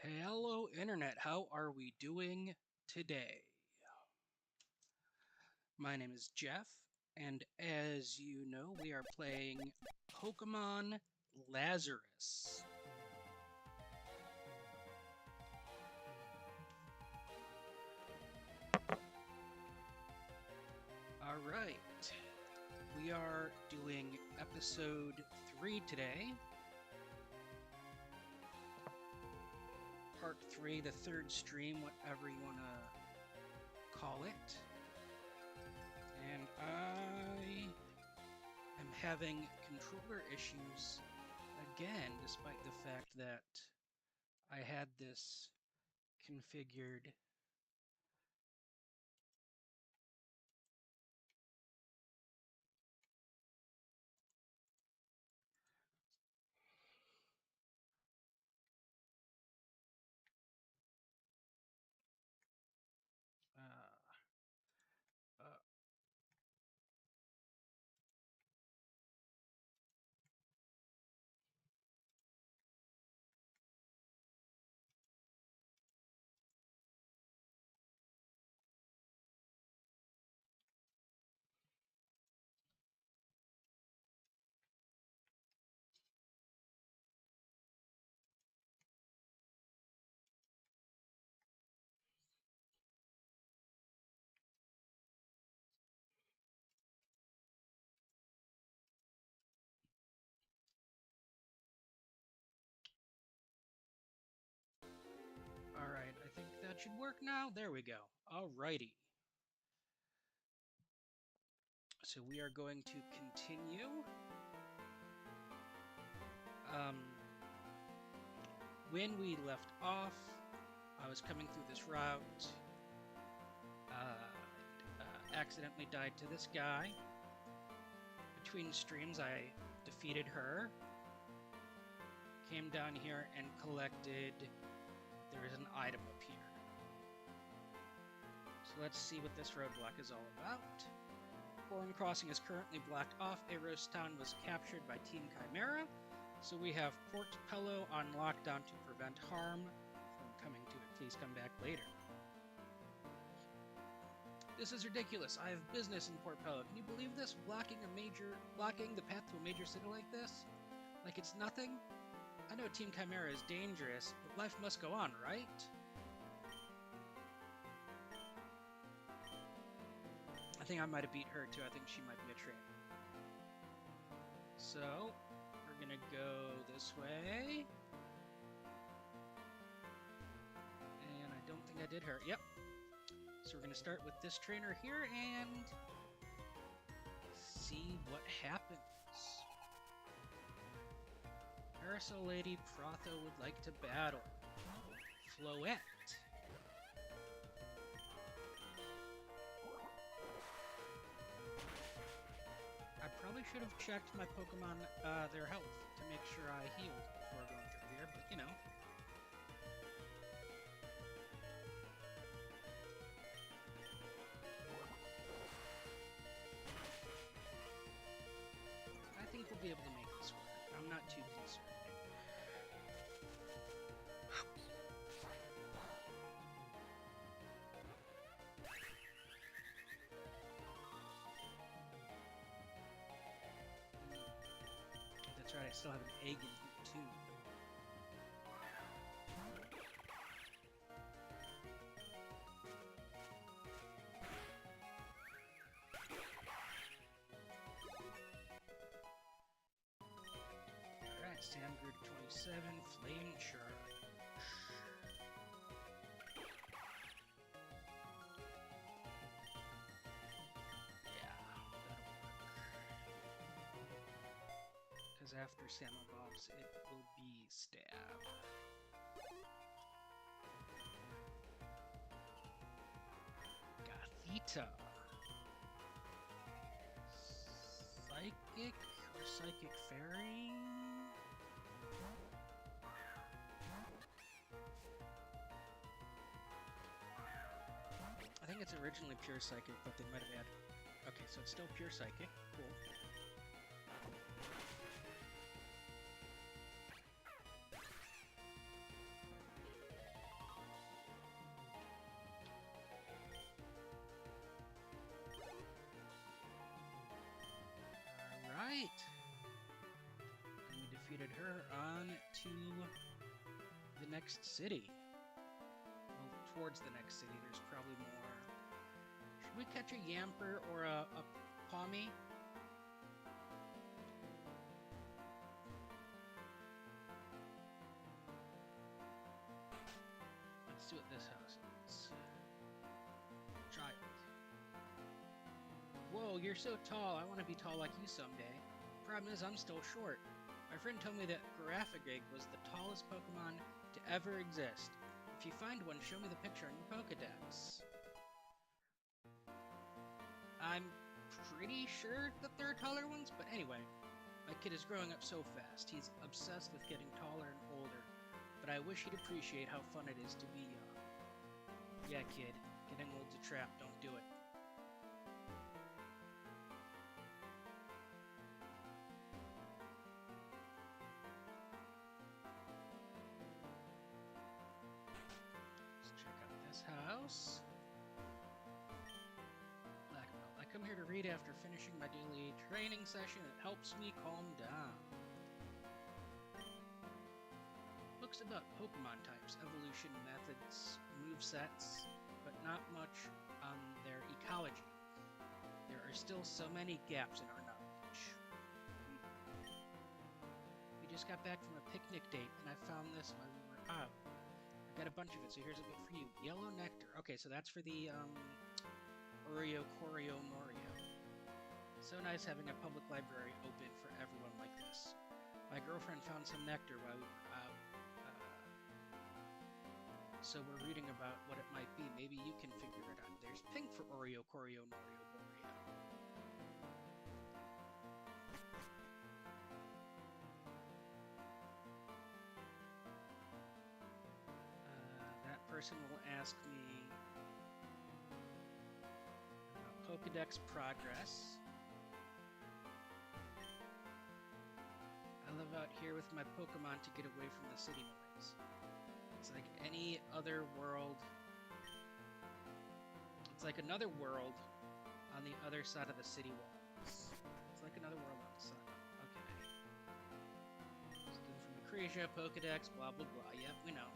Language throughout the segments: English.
Hello, Internet. How are we doing today? My name is Jeff, and as you know, we are playing Pokémon Lazarus. Alright, we are doing episode 3 today. Part 3, the third stream, whatever you want to call it. And I am having controller issues again, despite the fact that I had this configured. Uh, uh, Alright, I think that should work now. There we go. Alrighty. So we are going to continue. When we left off, I was coming through this route. Accidentally died to this guy. Between streams, I defeated her. Came down here and collected. There is an item up here. So let's see what this roadblock is all about. Foreign crossing is currently blocked off. Eros Town was captured by Team Chimera. So we have Port Pello on lockdown to prevent harm from coming to it. Please come back later. This is ridiculous. I have business in Port Pello. Can you believe this? Blocking the path to a major city like this? Like it's nothing? I know Team Chimera is dangerous, but life must go on, right? I think I might have beat her too. I think she might be a trainer. So, we're gonna go this way. And I don't think I did her. Yep. So we're gonna start with this trainer here and see what happens. Parasol Lady Protho would like to battle. Floette. I probably should have checked my Pokemon, their health, to make sure I healed before going through here, but you know. I think we'll be able to make this work. I'm not too concerned. That's right, I still have an egg in here too. Alright, Sandgrid 27, Flame Charge. Yeah, that'll work. Because after Samobob's, it will be Stab. Gothita. Psychic or Psychic Fairy? I think it's originally pure Psychic, but they might have added... Okay, so it's still pure Psychic. Cool. her on to the next city. Well, towards the next city. There's probably more. Should we catch a Yamper or a Pommy? Let's do it this house. Child. Whoa, you're so tall. I want to be tall like you someday. Problem is, I'm still short. My friend told me that Giraffagig was the tallest Pokemon to ever exist. If you find one, show me the picture on your Pokedex. I'm pretty sure that there are taller ones, but anyway. My kid is growing up so fast. He's obsessed with getting taller and older. But I wish he'd appreciate how fun it is to be young. Yeah, kid. Getting old's a trap. Don't do it. House. Black belt. I come here to read after finishing my daily training session. It helps me calm down. Books about Pokemon types, evolution methods, movesets, but not much on their ecology. There are still so many gaps in our knowledge. We just got back from a picnic date, and I found this while we were out. Got a bunch of it, so here's a bit for you. Yellow nectar. Okay, so that's for the Oreo Corio Morio. So nice having a public library open for everyone like this. My girlfriend found some nectar while we were out. So we're reading about what it might be. Maybe you can figure it out. There's pink for Oreo Corio Morio Morio. Person will ask me about Pokedex progress. I live out here with my Pokemon to get away from the city noise. It's like any other world. It's like another world on the other side of the city walls. It's like another world on the side. Okay. Stealing from Lucretia, Pokedex, blah blah blah. Yep, we know.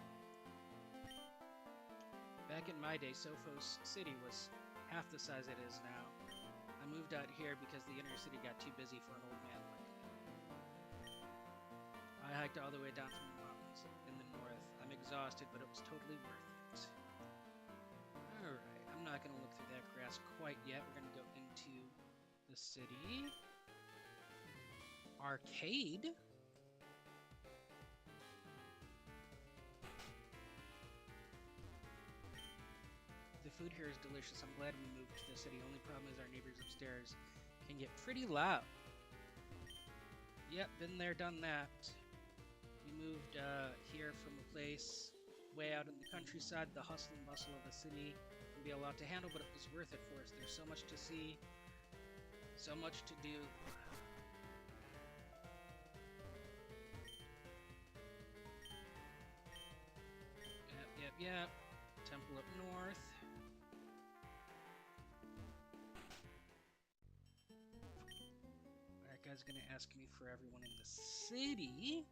Back in my day, Sophos City was half the size it is now. I moved out here because the inner city got too busy for an old man like me. I hiked all the way down from the mountains in the north. I'm exhausted, but it was totally worth it. Alright, I'm not going to look through that grass quite yet. We're going to go into the city. Arcade? The food here is delicious. I'm glad we moved to the city. Only problem is our neighbors upstairs can get pretty loud. Yep, been there, done that. We moved here from a place way out in the countryside. The hustle and bustle of the city can be a lot to handle, but it was worth it for us. There's so much to see, so much to do. Yep. Temple up north. That guy's gonna ask me for everyone in the city.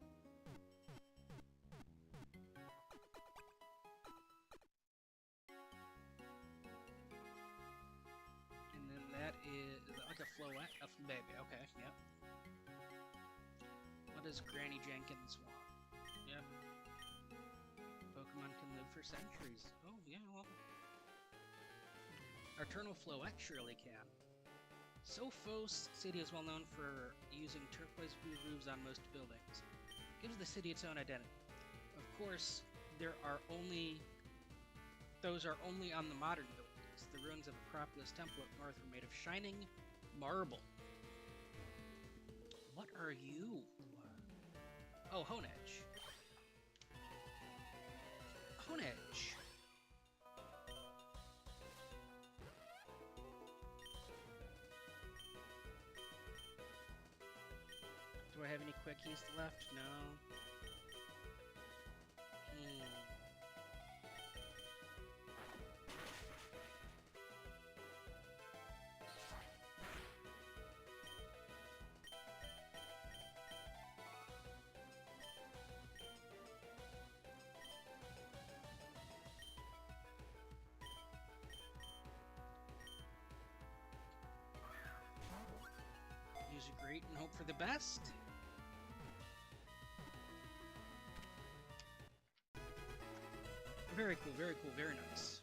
And then that is like a floette, a baby. Okay, yep. What does Granny Jenkins want? Yep. Pokemon can live for centuries. Oh, yeah, well. Eternal Floette surely can. Sophos City is well known for using turquoise blue roofs on most buildings. Gives the city its own identity. Of course, those are only on the modern buildings. The ruins of Acropolis Temple up north were made of shining marble. What are you? Oh, Honedge. Honedge. Do I have any quickies left? No. Just great and hope for the best. Very cool, very cool, very nice.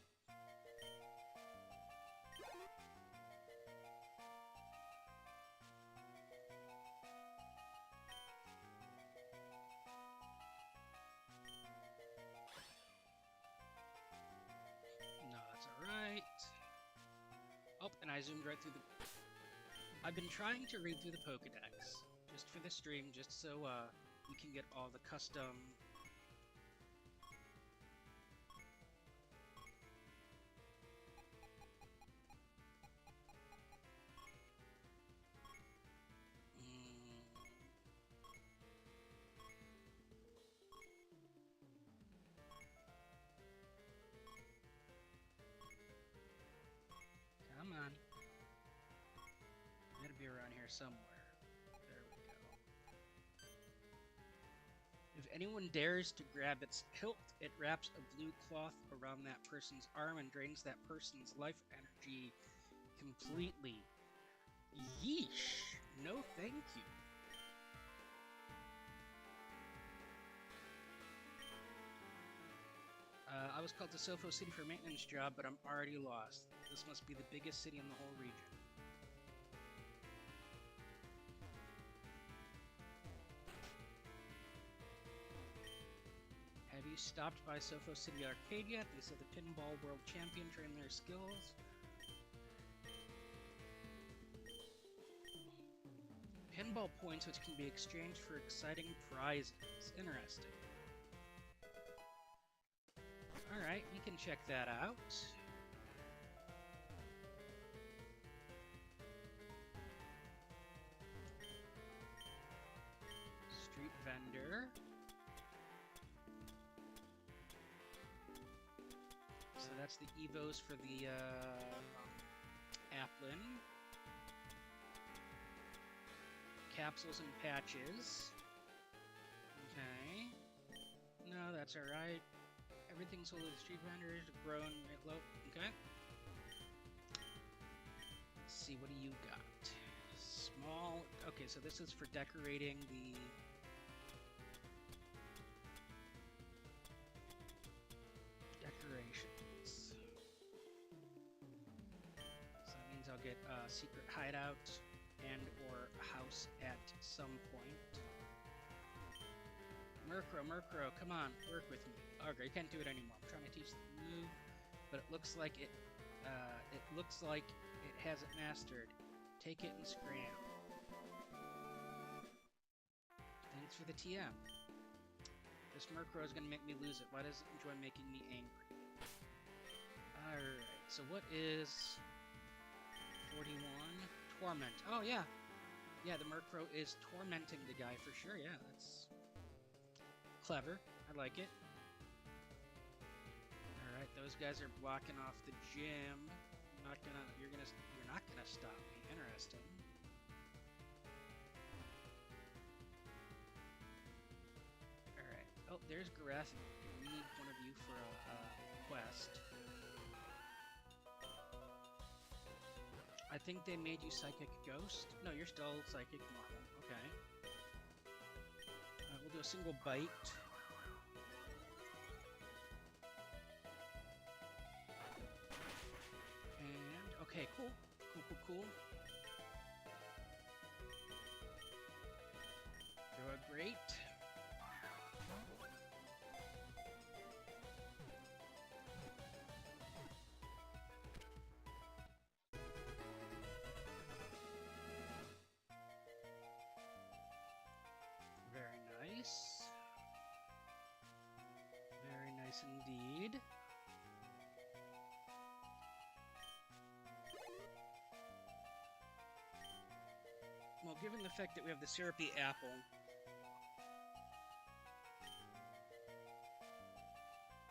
No, that's alright. Oh, and I zoomed right through the... I've been trying to read through the Pokédex, just for the stream, just so we can get all the custom... Come on. Gotta be around here somewhere. There we go. If anyone dares to grab its hilt, it wraps a blue cloth around that person's arm and drains that person's life energy completely. Yeesh! No thank you. I was called to Sofo City for a maintenance job, but I'm already lost. This must be the biggest city in the whole region. Have you stopped by Sofo City Arcade yet? They said the Pinball World Champion trained their skills. Pinball points which can be exchanged for exciting prizes. Interesting. Alright, we can check that out. Street vendor. So that's the Evos for the Applin. Capsules and patches. Okay. No, that's alright. Everything sold at the street vendors, grown at low. Okay. Let's see, what do you got? Small. Okay, so this is for decorating the. Decorations. So that means I'll get a secret hideout and or a house at some point. Murkrow, come on, work with me. Okay, you can't do it anymore. I'm trying to teach the move, but it looks like it hasn't mastered. Take it and scram. Thanks for the TM. This Murkrow is gonna make me lose it. Why does it enjoy making me angry? Alright, so what is 41? Torment. Oh yeah. Yeah, the Murkrow is tormenting the guy for sure. Yeah, that's clever. I like it. Alright, those guys are blocking off the gym. You're not gonna stop me. Interesting. Alright. Oh, there's Gareth. We need one of you for a quest. I think they made you Psychic Ghost. No, you're still Psychic Normal. Okay. We'll do a single bite. And, okay, cool. Cool. Doing great. Very nice indeed. Well, given the fact that we have the syrupy apple,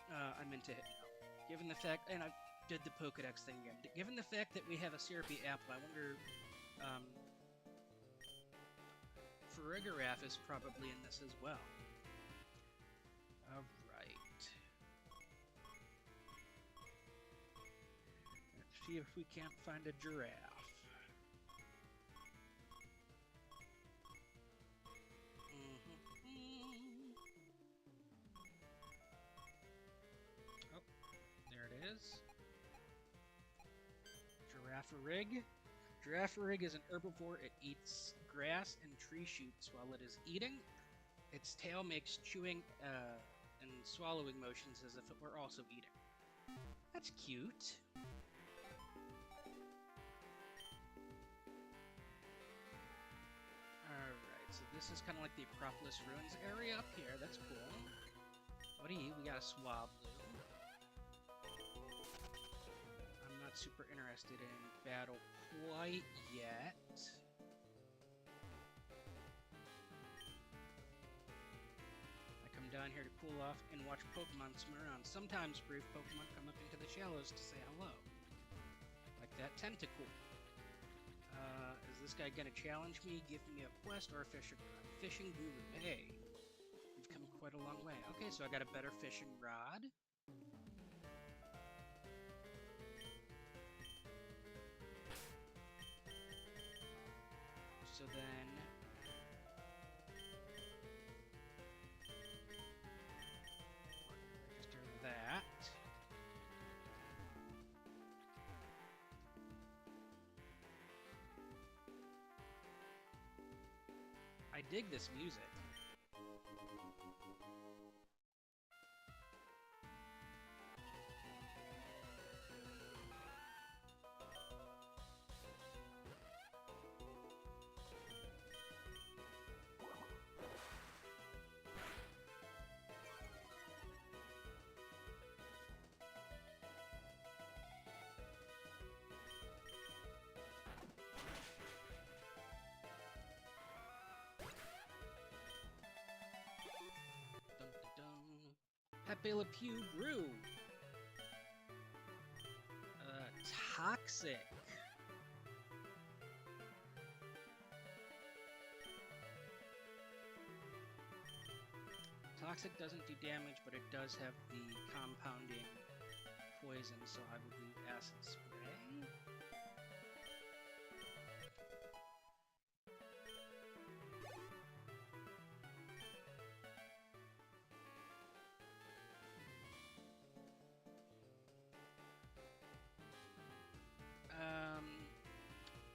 I meant to hit no. Given the fact, and I did the Pokédex thing again. Given the fact that we have a syrupy apple, I wonder, Farigiraf is probably in this as well. Alright. Let's see if we can't find a giraffe. Giraffe-rig. Giraffe-rig is an herbivore. It eats grass and tree shoots while it is eating. Its tail makes chewing and swallowing motions as if it were also eating. That's cute. Alright, so this is kind of like the Acropolis Ruins area up here. That's cool. What do you eat? We got a Swablu. I'm not super interested in battle quite yet. Down here to cool off and watch Pokemon swim around. Sometimes brave Pokemon come up into the shallows to say hello. Like that Tentacool. Is this guy gonna challenge me, give me a quest, or a fishing guru? Hey, we've come quite a long way. Okay, so I got a better fishing rod. So then... that. I dig this music. Pepe Le Pew grew. Toxic. Toxic doesn't do damage, but it does have the compounding poison, so I would do Acid Spray.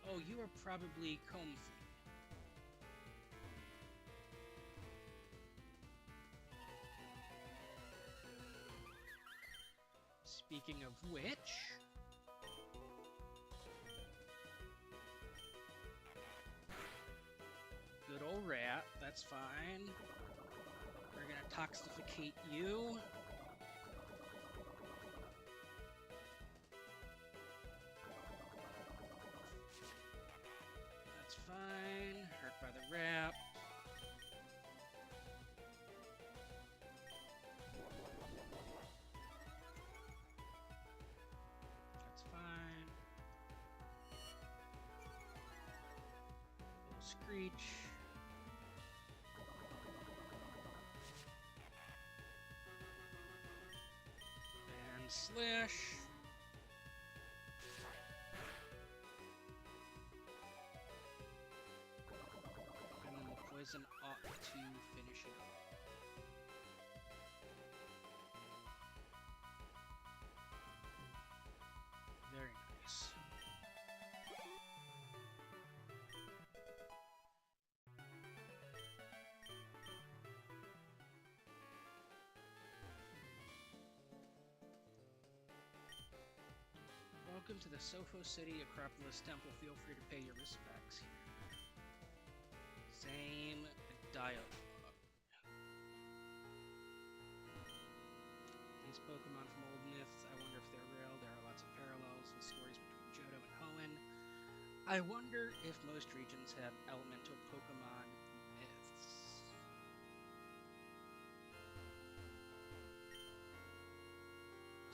Oh, you are probably Comfrey. Speaking of which... good old rat, that's fine. We're gonna toxicate you. Fine. Hurt by the wrap. That's fine. Little screech. And slash. Poison ought to finish it off. Very nice. Welcome to the Sopho City Acropolis Temple. Feel free to pay your respects here. Same dialogue. These Pokemon from old myths, I wonder if they're real. There are lots of parallels and stories between Johto and Hoenn. I wonder if most regions have elemental Pokemon myths.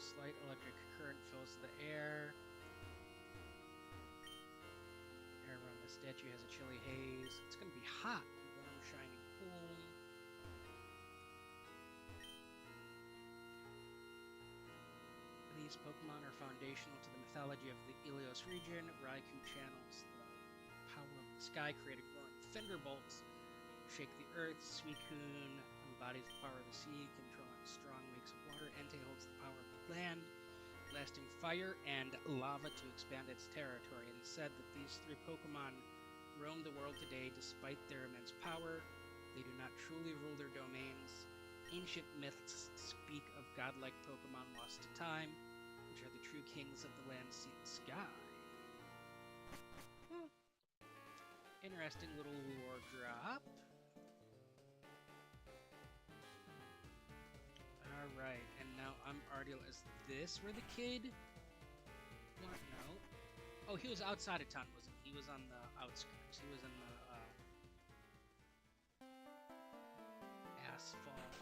Slight electric current fills the air. Around the statue has a chilly haze. It's going to be hot, warm, shining, cool. These Pokemon are foundational to the mythology of the Ilos region. Raikou channels the power of the sky, creating roaring thunderbolts. Shake the earth. Suicune embodies the power of the sea, controlling strong wakes of water. Entei holds the power of the land. blasting fire and lava to expand its territory. It is said that these three Pokemon roam the world today despite their immense power. They do not truly rule their domains. Ancient myths speak of godlike Pokemon lost to time, which are the true kings of the land, sea, and sky. Interesting little lore drop. Alright, and now I'm Ardiel. Is this where the kid? What? No. Oh, he was outside of town, wasn't he? He was on the outskirts. He was in the asphalt.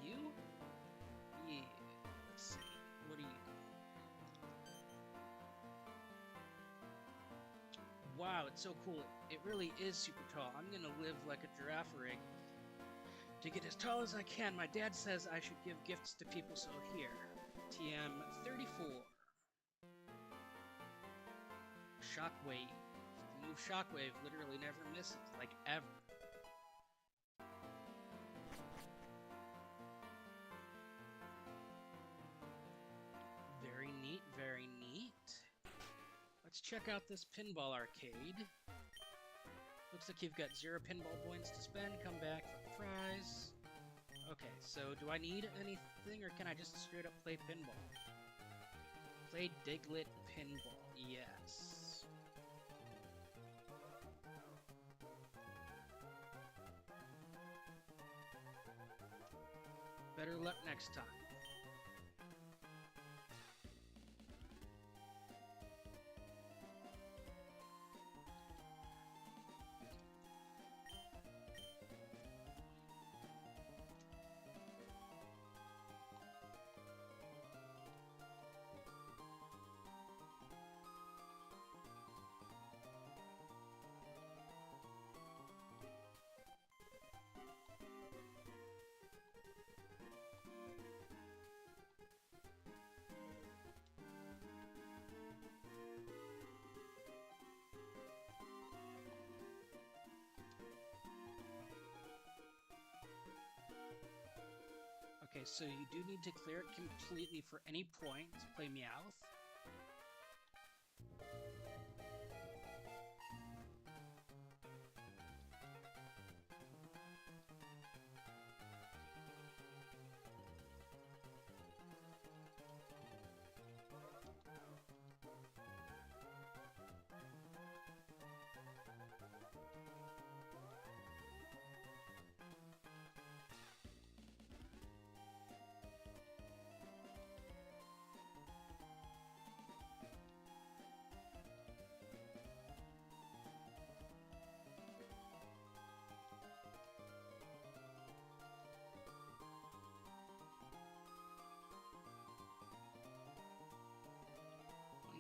You? Yeah. Let's see. What are you? Wow, it's so cool. It really is super tall. I'm gonna live like a giraffe rig to get as tall as I can. My dad says I should give gifts to people, so here. TM 34. Shockwave. The move Shockwave literally never misses, like ever. Very neat, very neat. Let's check out this pinball arcade. Looks like you've got 0 pinball points to spend. Come back for the prize. Okay, so do I need anything, or can I just straight up play pinball? Play Diglett pinball. Yes. Better luck next time. Okay, so you do need to clear it completely for any point. Play Meowth.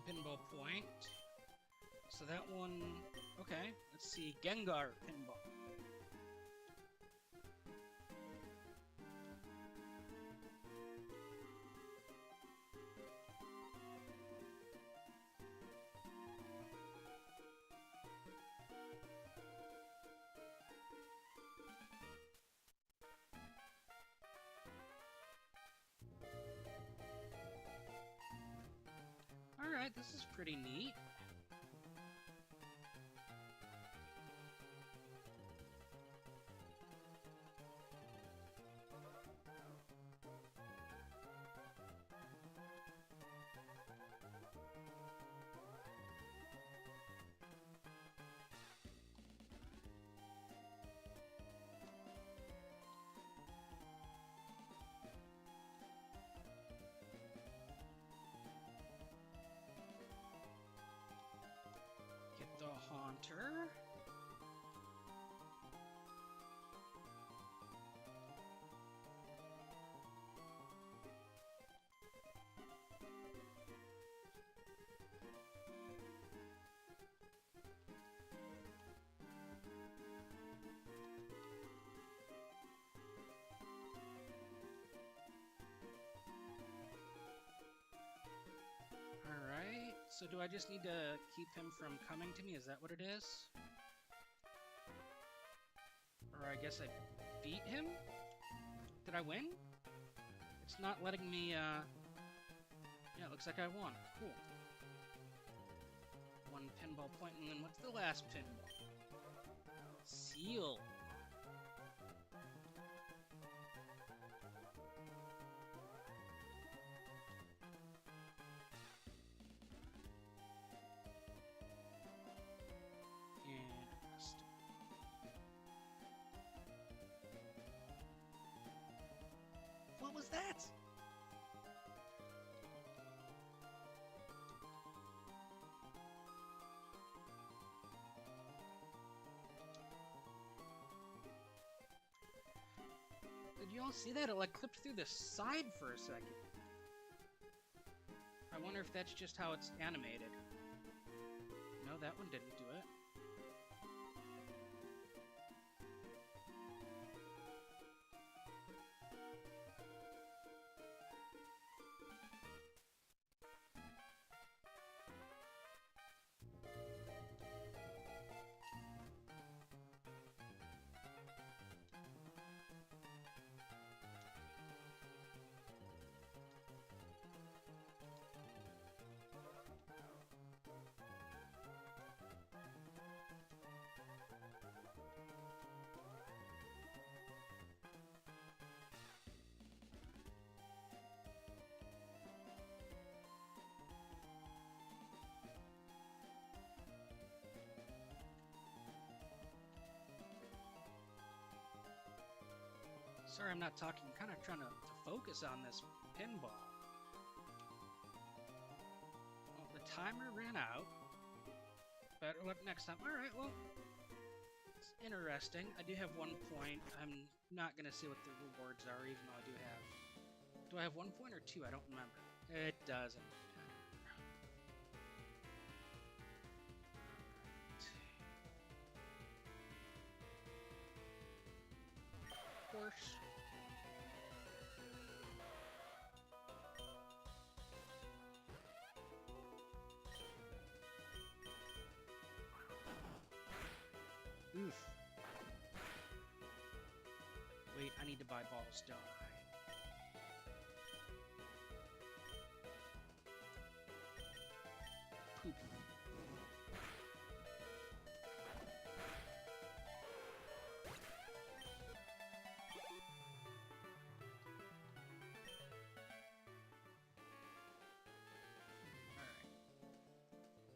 Pinball point. So that one, okay, let's see, Gengar pinball. Alright, this is pretty neat. The Haunter. Alright, so do I just need to keep him from coming to me? Is that what it is? Or I guess I beat him? Did I win? It's not letting me, yeah, it looks like I won. Cool. 1 pinball point, and then what's the last pinball? Seal. What was that? Did you all see that? It like clipped through the side for a second. I wonder if that's just how it's animated. No, that one didn't do it. Sorry, I'm not talking. I'm kind of trying to focus on this pinball. Well, the timer ran out. Better luck next time. Alright, well, it's interesting. I do have 1 point. I'm not going to see what the rewards are, even though I do have... Do I have 1 point or 2? I don't remember. It doesn't. Of course. Oof. Wait, I need to buy balls, don't I? Poop. Alright.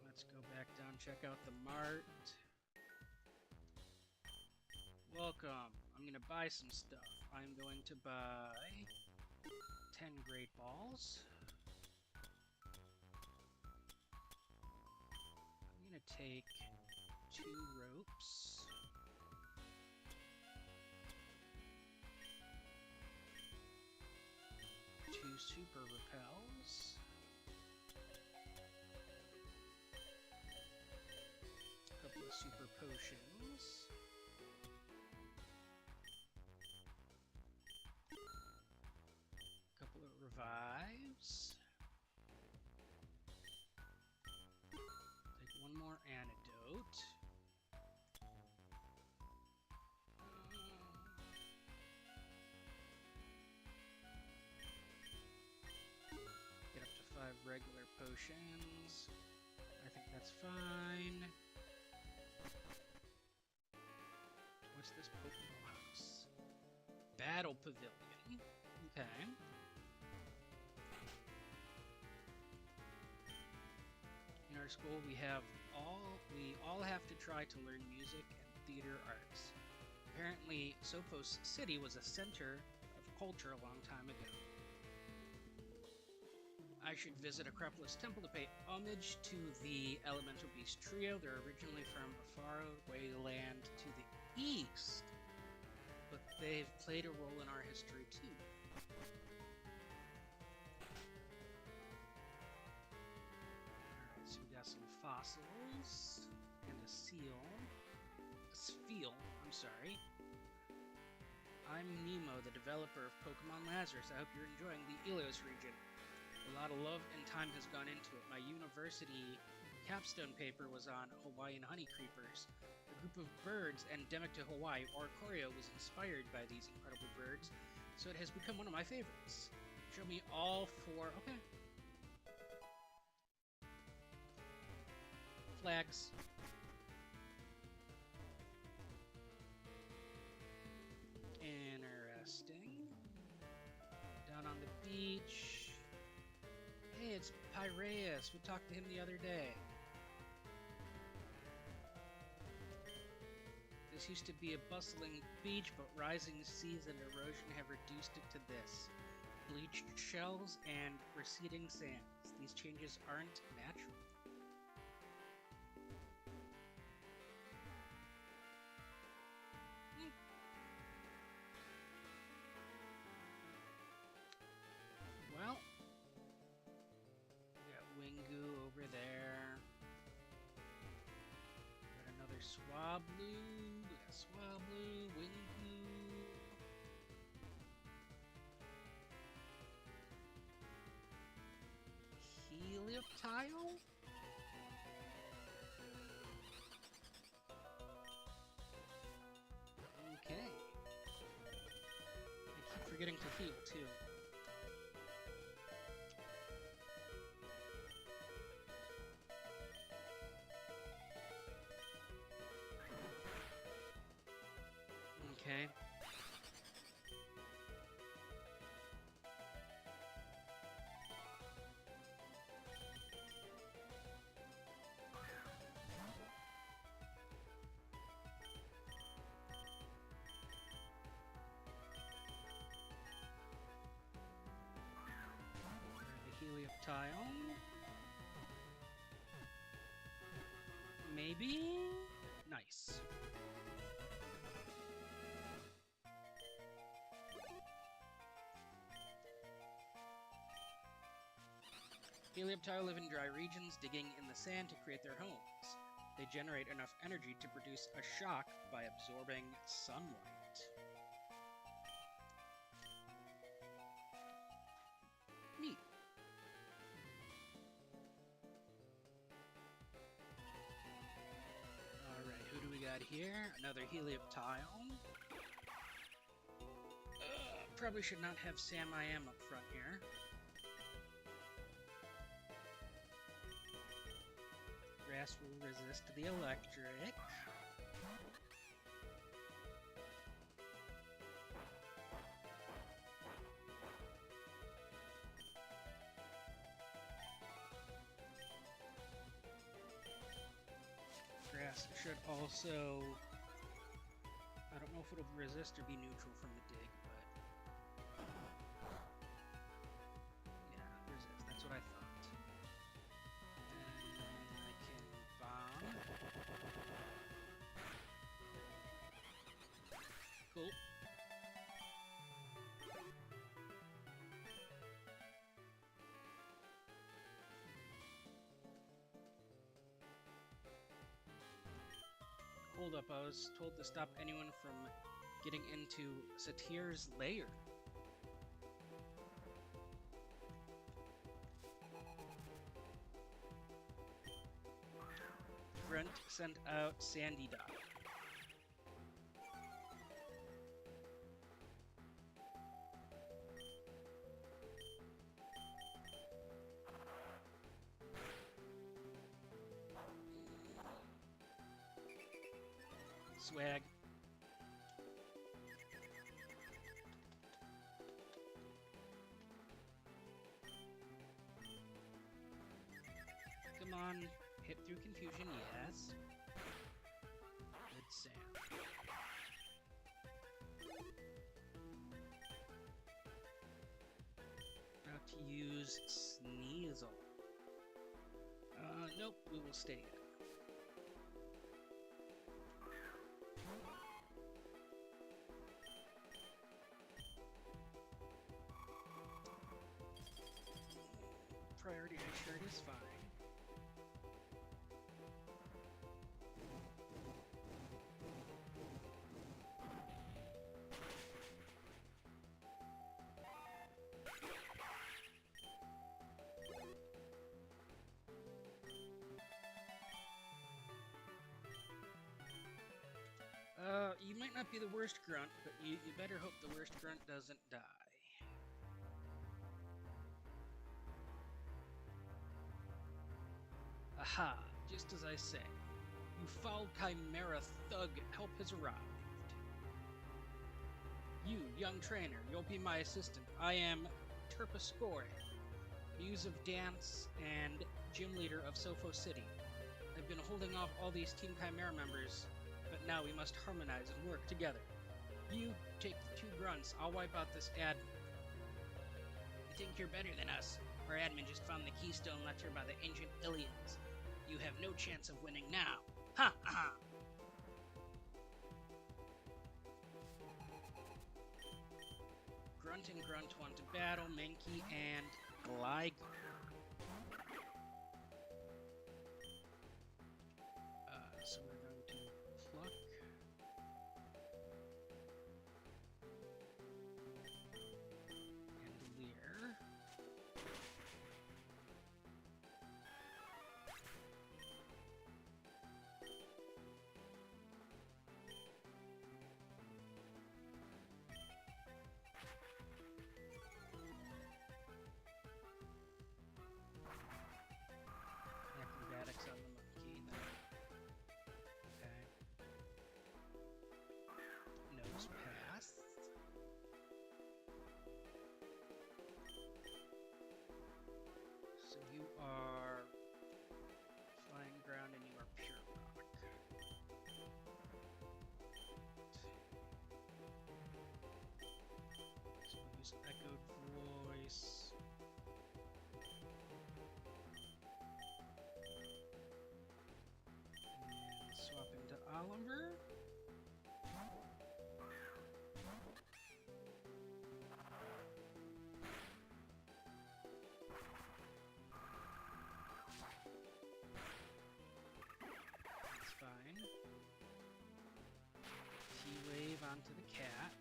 Let's go back down, check out the mart. Welcome. I'm gonna buy some stuff. I'm going to buy 10 great balls. I'm gonna take 2 ropes. 2 super repels. A couple of super potions. Revives. Take 1 more antidote. Get up to 5 regular potions. I think that's fine. What's this Pokémon house? Battle Pavilion. Okay. In our school, we all have to try to learn music and theater arts. Apparently, Sopos City was a center of culture a long time ago. I should visit Acropolis Temple to pay homage to the Elemental Beast Trio. They're originally from a faraway land to the east, but they've played a role in our history too. Fossils and a seal. A spheal, I'm sorry. I'm Nemo, the developer of Pokémon Lazarus. I hope you're enjoying the Ilos region. A lot of love and time has gone into it. My university capstone paper was on Hawaiian honey creepers, a group of birds endemic to Hawaii. Oricorio was inspired by these incredible birds, so it has become one of my favorites. Show me all 4. Okay. Flags. Interesting. Down on the beach. Hey, it's Piraeus. We talked to him the other day. This used to be a bustling beach, but rising seas and erosion have reduced it to this. Bleached shells and receding sands. These changes aren't natural. Well, we got Wingu over there. Got another Swablu. We got Swablu, Wingu. Helioptile? Okay. I keep forgetting to heal, too. Okay. The Helioptile. Maybe? Nice. Helioptile live in dry regions, digging in the sand to create their homes. They generate enough energy to produce a shock by absorbing sunlight. Neat. Alright, who do we got here? Another Helioptile. Probably should not have Sam I Am up front here. Grass will resist the electric. Grass should also... I don't know if it'll resist or be neutral from the dig, but... yeah, resist. That's what I thought. Cool. Hold up, I was told to stop anyone from getting into Satir's lair. Brent sent out Sandy Dog. Swag. Come on, hit through confusion, yes. Good Sam. About to use Sneasel. Nope, we will stay in. Priority shirt is fine. You might not be the worst grunt, but you better hope the worst grunt doesn't die. Aha, just as I say. You foul chimera thug, help has arrived. You, young trainer, you'll be my assistant. I am Terpascore, muse of dance and gym leader of Sofo City. I've been holding off all these Team Chimera members, but now we must harmonize and work together. You take the 2 grunts, I'll wipe out this admin. You think you're better than us? Our admin just found the keystone left here by the ancient Ilians. You have no chance of winning now. Ha ha! Grunt and Grunt want to battle Mankey and Gligar. So we're going to pluck. And Leer. Acrobatics on the monkey. Okay. Nose pass. So you are flying ground and you are pure rock. So we'll use echoed voice. And swap into Oliver. That's fine. T-wave onto the cat.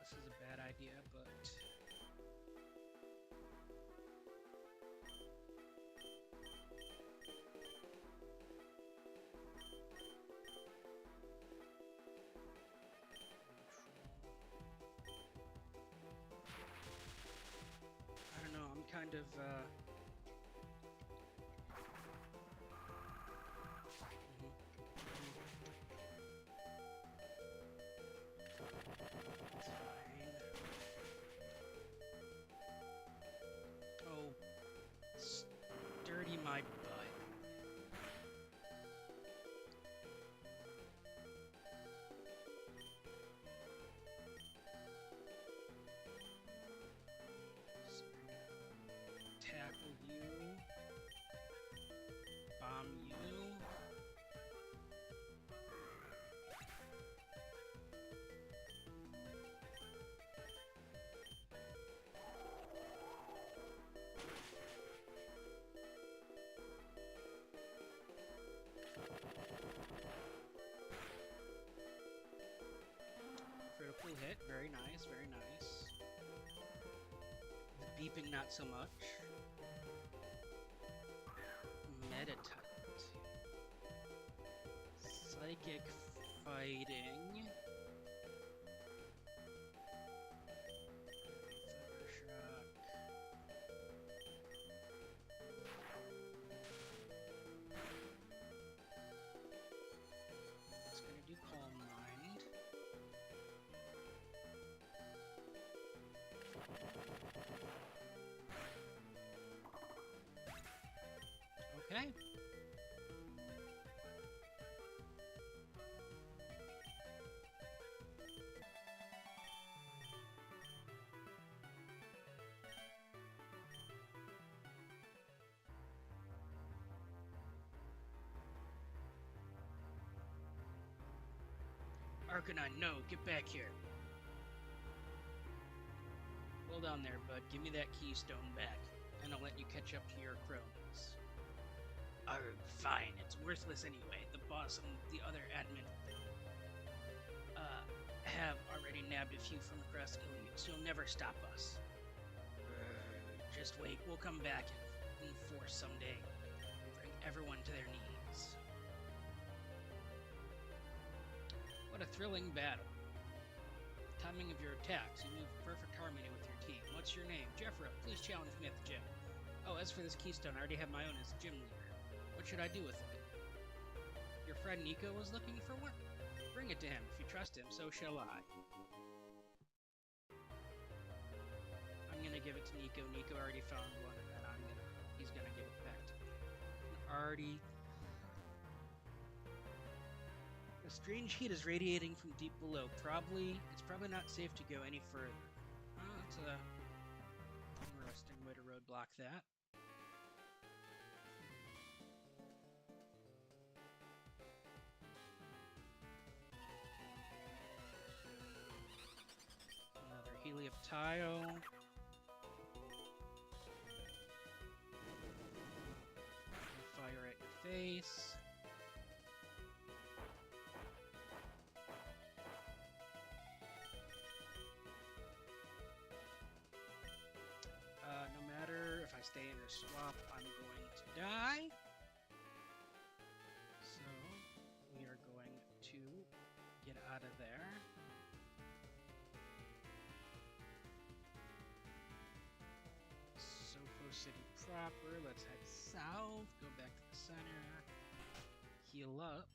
This is a bad idea, but I don't know, I'm kind of It's fine. Oh, sturdy my butt. So tackle you. Bomb you. Critical hit, very nice, very nice. The beeping, not so much. Metatite. Psychic fighting. Thunder shock. It's gonna do Calm Mind. Okay. Arcanine, no, get back here. Hold on there, bud. Give me that keystone back, and I'll let you catch up to your cronies. Arg, fine. It's worthless anyway. The boss and the other admin have already nabbed a few from across Ilos. You'll never stop us. just wait. We'll come back in force someday and bring everyone to their knees. What a thrilling battle. Timing of your attacks. You move perfect harmony with your team. What's your name? Jeffro. Please challenge me at the gym. Oh, as for this keystone, I already have my own as gym leader. What should I do with it? Your friend Nico was looking for one? Bring it to him. If you trust him, so shall I. I'm gonna give it to Nico. Nico already found one, and he's gonna give it back to me. Already. A strange heat is radiating from deep below. It's probably not safe to go any further. Oh, that's a interesting way to roadblock that. Another helioptile. Fire at your face. No matter if I stay in or swap, I'm going to die. So we are going to get out of there. Sofo City proper. Let's head south. Go back to the center. Heal up.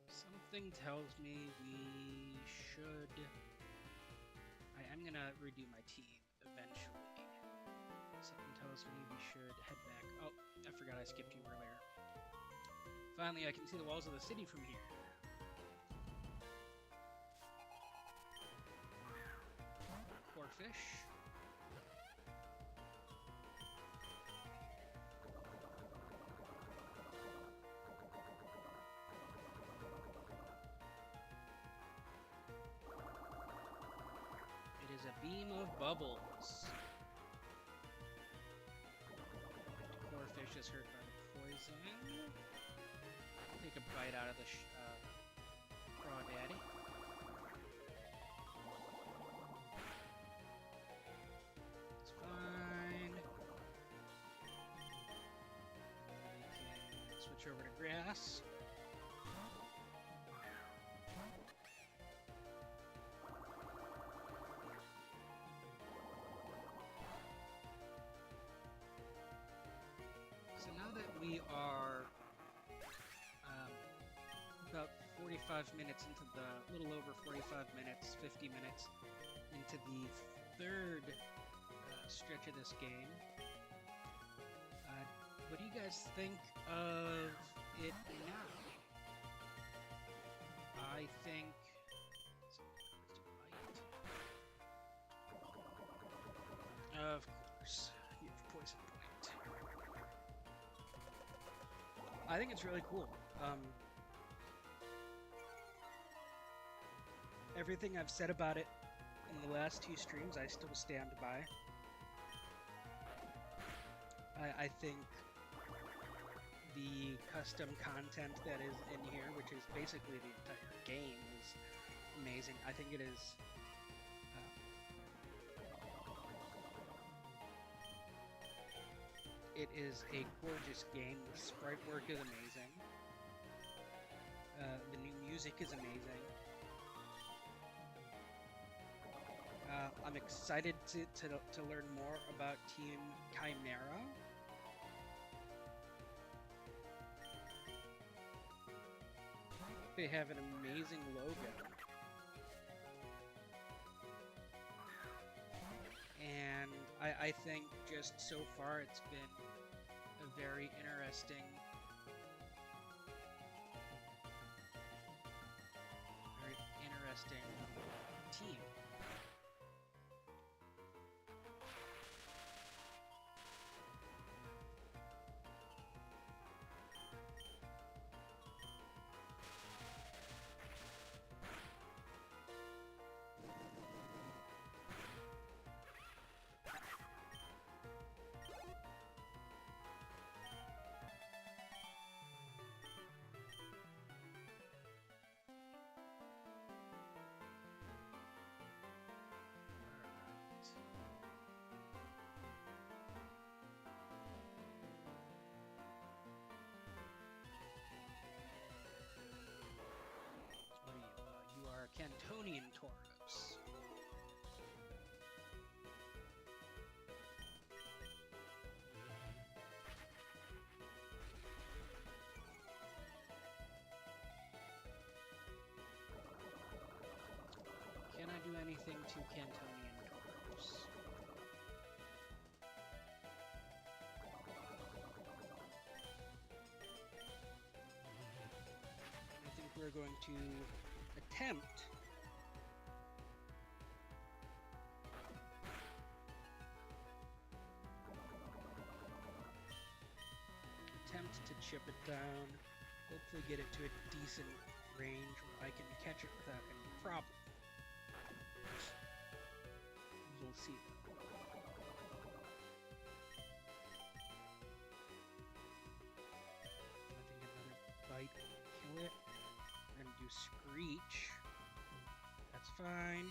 Something tells me we should... I'm gonna redo my team eventually. Something tells me we should head back. Oh, I forgot I skipped you earlier. Finally, I can see the walls of the city from here. Poor fish. A beam of bubbles. Core fish is hurt by the poison. Take a bite out of the crawdaddy. It's fine. We can switch over to grass. We are about 45 minutes into the, little over 45 minutes, 50 minutes into the third stretch of this game. What do you guys think of it now? I think... Of course, you have poison point. I think it's really cool. Everything I've said about it in the last two streams, I still stand by. I think the custom content that is in here, which is basically the entire game, is amazing. I think it is... It is a gorgeous game. The sprite work is amazing. The new music is amazing. I'm excited to learn more about Team Chimera. They have an amazing logo. And I think just so far it's been a very interesting team. Cantonian Tauros. Can I do anything to Cantonian Tauros? I think we're going to attempt to chip it down, hopefully get it to a decent range where I can catch it without any problem. We'll see though. I think another bite will kill it. We're gonna do Screech. That's fine.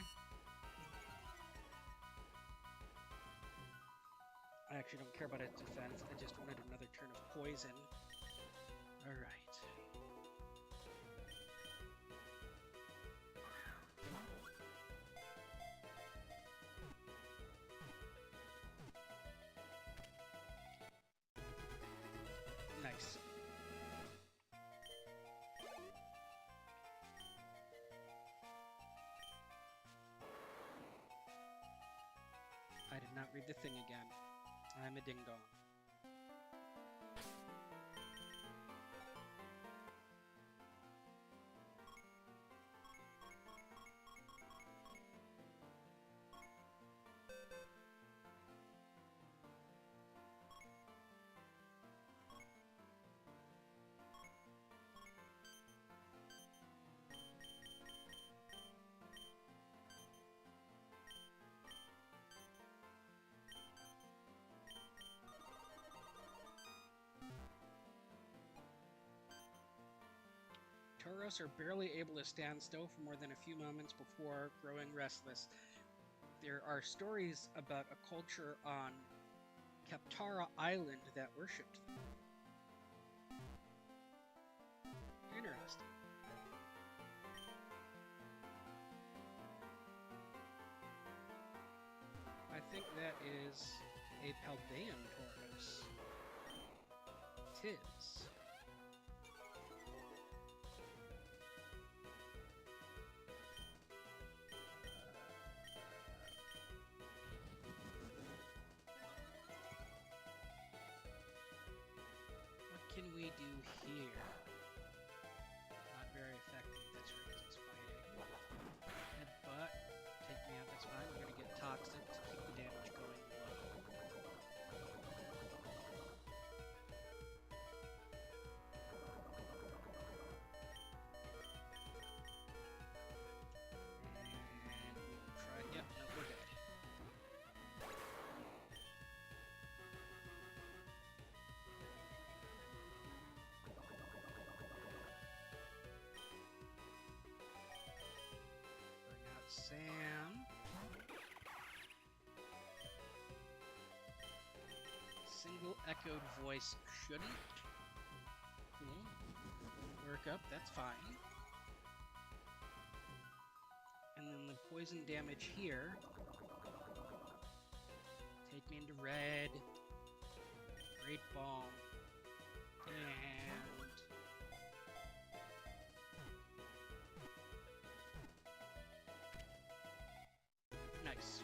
I actually don't care about its defense, I just wanted another turn of poison. Alright. Nice. I did not read the thing again. I'm a ding-dong. Tauros are barely able to stand still for more than a few moments before growing restless. There are stories about a culture on Kaptara Island that worshipped them. Interesting. I think that is a Paldean Tauros. Tis. What can we do here? Not very effective, that's right, because it's fighting. Headbutt, take me out, that's fine. We're gonna get toxic to keep the damage going low. And we will try, yep, no, we're dead. Bring out Sam. Single echoed voice shouldn't. Cool. Work up, that's fine. And then the poison damage here. Take me into red. Great ball. And nice.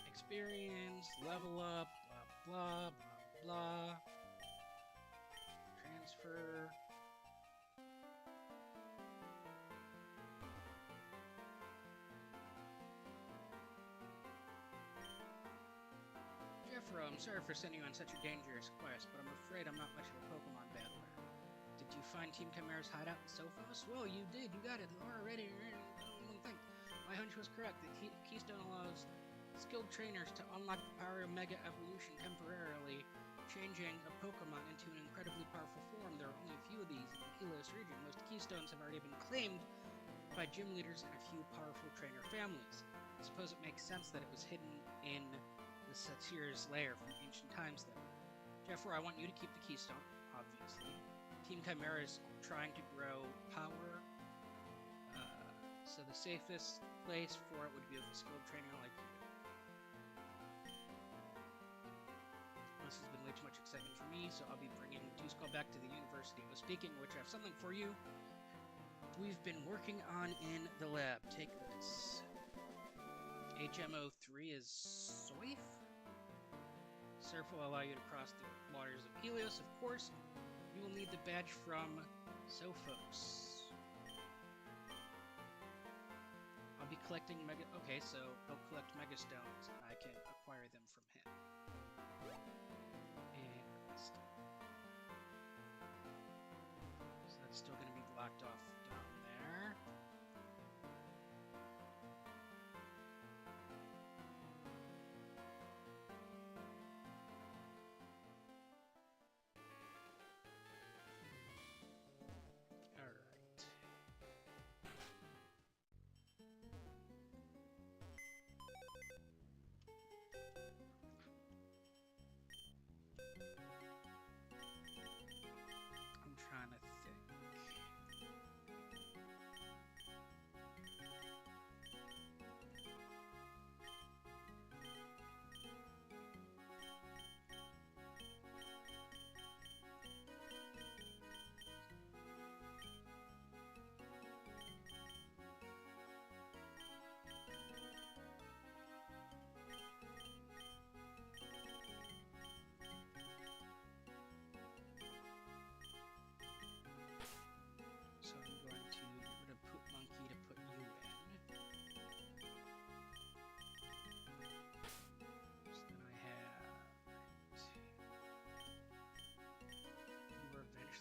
Experience, level up, blah, blah, blah, blah. Transfer. Jeffro, I'm sorry for sending you on such a dangerous quest, but I'm afraid I'm not much of a Pokemon battler. Did you find Team Chimera's hideout in Sophos? Well, you did. You got it already. One thing. My hunch was correct. The Keystone allows skilled trainers to unlock the power of Mega Evolution temporarily, changing a Pokemon into an incredibly powerful form. There are only a few of these in the Ilos region. Most Keystones have already been claimed by gym leaders and a few powerful trainer families. I suppose it makes sense that it was hidden in the Satir's lair from ancient times, though. Jeffro, I want you to keep the keystone, obviously. Team Chimera is trying to grow power, so the safest place for it would be with a skilled trainer like you. This has been way too much excitement for me, so I'll be bringing Tuskull back to the university. But speaking of which, I have something for you. We've been working on in the lab. Take this. HMO3 is Soif? Surf will allow you to cross the waters of Ilos, of course. You will need the badge from Sophos. I'll be collecting Okay, so he'll collect Megastones, and I can acquire them from him. And so that's still going to be blocked off down there.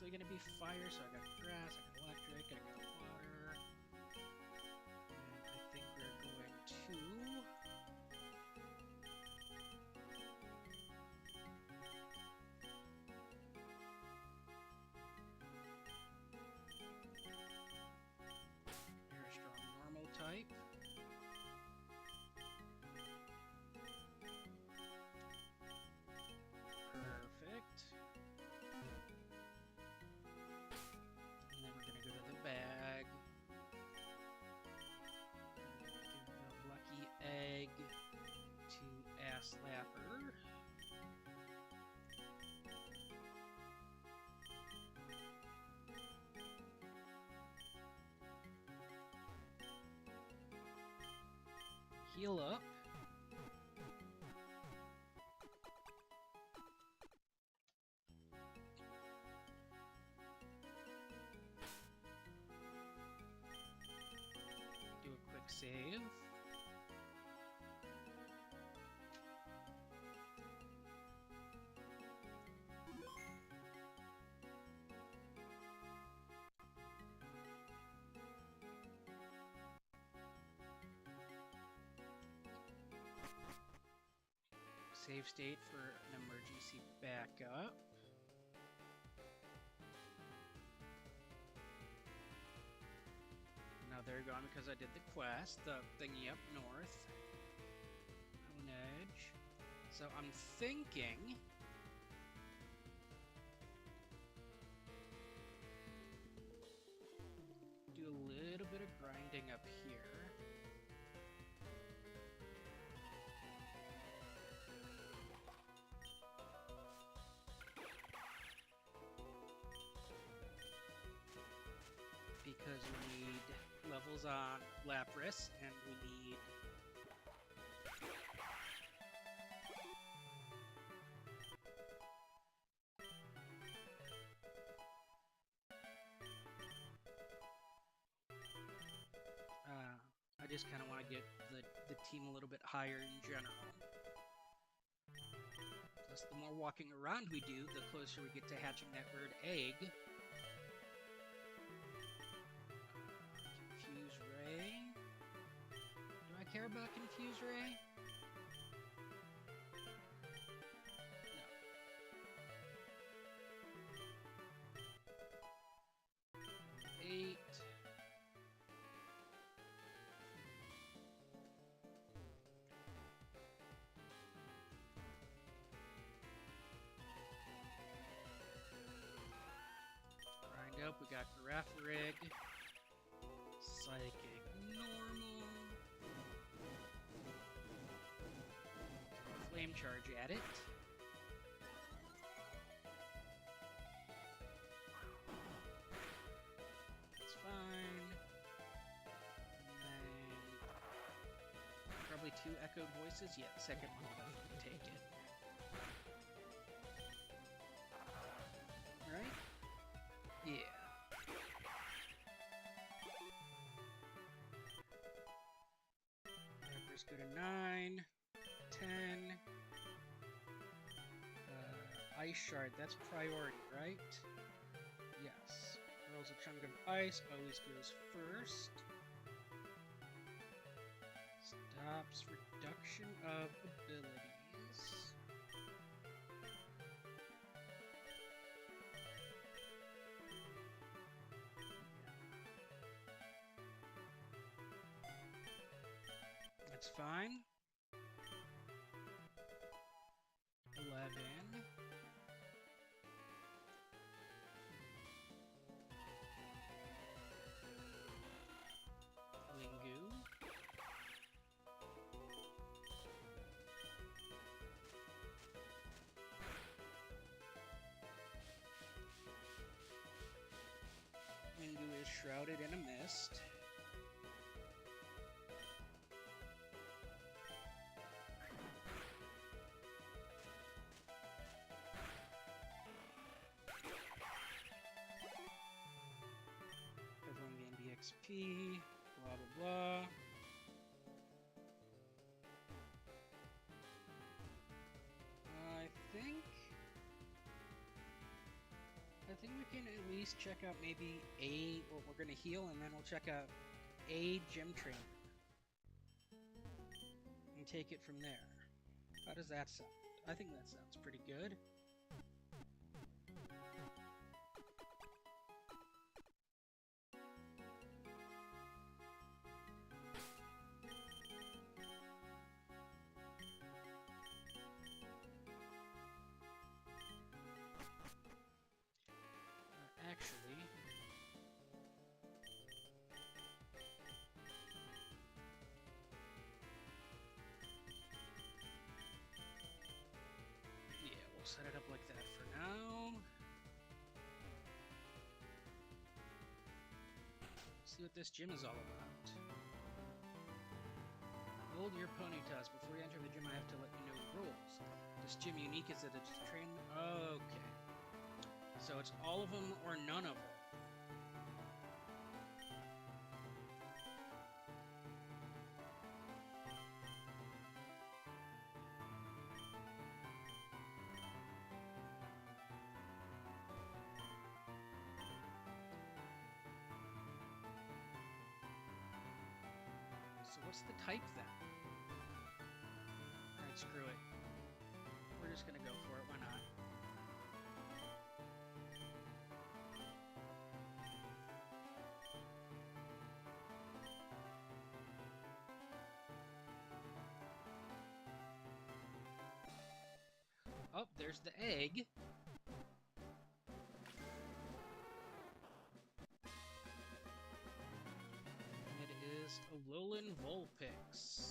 Going to be fire, so I got grass, I got electric, I got water, and I think we're going to you're a strong normal type. Slapper. Heal up. Do a quick save. Save state for an emergency backup. Now they're gone because I did the quest, the thingy up north. Moon Edge. So I'm thinking do a little bit of grinding up here. Because we need levels on Lapras, and we need I just kind of want to get the team a little bit higher in general. Plus, the more walking around we do, the closer we get to hatching that bird egg. Care about Confuse Ray? No. 8. up, we got Girafarig, Psychic Normal, Flame Charge at it. That's fine. And then probably 2 echoed voices. Yeah, the second one will definitely take it. Right? Yeah. Emperor's go to 9, 10. Ice Shard, that's priority, right? Yes. Rolls a chunk of ice, always goes first. Stops reduction of abilities. That's fine. 11. Lingu. Lingu is shrouded in a mist. Everyone gained the XP, blah blah blah. I think we can at least check out maybe well, we're gonna heal and then we'll check out a gym trainer and take it from there. How does that sound? I think that sounds pretty good. Actually, yeah, we'll set it up like that for now. See what this gym is all about. Hold your ponytas. Before you enter the gym, I have to let you know the rules. This gym unique is that it's trained. Okay. So it's all of them or none of them. So what's the type then? Alright, screw it. We're just gonna go for it, why not? Oh, there's the egg. And it is Alolan Vulpix.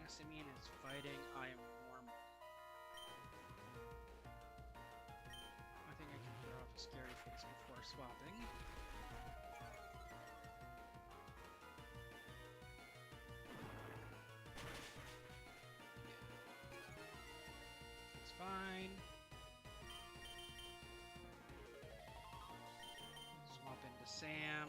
Simeon is fighting. I am warm. I think I can throw off a scary face before swapping. It's fine. Swap into Sam.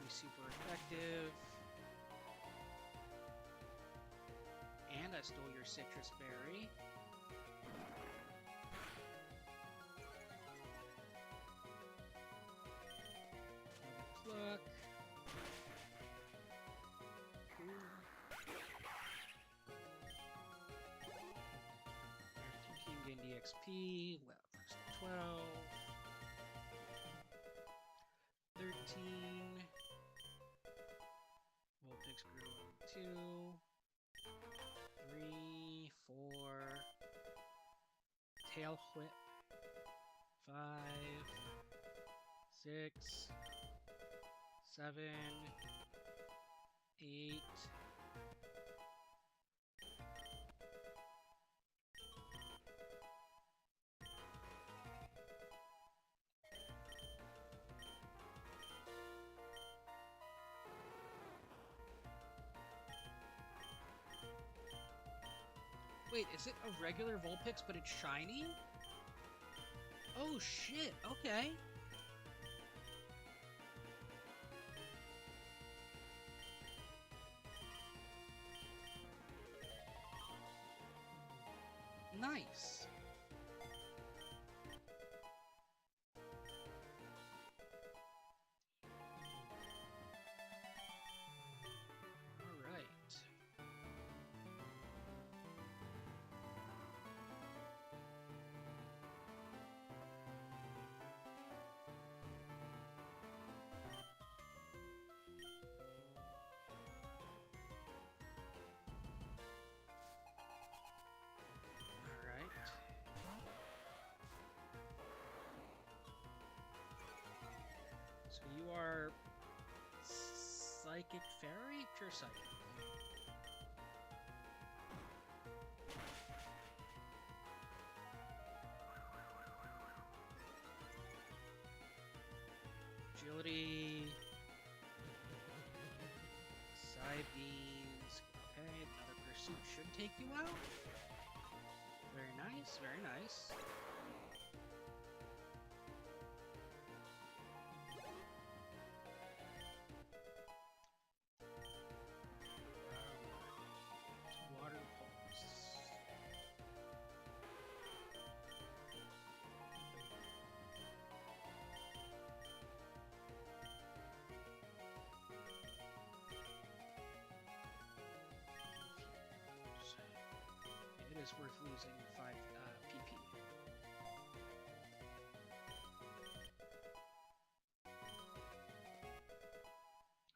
Super effective. And I stole your citrus berry. XP, levels 12, 13, Vulpix grew 2, 3, 4, Tail Whip, 5, 6, 7, 8, Wait, is it a regular Vulpix, but it's shiny? Oh shit, okay. Nice. All right. So you are Psychic Fairy? Pure Psychic. Agility. Side beams. Okay, another pursuit should take you out. Very nice, very nice. Water pulse. It is worth losing 5 PP.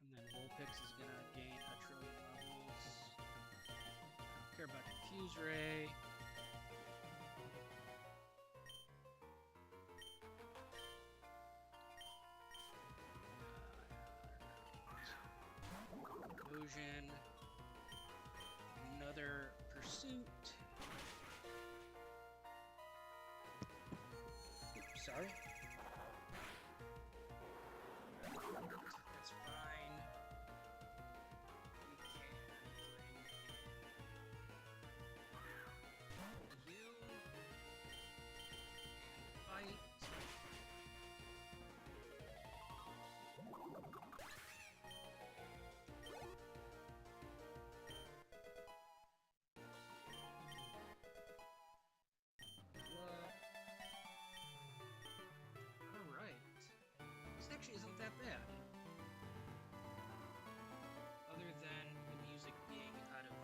And then Vulpix is gonna gain a trillion levels. Don't care about Diffuse Ray. Illusion. Another Pursuit. Oops, sorry. That's fine. We can bring in you and fight. Alright. This actually isn't that bad. Other than the music being out of...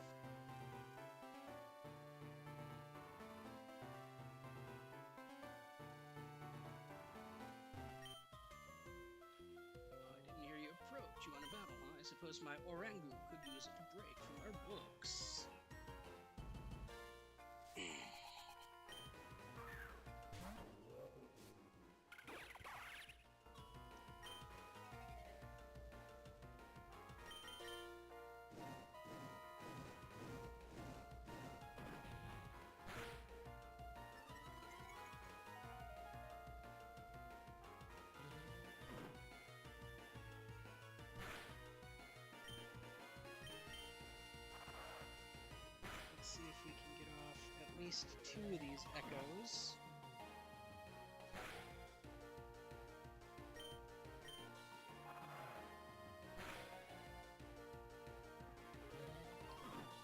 I didn't hear you approach. You want a battle, huh? I suppose my Orangu could use a break from our books. Let's see if we can get off at least 2 of these echoes.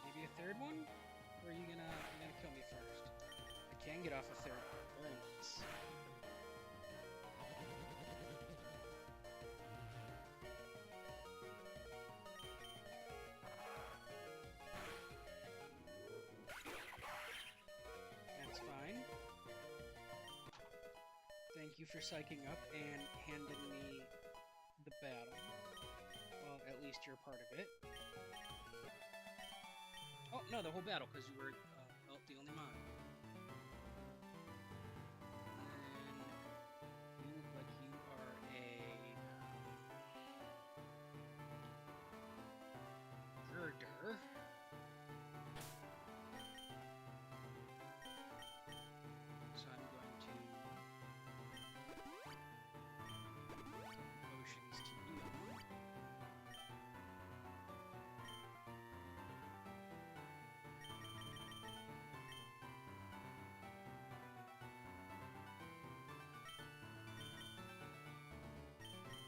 Maybe a third one? Or are you gonna kill me first? I can get off a third one. Very nice. That's fine. for psyching up and handing me the battle. Well, at least you're part of it. Oh, no, the whole battle, because you were, the only mon. And you look like you are a girder. So I'm going to potions to you.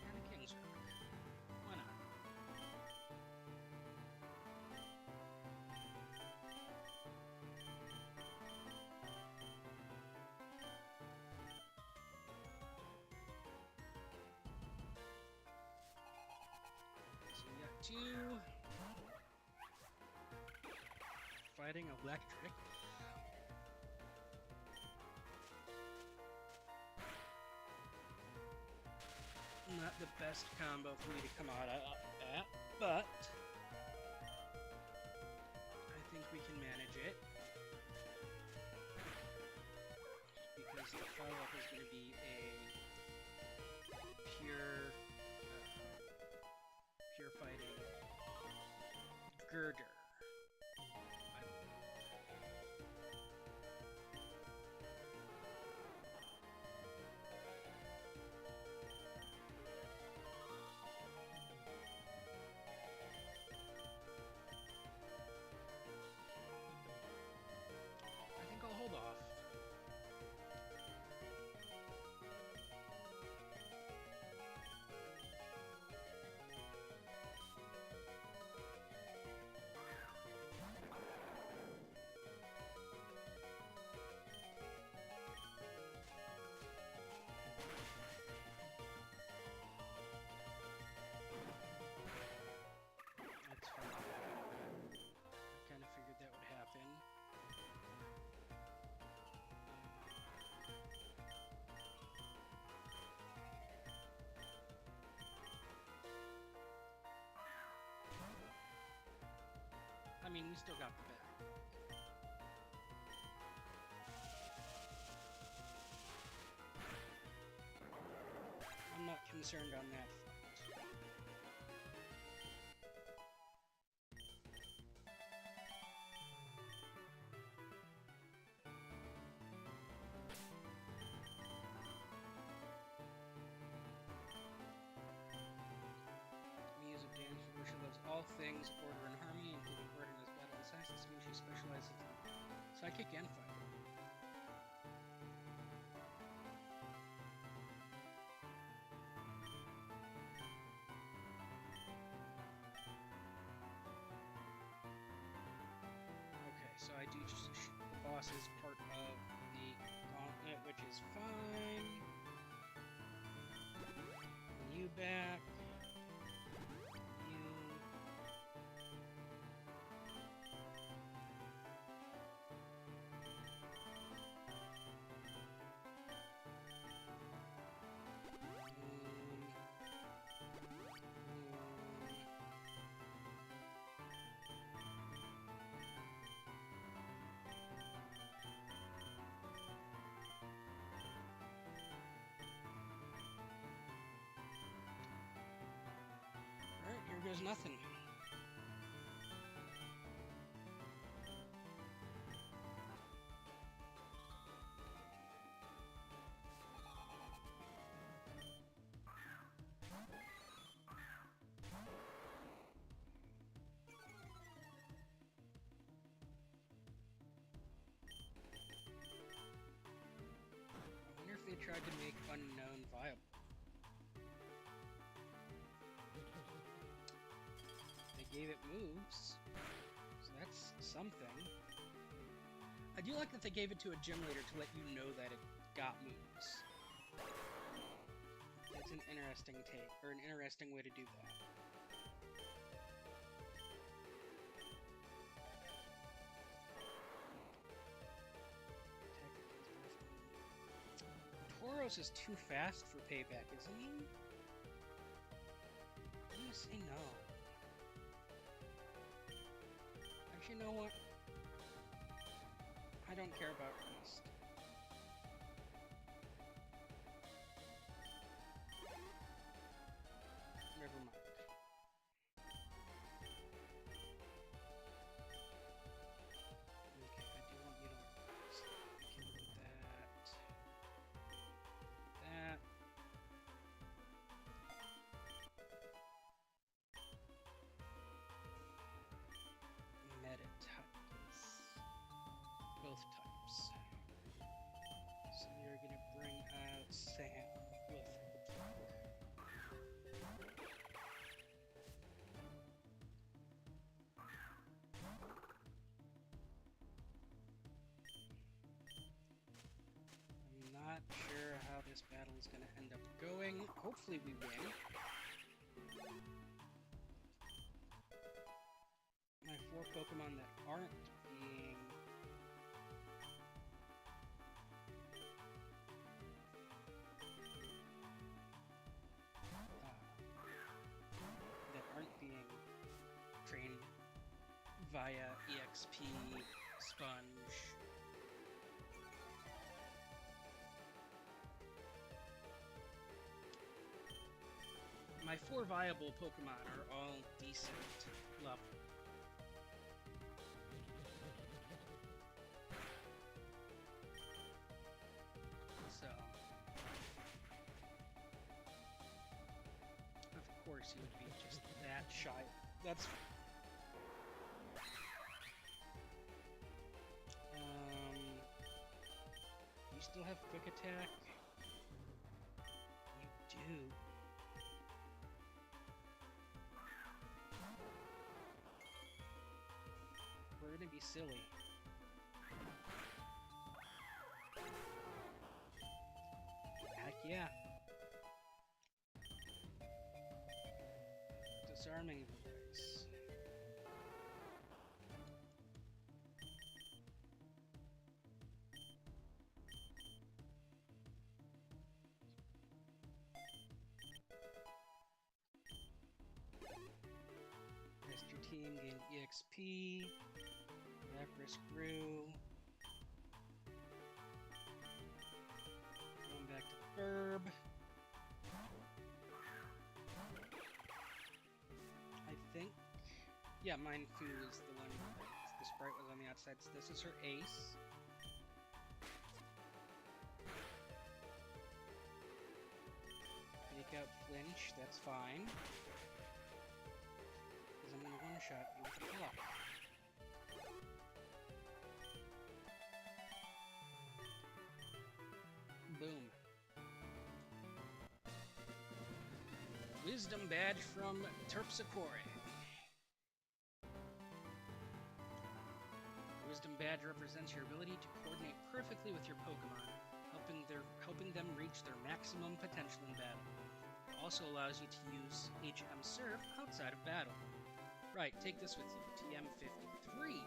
And a King's Rock. Why not? So we got two fighting electric. Not the best combo for me to come out at, but I think we can manage it. Because the follow-up is going to be a pure fighting girder. I think I'll hold off. That's fine. I kind of figured that would happen. I mean, we still got the bat. I'm not concerned on that front. Muse of Dance, where she loves all things order and harmony, including order as battle and science. This means she specializes in psychic and fire. Okay, so I do just the boss is part of the gauntlet, which is fine. You back. You. Alright, here goes nothing. I wonder if they tried to make unknown viable. They gave it moves, so that's something. I do like that they gave it to a gym leader to let you know that it got moves. It's an interesting take, or an interesting way to do that. Tauros is too fast for payback, isn't he? I'm gonna say no. Actually, you know what? I don't care about Beast. Never mind. Okay, I do want you to Beast. We can do that. That. Meta types. Both types. So you're gonna bring out Sam with I'm not sure how this battle is gonna end up going. Hopefully we win. My 4 Pokemon that aren't being trained via EXP, Sponge. My 4 viable Pokemon are all decent level. So, of course he would be just that shy. That's you still have Quick Attack? You do. We're gonna be silly. Heck yeah. Disarming voice. Rest your team, gain EXP. Lapras grew. Going back to the Burb. I think. Yeah, mine Fu is the one. The sprite was on the outside, so this is her ace. Take out Flinch, that's fine. Because I'm going to one-shot you with a block. Boom. Wisdom badge from Terpsichore. The Wisdom badge represents your ability to coordinate perfectly with your Pokemon, helping them reach their maximum potential in battle. It also allows you to use HM Surf outside of battle. Right, take this with you. TM53.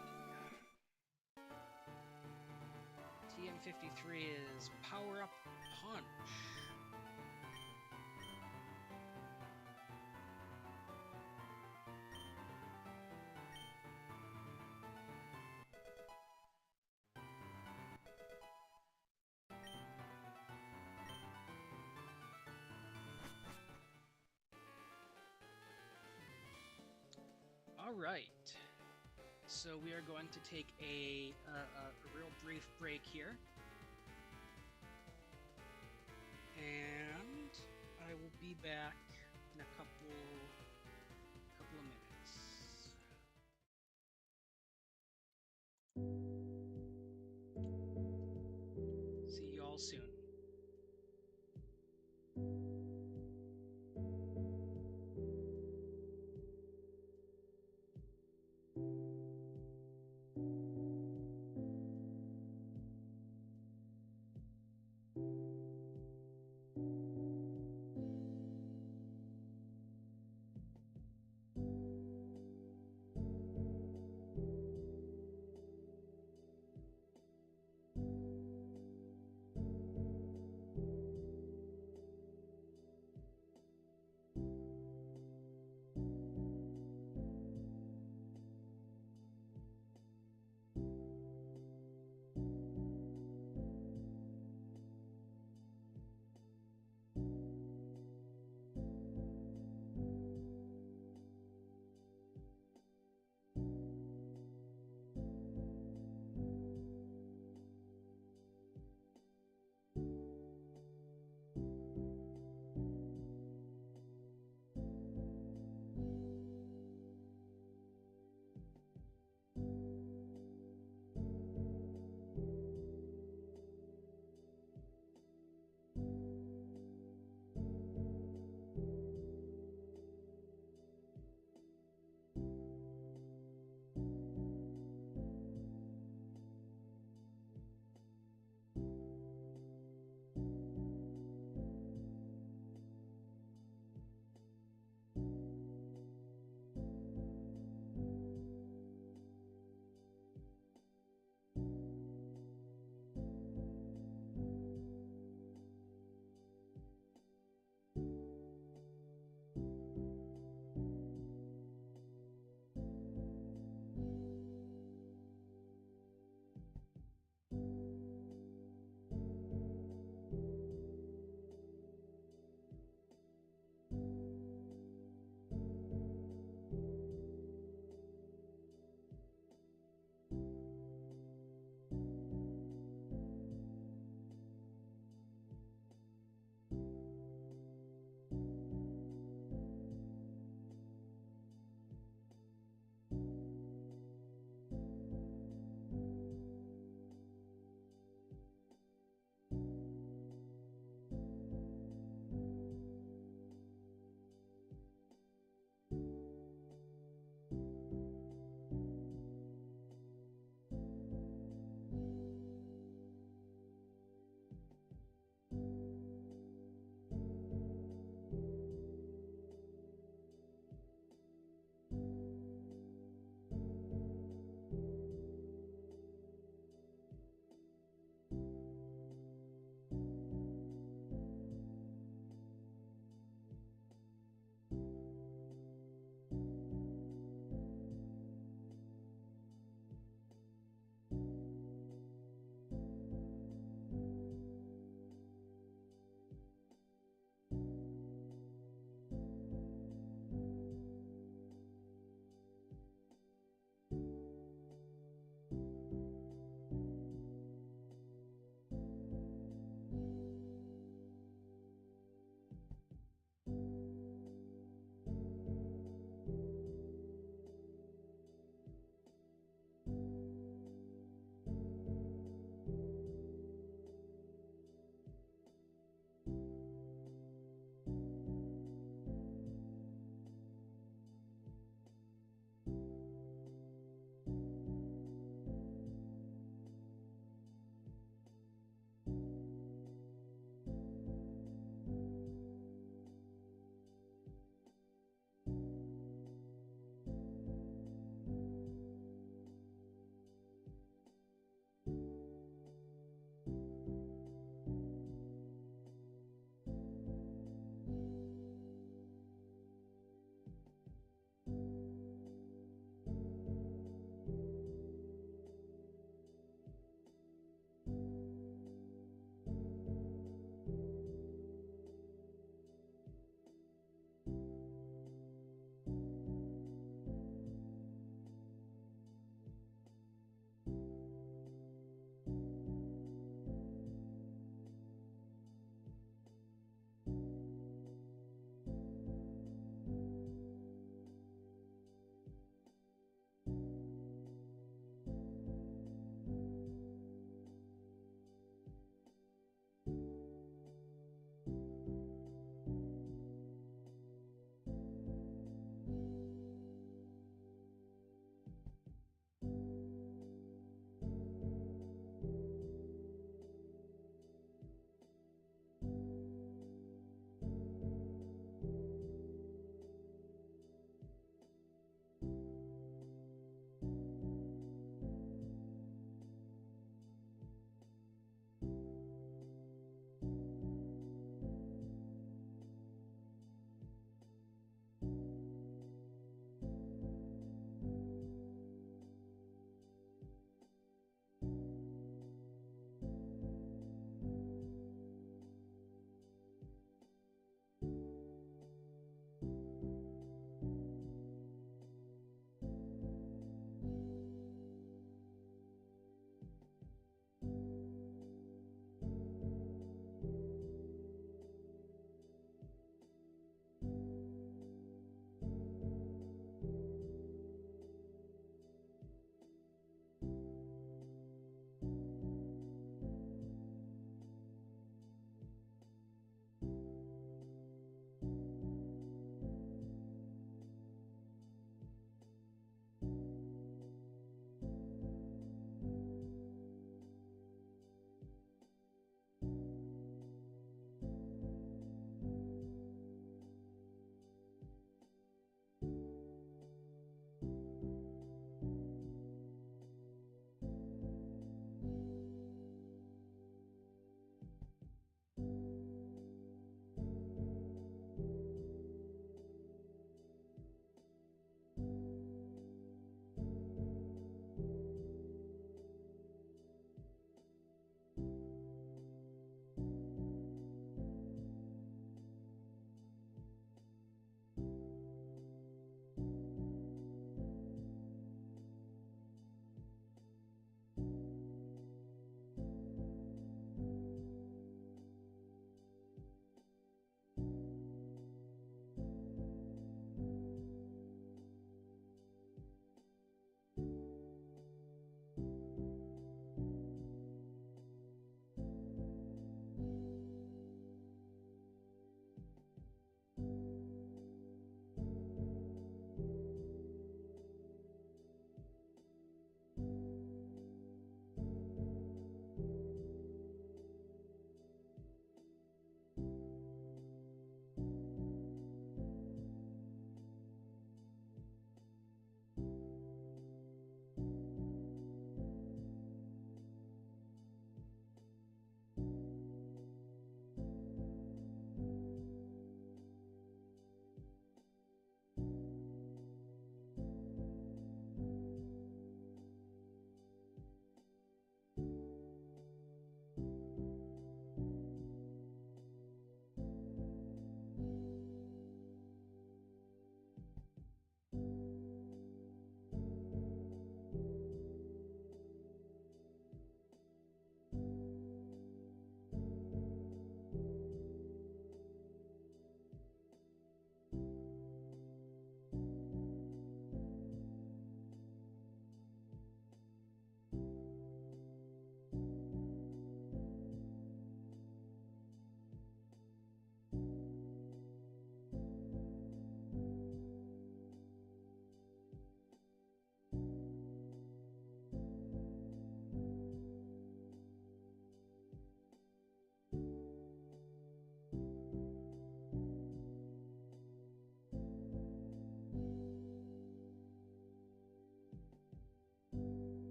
TM53 is Power Up Punch. Alright, so we are going to take a real brief break here. And I will be back in a couple of minutes. See you all soon.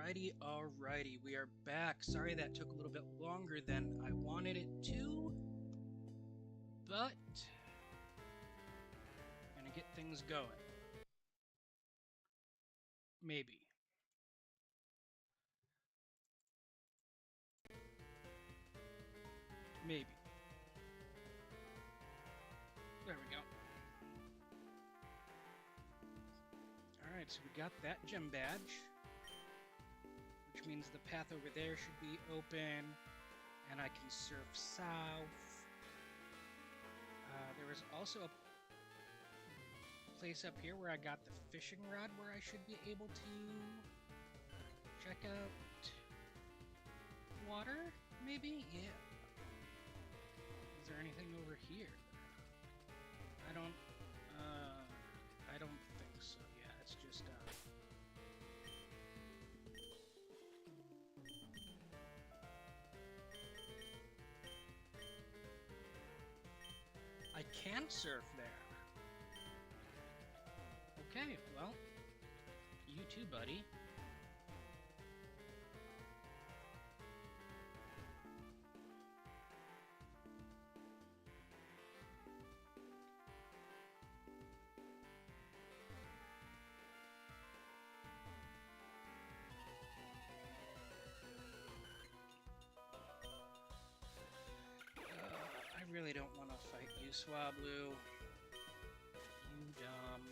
Alrighty, we are back. Sorry that took a little bit longer than I wanted it to, but gonna get things going. Maybe. Maybe. There we go. Alright, so we got that gem badge, which means the path over there should be open, and I can surf south. There was also a place up here where I got the fishing rod where I should be able to check out water, maybe? Yeah. Is there anything over here? I don't think so. Yeah, it's just, I can surf there. Okay, well, you too, buddy. I really don't want to fight you, Swablu. You dumb.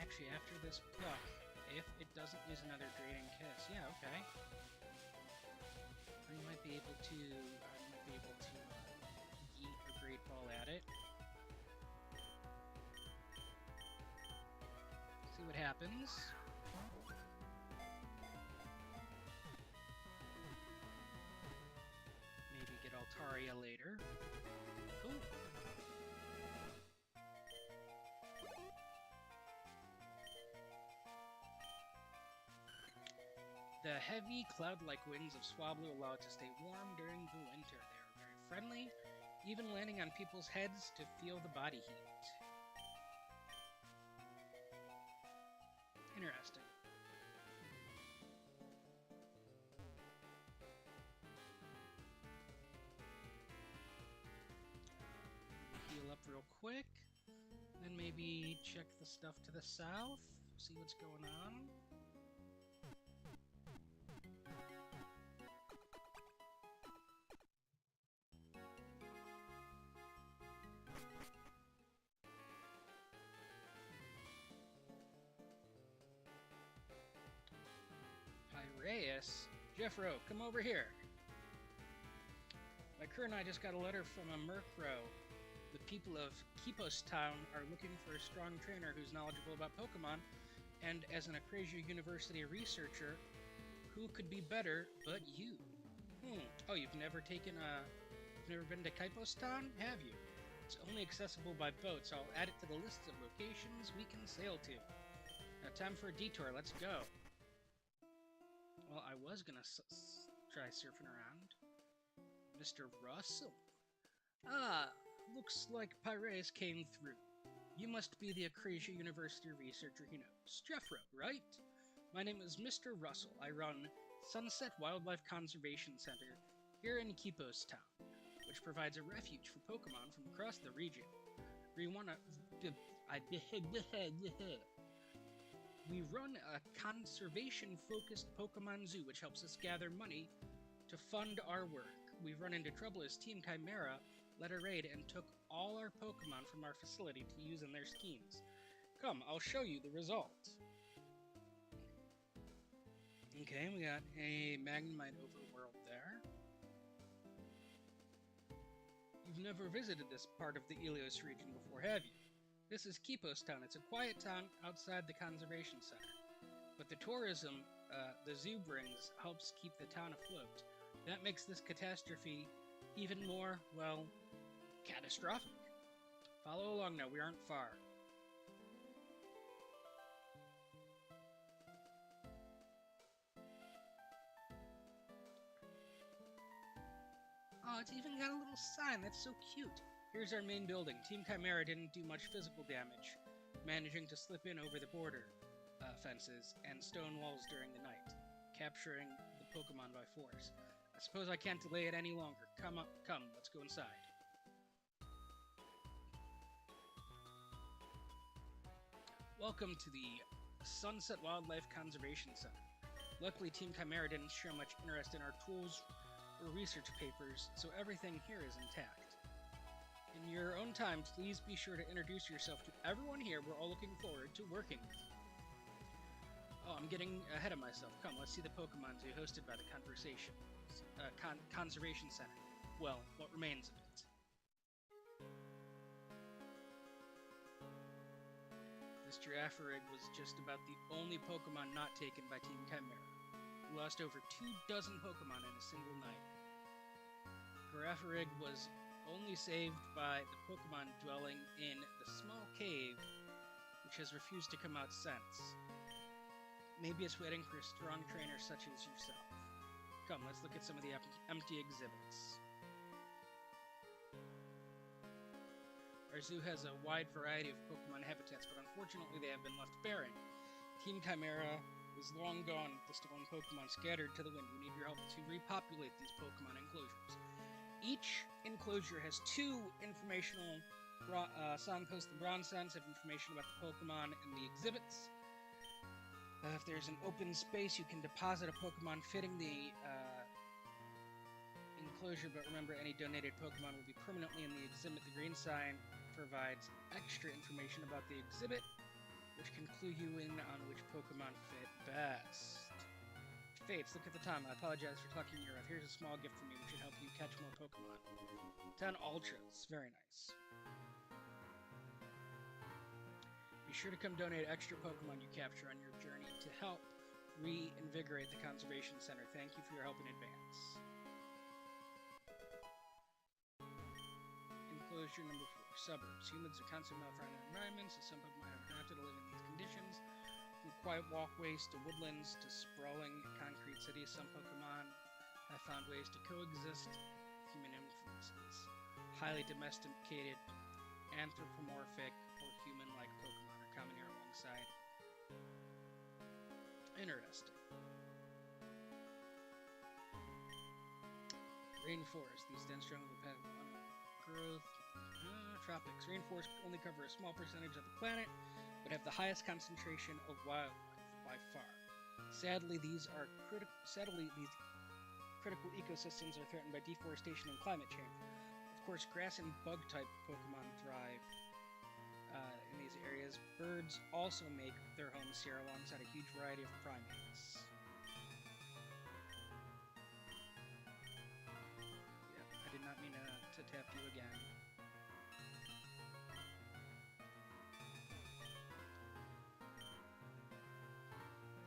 Actually, after this pluck, if it doesn't use another draining kiss, yeah, okay. I might be able to yeet a great ball at it. See what happens. Maybe get Altaria later. Ooh. The heavy, cloud-like wings of Swablu allow it to stay warm during the winter. They are very friendly, even landing on people's heads to feel the body heat. Interesting. Heal up real quick, then maybe check the stuff to the south, see what's going on. Jeffro, come over here. My crew and I just got a letter from a Murkrow. The people of Kipos Town are looking for a strong trainer who's knowledgeable about Pokemon, and as an Akrasia University researcher, who could be better but you? Oh, you've never been to Kipos Town, have you? It's only accessible by boat, so I'll add it to the list of locations we can sail to. Now, time for a detour. Let's go. Well, I was gonna try surfing around. Mr. Russell. Ah, looks like Piraeus came through. You must be the Akrasia University researcher he knows. Jeffro, right? My name is Mr. Russell. I run Sunset Wildlife Conservation Center here in Kipos Town, which provides a refuge for Pokemon from across the region. We run a conservation-focused Pokemon zoo, which helps us gather money to fund our work. We run into trouble as Team Chimera led a raid and took all our Pokemon from our facility to use in their schemes. Come, I'll show you the result. Okay, we got a Magnemite overworld there. You've never visited this part of the Ilos region before, have you? This is Kipos Town. It's a quiet town outside the conservation center. But the tourism the zoo brings helps keep the town afloat. That makes this catastrophe even more, well, catastrophic. Follow along now, we aren't far. Oh, it's even got a little sign. That's so cute. Here's our main building. Team Chimera didn't do much physical damage, managing to slip in over the border fences and stone walls during the night, capturing the Pokemon by force. I suppose I can't delay it any longer. Come, let's go inside. Welcome to the Sunset Wildlife Conservation Center. Luckily, Team Chimera didn't show much interest in our tools or research papers, so everything here is intact. In your own time, please be sure to introduce yourself to everyone here. We're all looking forward to working with you. Oh, I'm getting ahead of myself. Come, let's see the Pokemon Zoo hosted by the Conservation Center. Well, what remains of it. This Girafarig was just about the only Pokemon not taken by Team Chimera. We lost over 24 Pokemon in a single night. Girafarig was only saved by the Pokemon dwelling in the small cave, which has refused to come out since. Maybe it's waiting for a strong trainer such as yourself. Come, let's look at some of the empty exhibits. Our zoo has a wide variety of Pokemon habitats, but unfortunately they have been left barren. Team Chimera is long gone with the stolen Pokemon scattered to the wind. We need your help to repopulate these Pokemon enclosures. Each enclosure has 2 informational signposts. The bronze sense have information about the Pokemon in the exhibits. If there's an open space, you can deposit a Pokemon fitting the enclosure, but remember, any donated Pokemon will be permanently in the exhibit. The green sign provides extra information about the exhibit, which can clue you in on which Pokemon fit best. Fates, look at the time. I apologize for talking your ear. Here's a small gift from me, which should help you catch more Pokemon. 10 Ultras. Very nice. Be sure to come donate extra Pokemon you capture on your journey to help reinvigorate the Conservation Center. Thank you for your help in advance. Enclosure number 4. Suburbs. Humans are constantly malfriended environments, so some Pokemon have adapted to live in these conditions. From quiet walkways to woodlands to sprawling concrete cities, some Pokemon have found ways to coexist with human influences. Highly domesticated, anthropomorphic, or human-like Pokemon are common here alongside. Interesting. Rainforest. These dense jungles depend on growth. Tropics. Rainforests only cover a small percentage of the planet, but have the highest concentration of wildlife by far. Sadly, these critical ecosystems are threatened by deforestation and climate change. Of course, grass and bug-type Pokemon thrive in these areas. Birds also make their homes here alongside a huge variety of primates. Yeah, I did not mean to tap you again.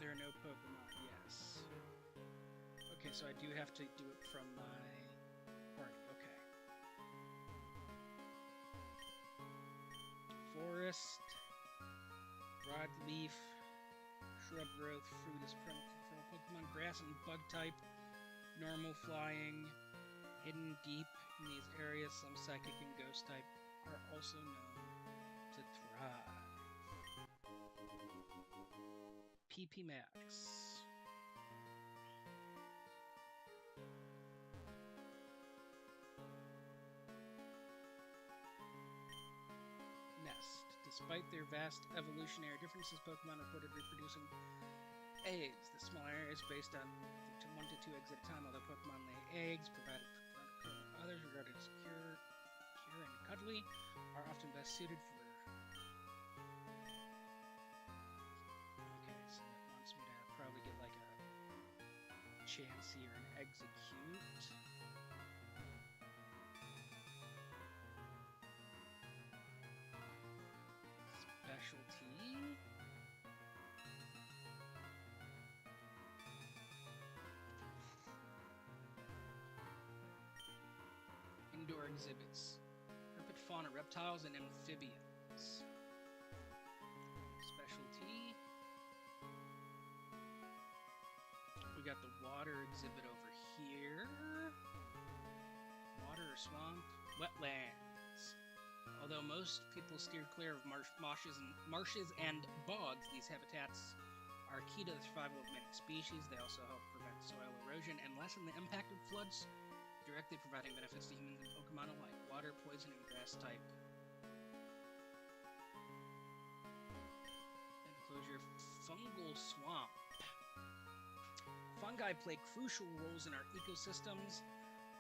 There are no Pokemon, yes. Okay, so I do have to do it from my party, okay. Forest, broadleaf, shrub growth, fruit is preferable for all Pokemon, grass and bug type, normal flying, hidden deep in these areas, some psychic and ghost type are also known to thrive. PP Max. Nest. Despite their vast evolutionary differences, Pokemon reported reproducing eggs. The smaller area is based on 1 to 2 eggs at a time, although Pokemon lay eggs, provided for others regarded as secure and cuddly, are often best suited for. Okay, so it wants me to probably get like a Chansey or an Execute. Specialty. Indoor exhibits. Herpet fauna, reptiles, and amphibians. Specialty. We got the water exhibit over here. water or swamp, wetlands. Although most people steer clear of marshes and bogs, these habitats are key to the survival of many species. They also help prevent soil erosion and lessen the impact of floods, directly providing benefits to humans and Pokemon alike. Water, poison, and grass type. Enclosure, fungal swamp. Fungi play crucial roles in our ecosystems,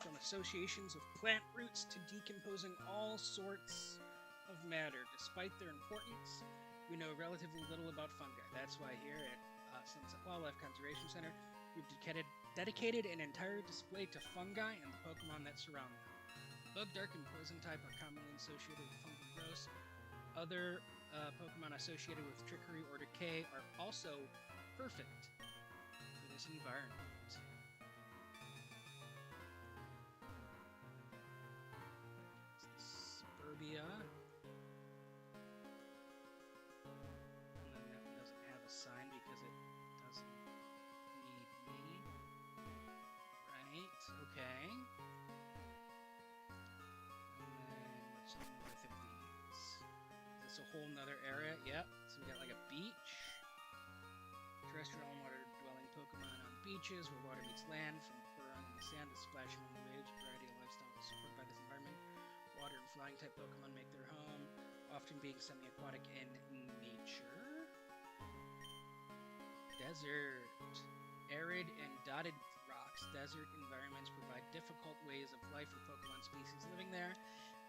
from associations with plant roots to decomposing all sorts of matter. Despite their importance, we know relatively little about fungi. That's why here at Sunset Wildlife Conservation Center, we've dedicated an entire display to fungi and the Pokemon that surround them. Bug, Dark, and Poison type are commonly associated with fungal growth. Other Pokemon associated with trickery or decay are also perfect for this environment. Suburbia. And then that one doesn't have a sign because it doesn't need me. Right, okay. And then what's north of these? Is this a whole nother area? Yep. So we got like a beach. Terrestrial and water-dwelling Pokemon on beaches where water meets land, from burrowing in the sand to splashing in the waves. A variety of lifestyles are supported by this environment. Water and flying type Pokemon make their home, often being semi-aquatic in nature. Desert. Arid and dotted rocks. Desert environments provide difficult ways of life for Pokemon species living there.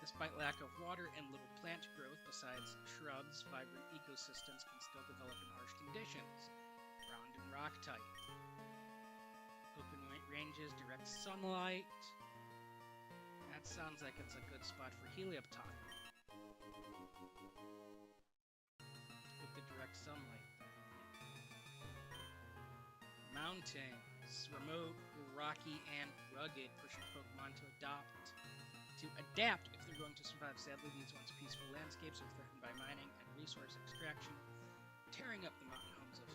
Despite lack of water and little plant growth, besides shrubs, vibrant ecosystems can still develop in harsh conditions. Ground and rock type. Open ranges, direct sunlight. That sounds like it's a good spot for Helioptile. With the direct sunlight there. Mountains. Remote, rocky, and rugged, pushing Pokemon to adapt if they're going to survive. Sadly, these once peaceful landscapes are threatened by mining and resource extraction, tearing up the mountain homes of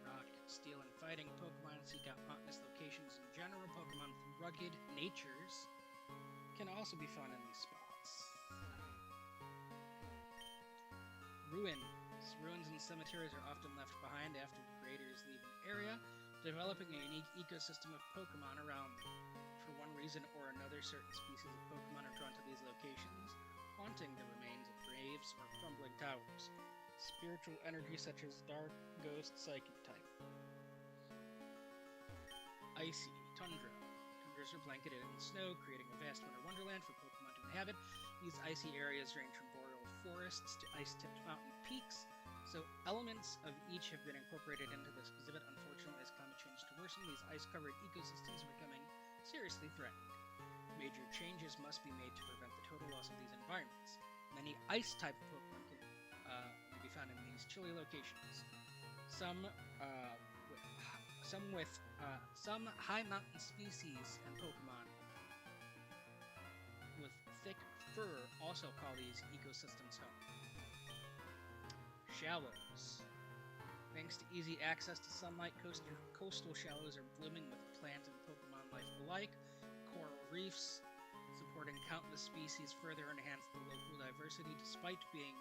rock, steel, and fighting. Pokemon seek out mountainous locations in general. Pokemon with rugged natures can also be found in these spots. Ruins and cemeteries are often left behind after graders leave an area, developing a unique ecosystem of Pokemon around them. For one reason or another, certain species of Pokemon are drawn to these locations, haunting the remains of graves or crumbling towers. Spiritual energy such as dark, ghost, psychic type. Icy. Tundra. Tundras are blanketed in snow, creating a vast winter wonderland for Pokemon to inhabit. These icy areas range from boreal forests to ice-tipped mountain peaks, so elements of each have been incorporated into this exhibit. Unfortunately, as climate change to worsen, these ice-covered ecosystems are becoming seriously threatened. Major changes must be made to prevent the total loss of these environments. Many ice-type Pokemon can be found in these chilly locations. Some high mountain species and Pokemon with thick fur also call these ecosystems home. Shallows. Thanks to easy access to sunlight, coastal shallows are blooming with plant and Pokemon life alike. Coral reefs, supporting countless species, further enhance the local diversity despite being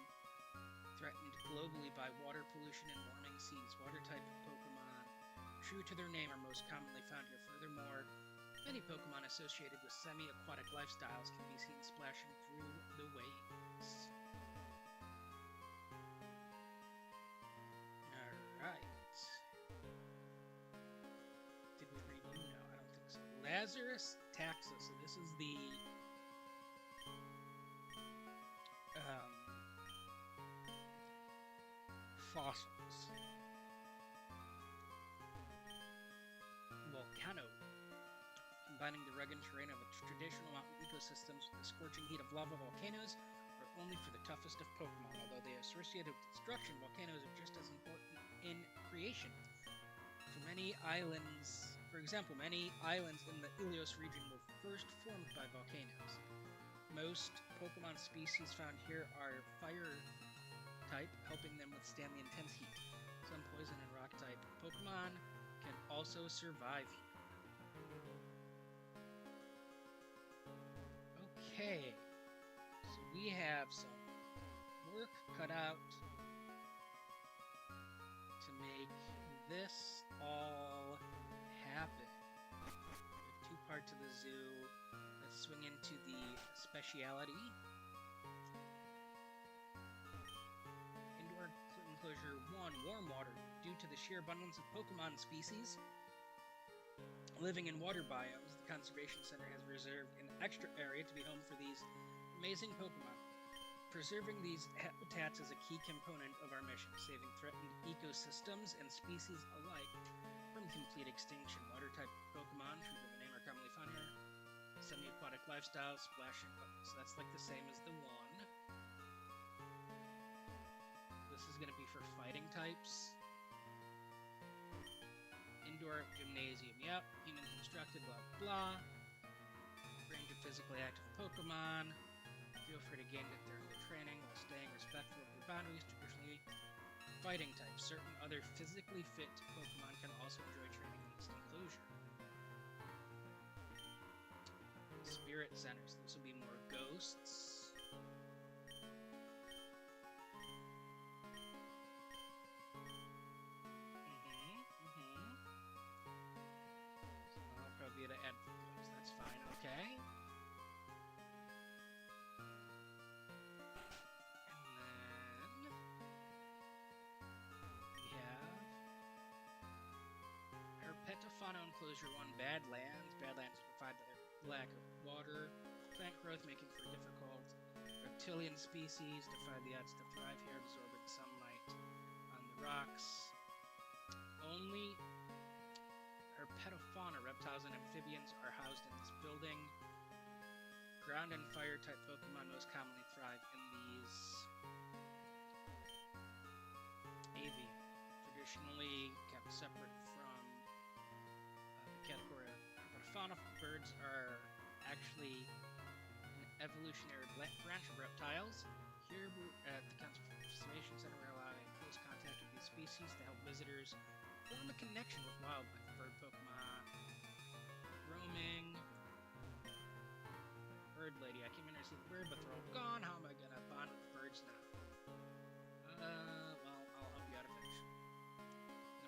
threatened globally by water pollution and warming seas. Water-type Pokemon, true to their name, are most commonly found here. Furthermore, many Pokemon associated with semi-aquatic lifestyles can be seen splashing through the waves. Alright. Did we read you? No, I don't think so. Lazarus taxa. So this is the fossils. Volcano. Combining the rugged terrain of traditional mountain ecosystems with the scorching heat of lava, volcanoes are only for the toughest of Pokemon. Although they are associated with destruction, volcanoes are just as important in creation. For example, many islands in the Ilos region were first formed by volcanoes. Most Pokemon species found here are fire type, helping them withstand the intense heat. Some poison and rock type Pokemon can also survive here. Okay, so we have some work cut out to make this all happen. We have 2 parts of the zoo. Let's swing into the speciality. Indoor enclosure 1, warm water. Due to the sheer abundance of Pokemon species living in water biomes, the Conservation Center has reserved an extra area to be home for these amazing Pokemon. Preserving these habitats is a key component of our mission, saving threatened ecosystems and species alike from complete extinction. Water-type Pokemon, true to the name, are commonly found here. Semi-aquatic lifestyle, splashing. So that's like the same as the one. This is going to be for fighting types. Indoor gymnasium, yep. Human constructed, blah blah. Range of physically active Pokemon. Feel free to gain thermal training while staying respectful of your boundaries. Traditionally, fighting types. Certain other physically fit Pokemon can also enjoy training in this enclosure. Spirit centers. This will be more ghosts. So I'll probably be able to add ghosts. That's fine. Okay. Fauna enclosure 1, Badlands. Badlands are defined by their lack of water, plant growth making for difficult. Reptilian species defy the odds to thrive here, absorbing sunlight on the rocks. Only herpetofauna, reptiles and amphibians, are housed in this building. Ground and fire type Pokemon most commonly thrive in these. Avian, traditionally kept separate from category of herpetofauna. Birds are actually an evolutionary branch of reptiles. Here at the Conservation Center, we're allowing close contact with these species to help visitors form a connection with wildlife. Bird Pokemon, roaming. Bird lady, I came in here to see the bird, but they're all gone. How am I gonna bond with the birds now? Well, I'll help you out a finish.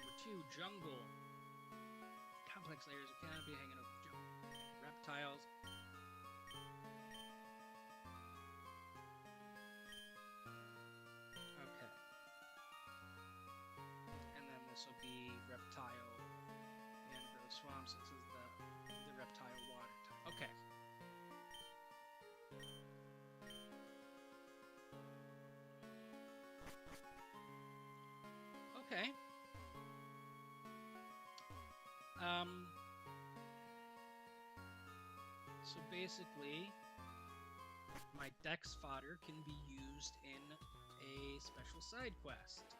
Number 2, jungle. Complex layers of canopy hanging over jungle. Reptiles. Okay. And then this will be reptile mangrove swamps. This is the reptile water type. Okay. Okay. So basically, my Dex fodder can be used in a special side quest.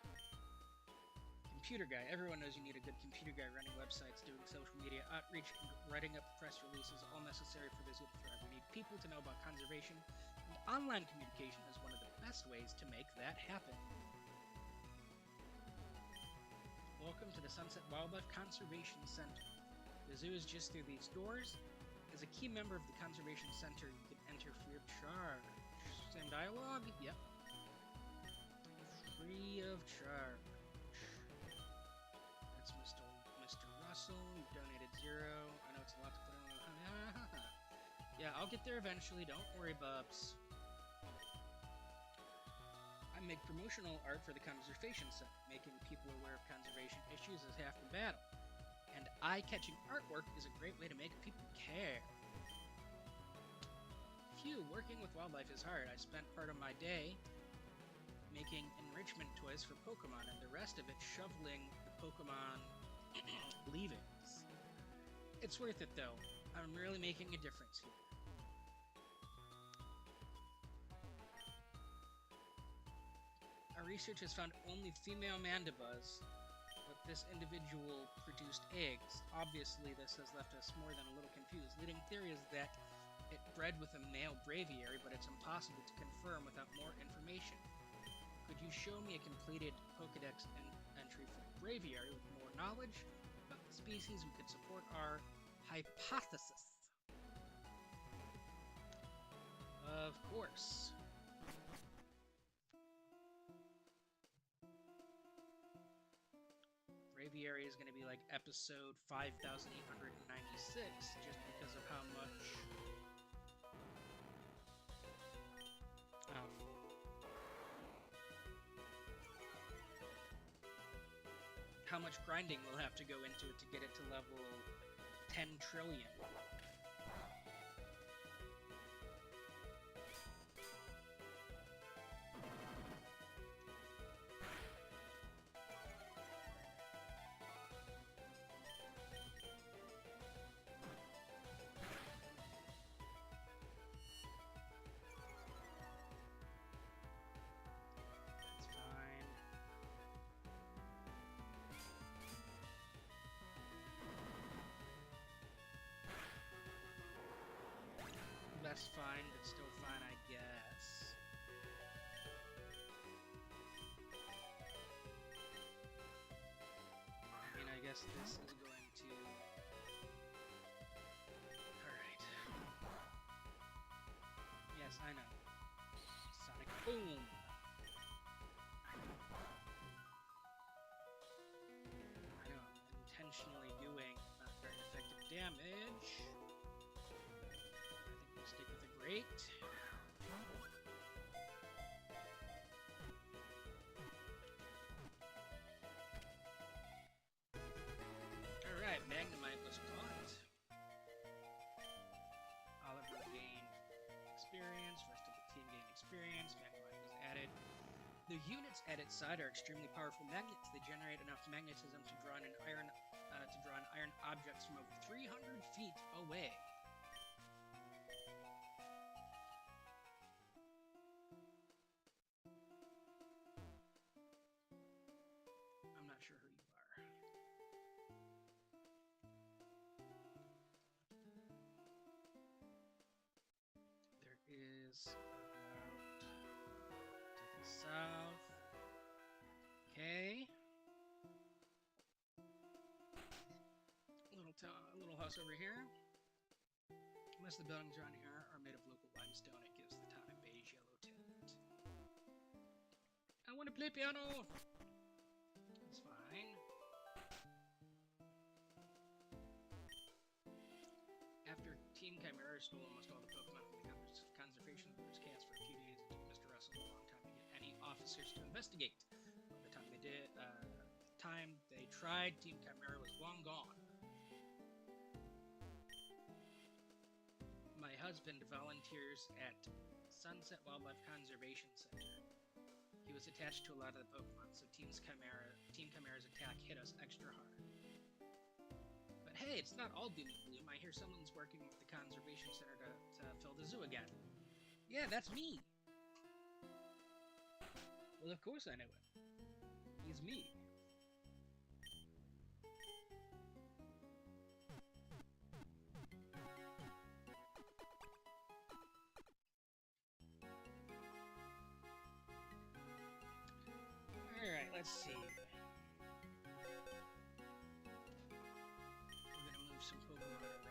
Computer guy. Everyone knows you need a good computer guy running websites, doing social media outreach, and writing up press releases, all necessary for this to thrive. We need people to know about conservation, and online communication is one of the best ways to make that happen. Welcome to the Sunset Wildlife Conservation Center. The zoo is just through these doors. As a key member of the Conservation Center, you can enter free of charge. Same dialogue? Yep. Free of charge. That's Mr. Russell. You donated 0. I know it's a lot to put in. Yeah, I'll get there eventually. Don't worry, Bubs. I make promotional art for the Conservation Center. Making people aware of conservation issues is half the battle. And eye-catching artwork is a great way to make people care. Phew, working with wildlife is hard. I spent part of my day making enrichment toys for Pokemon, and the rest of it shoveling the Pokemon leavings. It's worth it, though. I'm really making a difference here. Our research has found only female mandibas, but this individual produced eggs. Obviously, this has left us more than a little confused. Leading theory is that it bred with a male braviary, but it's impossible to confirm without more information. Could you show me a completed Pokedex entry for the braviary with more knowledge about the species? We could support our hypothesis. Of course. Braviary is going to be like episode 5896 just because of how much grinding we'll have to go into it to get it to level 10 trillion. That's fine, but still fine, I guess. I mean, I guess this is going to... Alright. Yes, I know. Sonic Boom! I know, I'm intentionally doing not very effective damage. Stick with the great. Alright, Magnemite was caught. Oliver gained experience, rest of the team gained experience, Magnemite was added. The units at its side are extremely powerful magnets. They generate enough magnetism to draw in iron objects from over 300 feet away. South. Okay. Little house over here. Most of the buildings around here are made of local limestone. It gives the town a beige yellow tint. I want to play piano. That's fine. After Team Chimera stole almost all the Pokemon from the conservation of chaos for a few days, it took Mr. Russell a long time to get any officers to investigate. By the time they tried, Team Chimera was long gone. My husband volunteers at Sunset Wildlife Conservation Center. He was attached to a lot of the Pokemon, so Team Chimera's attack hit us extra hard. But hey, it's not all doom and gloom. I hear someone's working with the Conservation Center to fill the zoo again. Yeah, that's me! Well, of course I know it. He's me. Alright, let's see. We're gonna move some Pokemon around.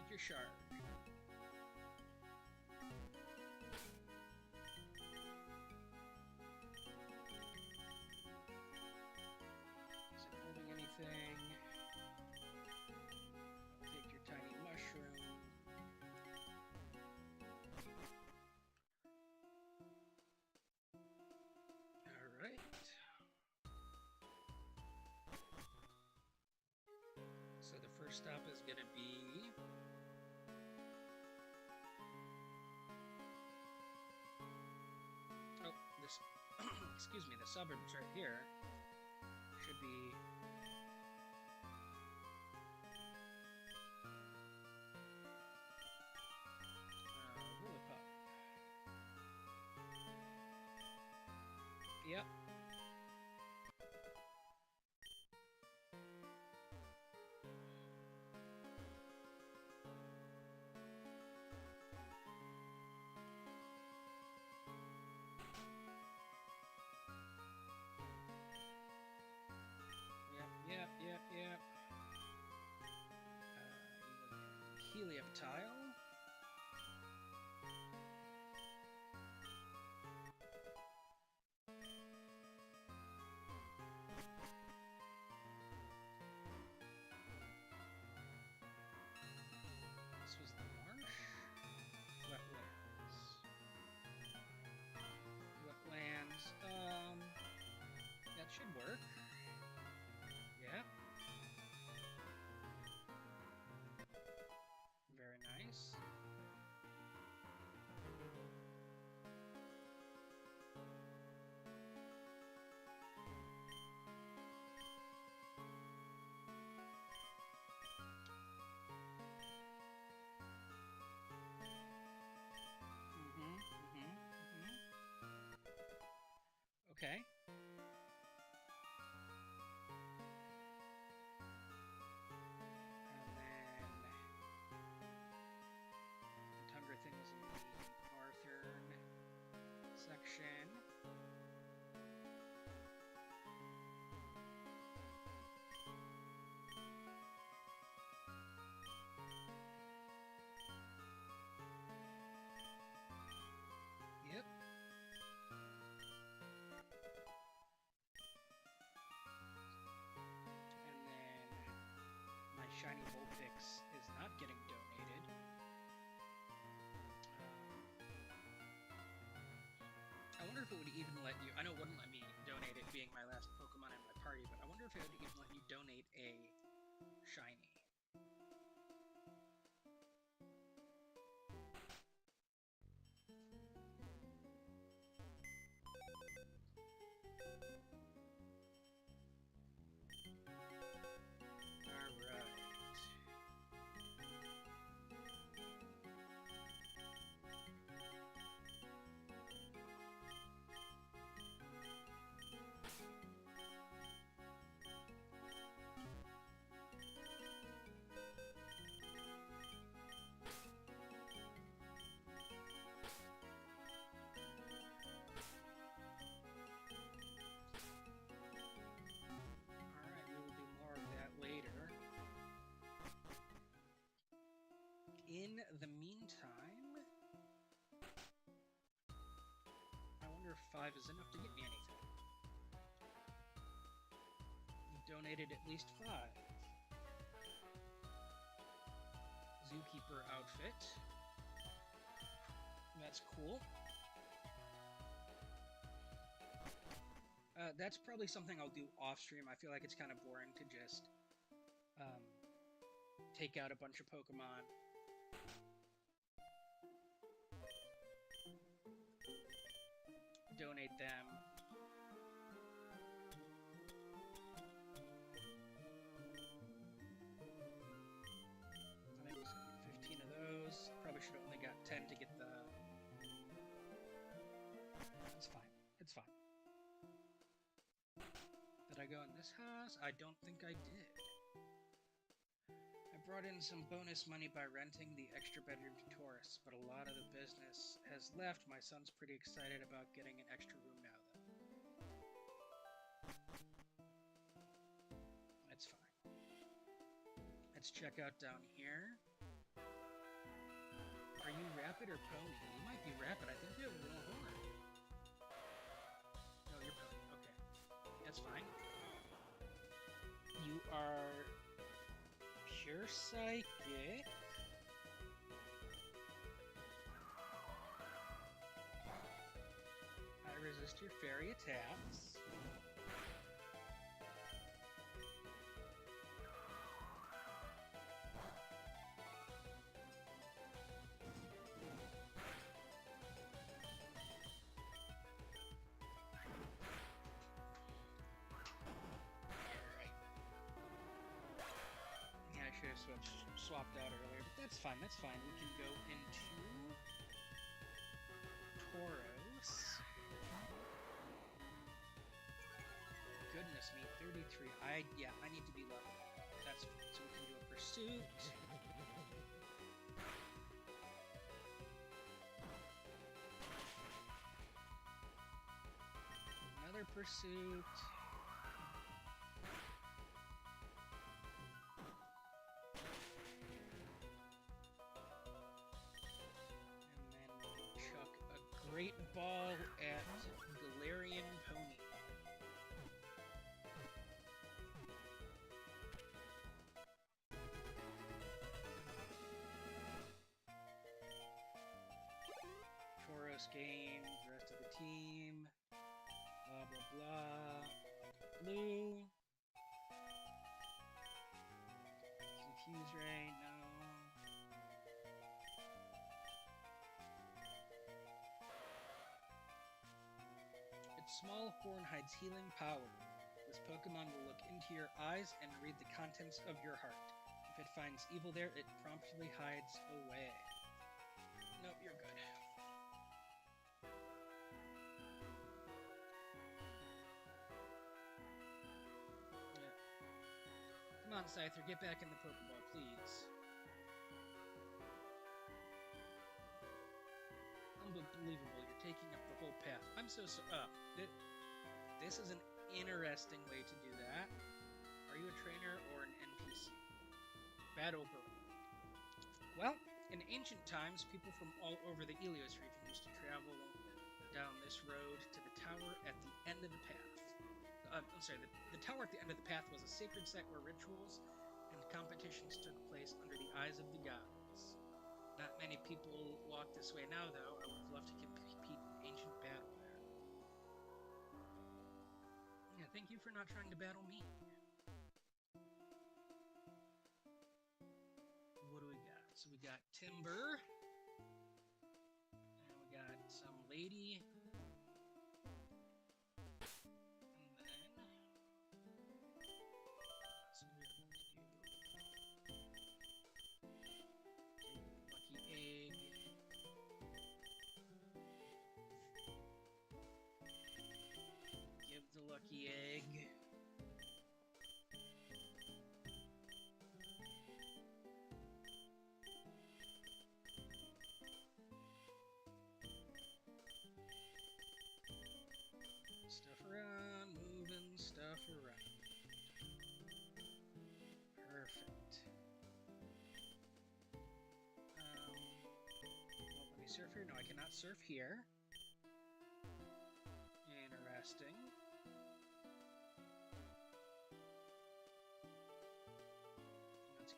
take your shard. Is it holding anything? Take your tiny mushroom. Alright. So the first stop is going to be this excuse me, the suburbs right here should be Willipop. Yep. Yep. Helioptile. This was the marsh. Wetlands. That should work. Yeah. Very nice. Okay. And then the Tundra thing was in the northern section. Yep. And then my shiny Vulpix is not getting donated. I wonder if it would even let you... I know it wouldn't let me donate it being my last Pokemon in my party, but I wonder if it would even let you donate a shiny. In the meantime, I wonder if 5 is enough to get me anything. You donated at least 5. Zookeeper outfit. That's cool. That's probably something I'll do off stream. I feel like it's kind of boring to just take out a bunch of Pokemon. Donate them. I think it was 15 of those. Probably should have only got 10 to get the... It's fine. It's fine. Did I go in this house? I don't think I did. I brought in some bonus money by renting the extra bedroom to tourists, but a lot of the business has left. My son's pretty excited about getting an extra room now, though. That's fine. Let's check out down here. you rapid or pony? You might be rapid. I think you have a little horn. No, you're pony. Okay. That's fine. You are pure psychic. I resist your fairy attacks. Swapped out earlier, but that's fine, that's fine. We can go into Tauros. Goodness me, 33. I need to be level. That's fine. So we can do a pursuit. Another pursuit. Great ball at Galarian Pony. Tauros game, the rest of the team. Blah blah blah. Blue. Confuse Ray, no. Small horn hides healing power. This Pokemon will look into your eyes and read the contents of your heart. If it finds evil there, it promptly hides away. Nope, you're good. Yeah. Come on, Scyther, get back in the Pokeball, please. Unbelievable, you're taking up the whole path. I'm so this is an interesting way to do that. Are you a trainer or an NPC? Battle Girl. Well, in ancient times, people from all over the Ilos region used to travel down this road to the tower at the end of the path. The tower at the end of the path was a sacred site where rituals and competitions took place under the eyes of the gods. Not many people walk this way now, though. I would love to compete in ancient battle there. Yeah, thank you for not trying to battle me. What do we got? So we got Timber. And we got some lady. Lucky egg. Stuff around, moving stuff around. Perfect. Well, let me surf here. No, I cannot surf here. Interesting.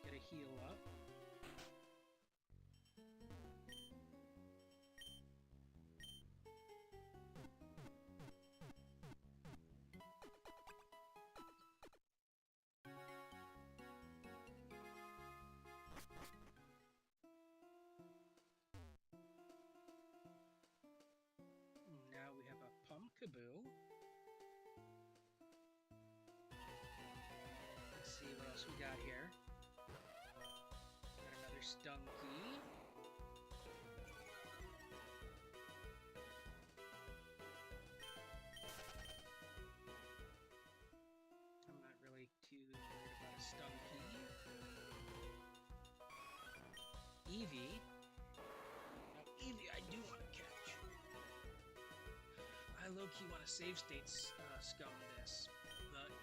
Get a heal up. Now we have a Pumpkaboo. Let's see what else we got here. Stunky. I'm not really too worried about a Stunky. Eevee. Now, Eevee I do want to catch. I low-key want to save state scum this, but...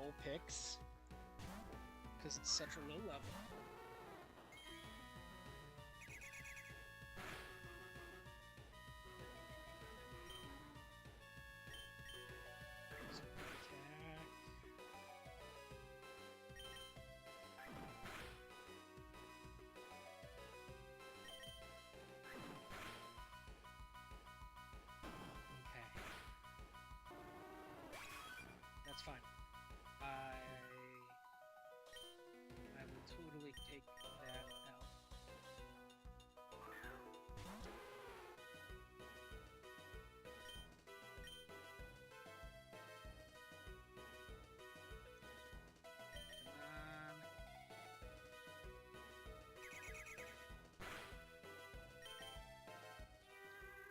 full picks because it's such a low level. Fine. I will totally take that out.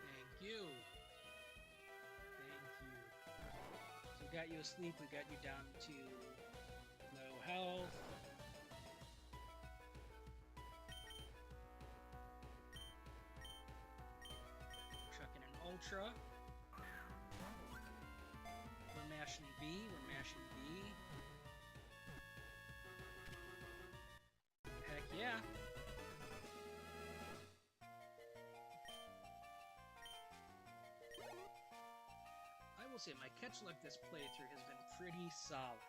Thank you. Got you asleep, we got you down to low health. Chucking an ultra. We're mashing B, we're mashing B. Heck yeah. I will say my catch luck this playthrough has been pretty solid.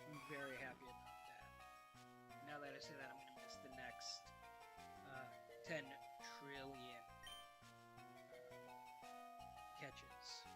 I'm very happy about that. Now that I say that, I'm going to miss the next 10 trillion catches.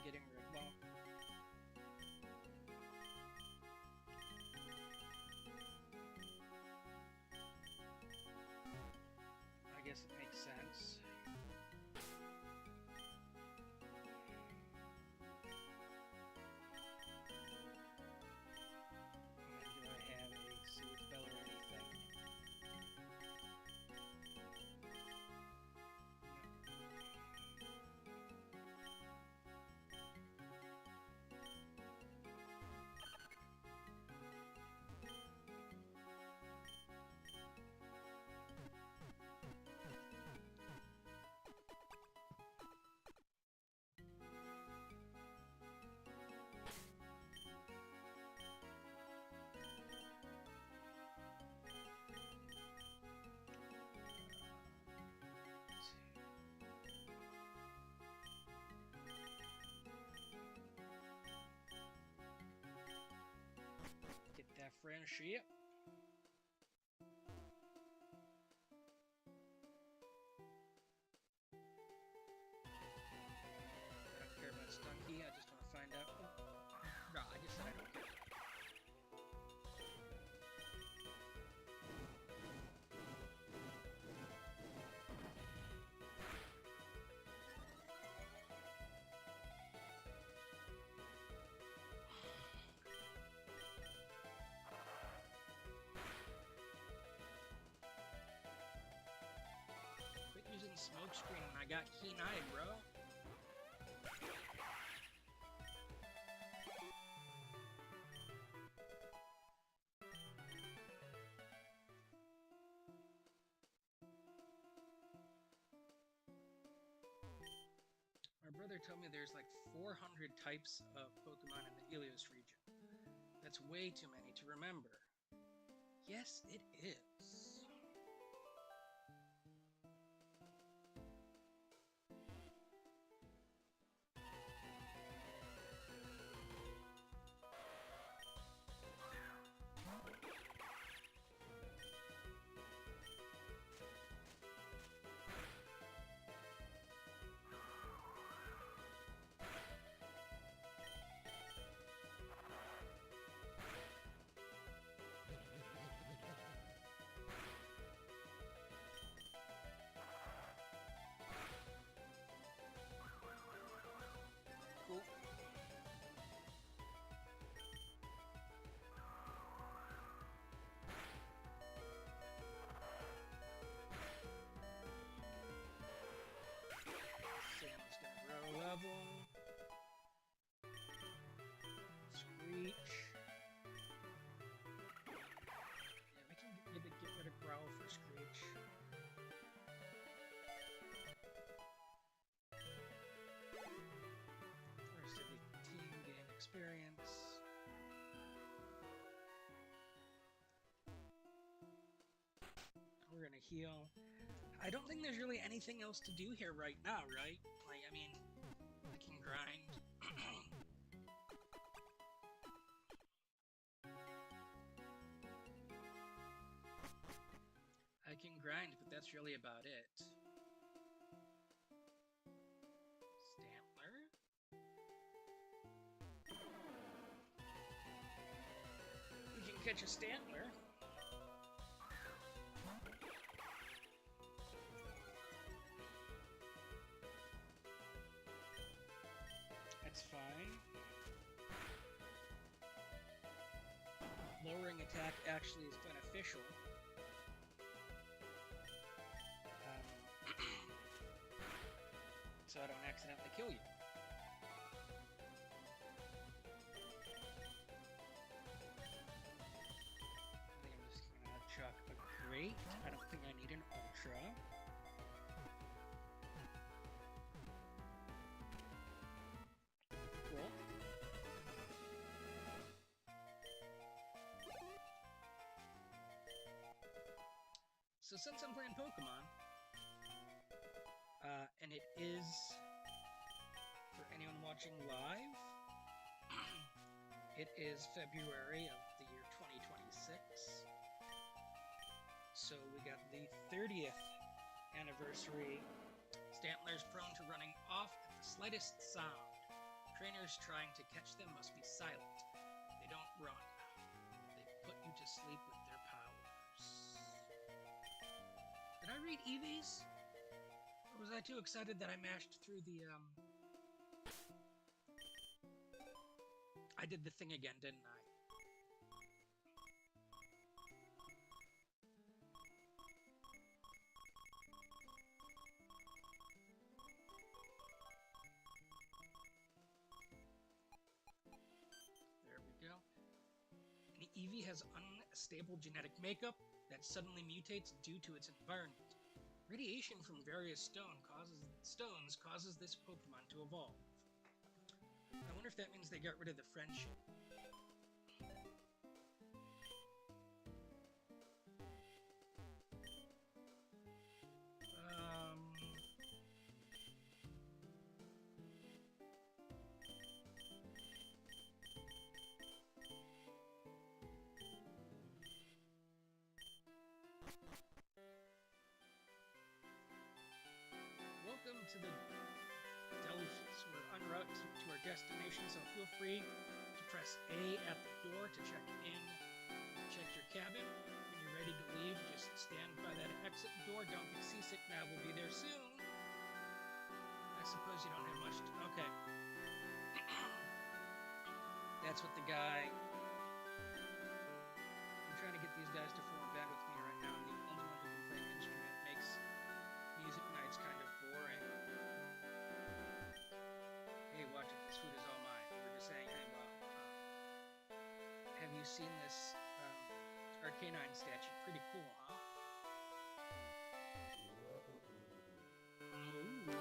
Getting rid of them. I guess it makes sense. Do I have a seed spell or anything? That friendship. I don't care about Stunky, I just want to find out. No, I just said I don't care. Using smoke screen when I got keen eye, bro. My brother told me there's like 400 types of Pokemon in the Ilos region. That's way too many to remember. Yes, it is. experience. We're gonna heal. I don't think there's really anything else to do here right now, right? Like, I mean, I can grind. I can grind, but that's really about it. Stantler. We can catch a Stantler. That's fine. Lowering attack actually is beneficial. So I don't accidentally kill you. I think I'm just gonna chuck a great. I don't think I need an ultra. Cool. So since I'm playing Pokemon, and it is, for anyone watching live, it is February of the year 2026. So we got the 30th anniversary. Stantler's prone to running off at the slightest sound. Trainers trying to catch them must be silent. They don't run. They put you to sleep with their powers. Did I read Eevees? Or was I too excited that I mashed through the, I did the thing again, didn't I? There we go. An Eevee has unstable genetic makeup that suddenly mutates due to its environment. Radiation from various stones causes this Pokemon to evolve. I wonder if that means they got rid of the friendship. Welcome to the Delphs. We're en route to our destination, so feel free to press A at the door to check in, check your cabin. When you're ready to leave, just stand by that exit door. Don't get seasick now, we'll be there soon. I suppose you don't have much to... Okay. That's what the guy... I'm trying to get these guys to form a band with me right now. I'm the only one who can play an instrument. It makes music nights kind of boring. Hey, watch it. This food is all mine. We were just saying, hey, Bob, have you seen this Arcanine statue? Pretty cool, huh? Ooh.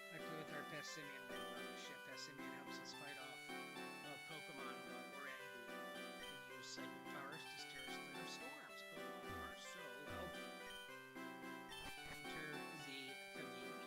I play with our Passimian when we're on the ship. Passimian helps us fight off Pokemon while we're in who can use psychic powers to steer us through storms. Pokemon are so helpful. Enter the cabin.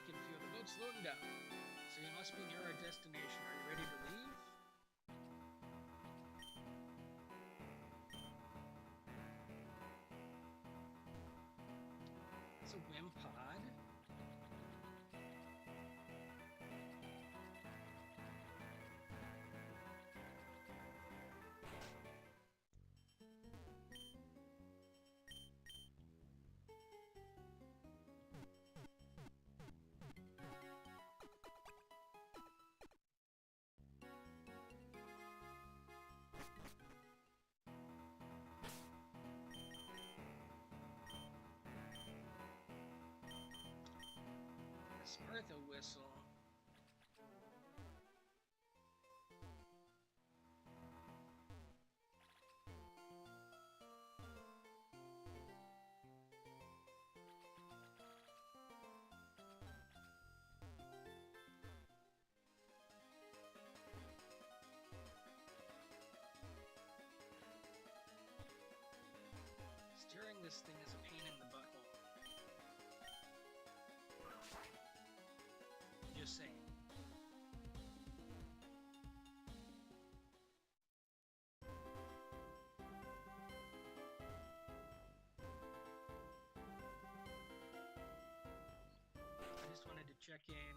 I can feel the boat slowing down. So you must be near our destination. Are you ready to leave? It's a Wimpod. Spartha whistle. Steering this thing is a pain in the butthole. Just saying. I just wanted to check in.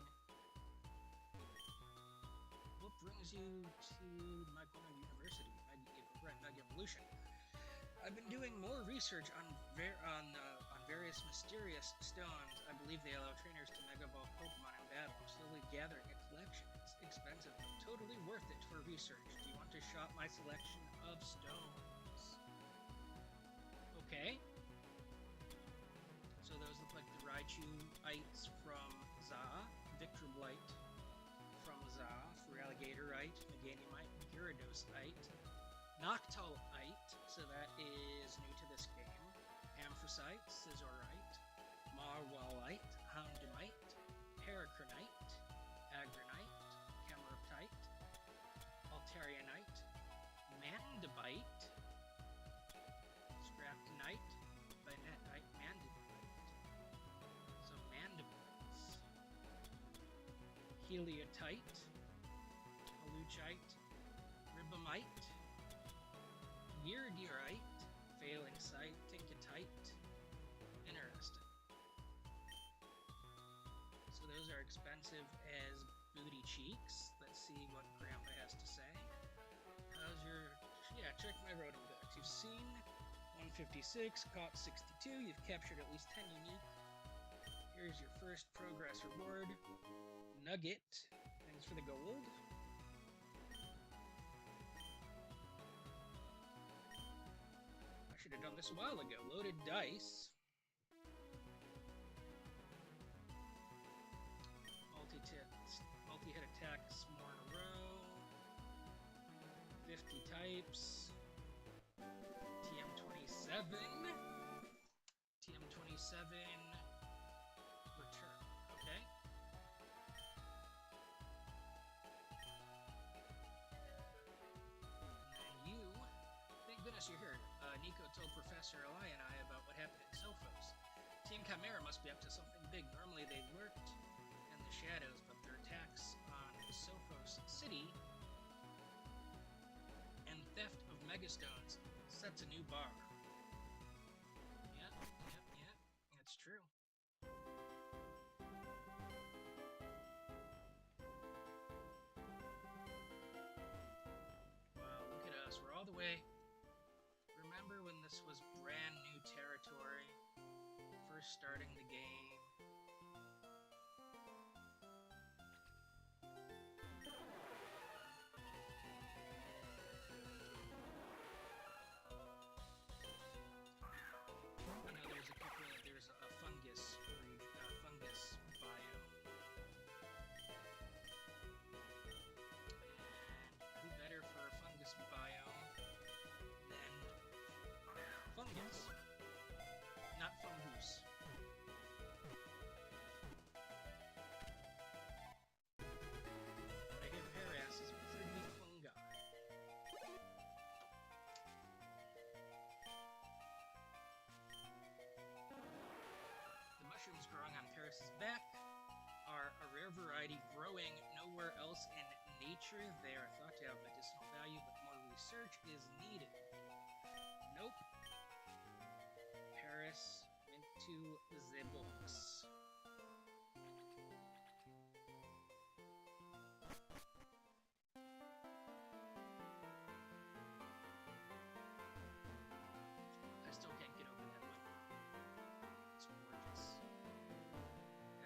What brings you to Pokémon University? Mag Evolution. I've been doing more research on various mysterious stones. I believe they allow trainers to Mega Evolve Pokemon in battle. I'm slowly gathering a collection. It's expensive, but totally worth it for research. Do you want to shop my selection of stones? Okay. So those look like the Raichu-ites from Za, Victorblight from Za, Feraligatorite, Meganimite, Gyarados-ite, Noctowl-ite, so that is new to this game, Amphrosite, Scizorite, Marwallite, Houndemite, Paracornite, Agronite, Cameroptite, Altarianite, Mandibite, Scraptonite, Banetite, Mandibite, so Mandibles, Heliotite, Haluchite, Ribomite, Gyaradirite, Failing Sight, Tinkatite. Interesting. So those are expensive as booty cheeks. Let's see what Grandpa has to say. How's your... Yeah, check my road index. You've seen 156, caught 62, you've captured at least 10 unique. Here's your first progress reward. Nugget. Thanks for the gold. Should have done this a while ago. Loaded dice. Multi-hit attacks more in a row. 50 types. TM27. TM27 return. Okay. And you, thank goodness you're here. Nico told Professor Eli and I about what happened in Sophos. Team Chimera must be up to something big. Normally they lurked in the shadows, but their attacks on Sophos City and theft of Megastones sets a new bar. Yep, that's true. Wow, look at us. We're all the way... Remember when this was brand new territory, first starting the game? I know there's a fungus biome. And who better for a fungus biome than fungus, not fungus. nature, they are thought to have medicinal value, but more research is needed. Nope. Paris went to the books. I still can't get over that one. It's gorgeous.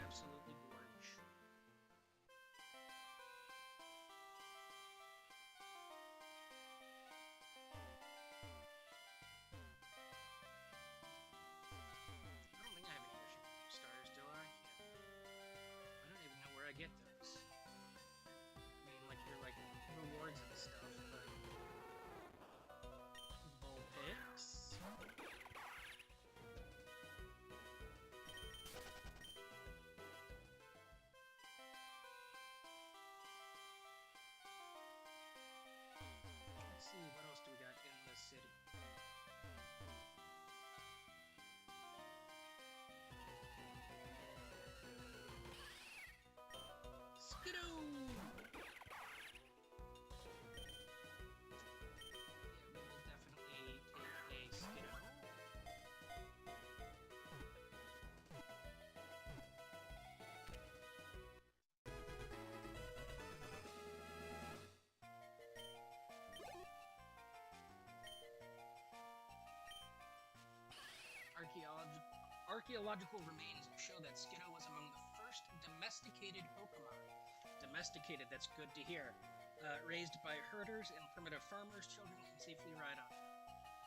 Absolutely gorgeous. I don't think I have any mission stars, do I? I don't even know where I get those. I mean, like, they're like rewards and stuff, but... Vulpix. Let's see, what else do we got in the city? Skidoo! Yeah, we will definitely take a Skidoo. Archaeological remains show that Skidoo was among the first domesticated Pokemon. Domesticated, that's good to hear. Raised by herders and primitive farmers, children can safely ride on.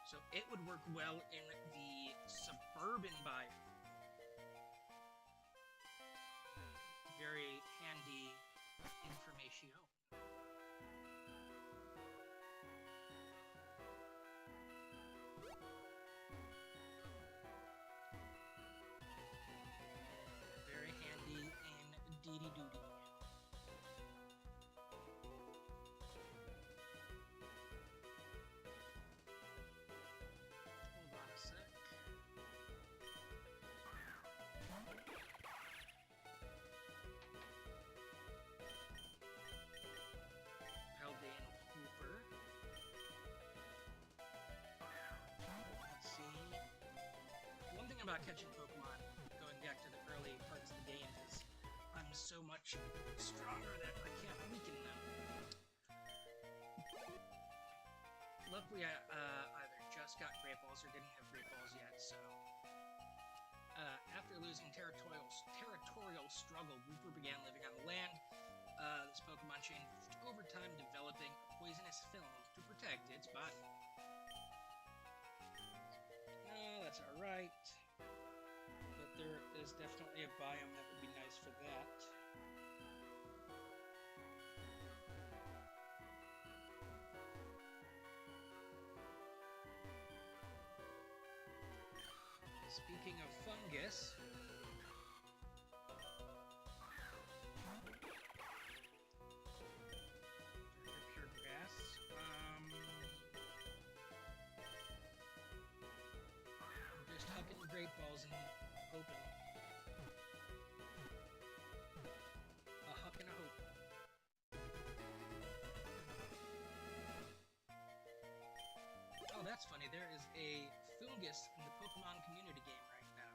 So it would work well in the suburban biome. Very handy information. Very handy in Deedy Doody. Hold on a sec. Haldane Hooper. Let's see. One thing about catching Pokemon, going back to the early parts of the game, is I'm so much stronger that I can't weaken them. Luckily, I either just got Great Balls or didn't have Great Balls yet, so... after losing territorial struggle, Wooper began living on the land. This Pokemon changed over time, developing a poisonous film to protect its body. No, that's alright. But there is definitely a biome that would be nice for that. Speaking of fungus, pure grass. Just hucking Great Balls and hoping. A huck and a hope. Oh, that's funny. There is a fungus in the Pokemon community game right now.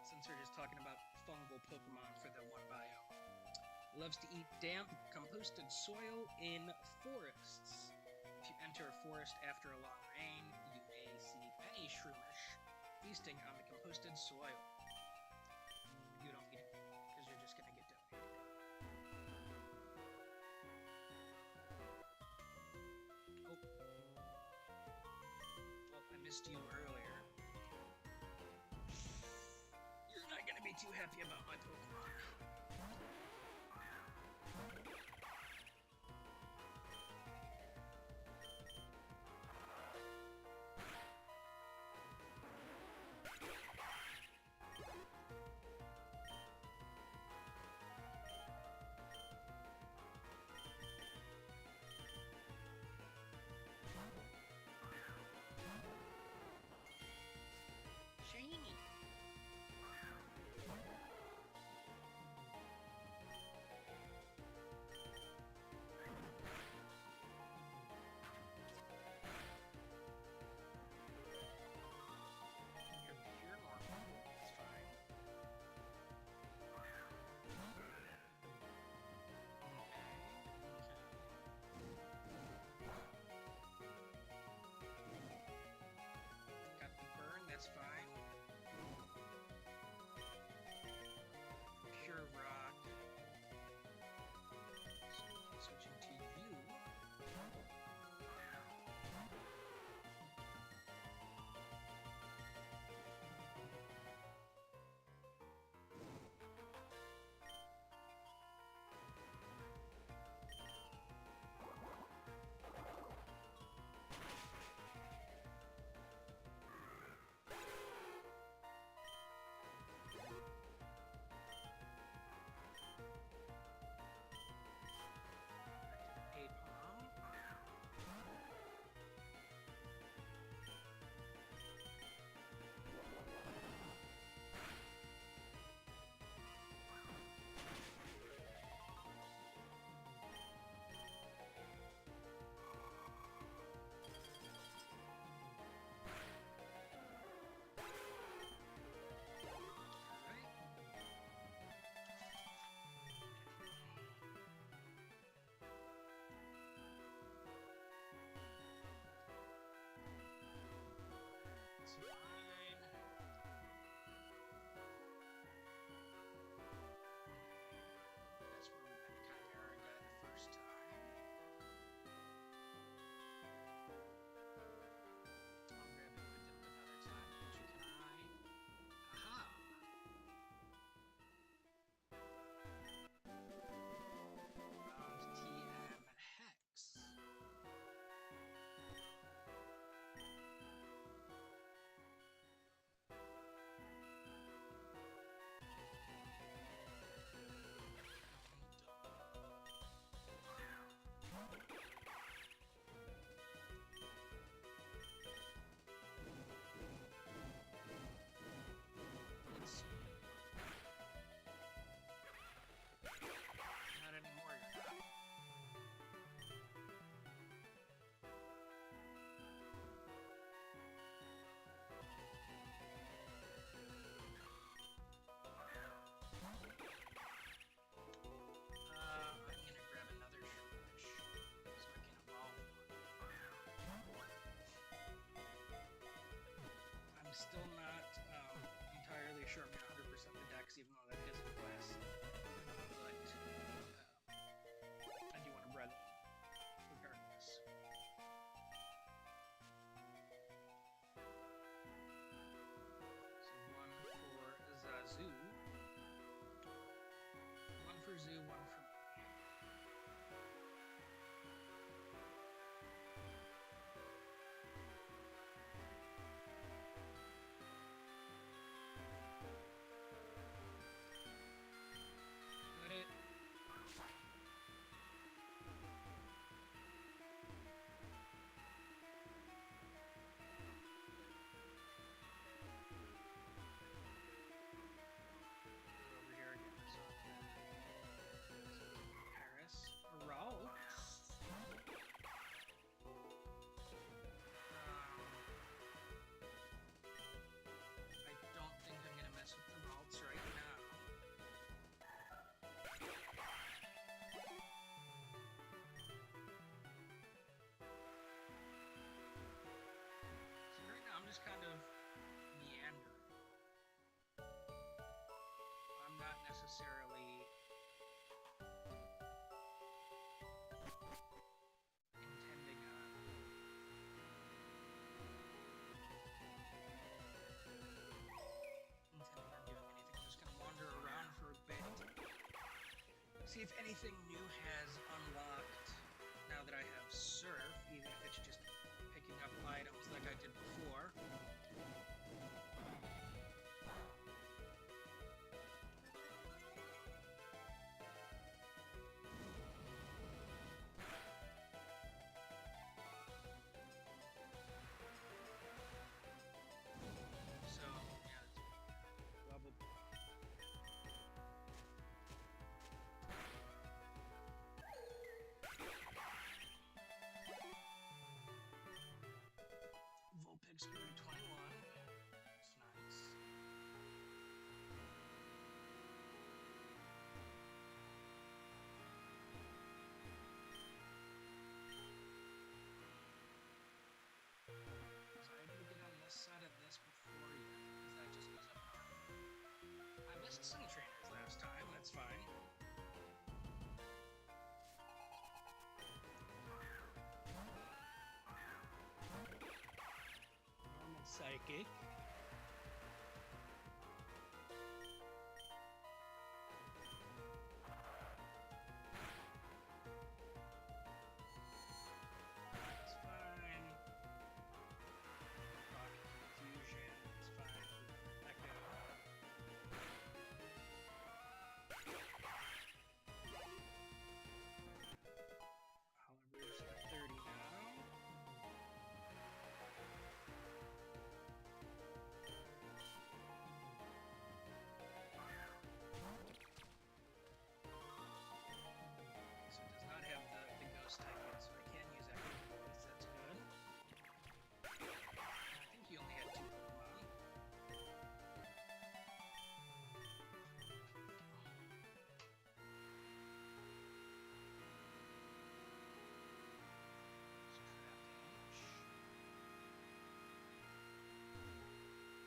Since we're just talking about fungal Pokemon for the one biome. Loves to eat damp, composted soil in forests. If you enter a forest after a long rain, you may see many Shroomish feasting on the composted soil. You don't eat it, because you're just gonna get donated. I missed you earlier. You're not gonna be too happy about my Pokemon. See if anything new has unlocked now that I have Surf, even if it's just picking up items like I did before. So, yeah, bubble. Vulpix grew to 21. That's nice. Was I able to get on this side of this before yet? Because that just goes up higher. I missed some trainers last time, that's fine. Normal Psychic. That's fine. Rocket Confusion, it's fine. Echo. Oliver's at 30 now. So it does not have the ghost type yet, so I can use Echo Voice, that's good. I think he only had 2 Pokemon.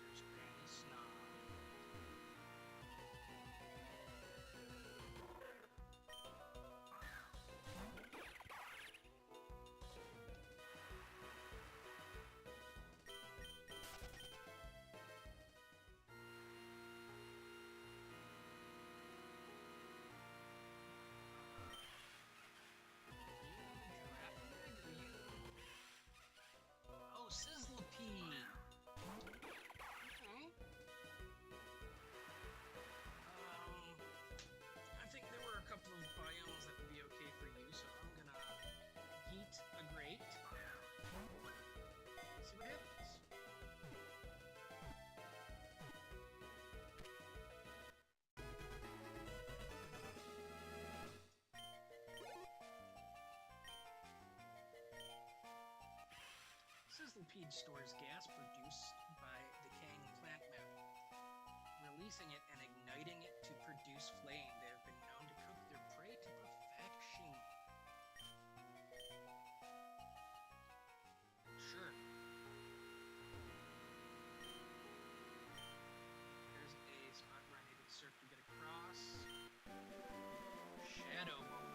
There's Granny Snob. Oh, Sizzlipede! Okay. I think there were a couple of biomes that would be okay for you, so I'm gonna yeet a Great. See what happens. Sizzlipede stores gas produced by decaying plant matter. Releasing it and igniting it to produce flame, they have been known to cook their prey to perfection. Sure. Here's a spot where I needed Surf to get across. Shadow Ball.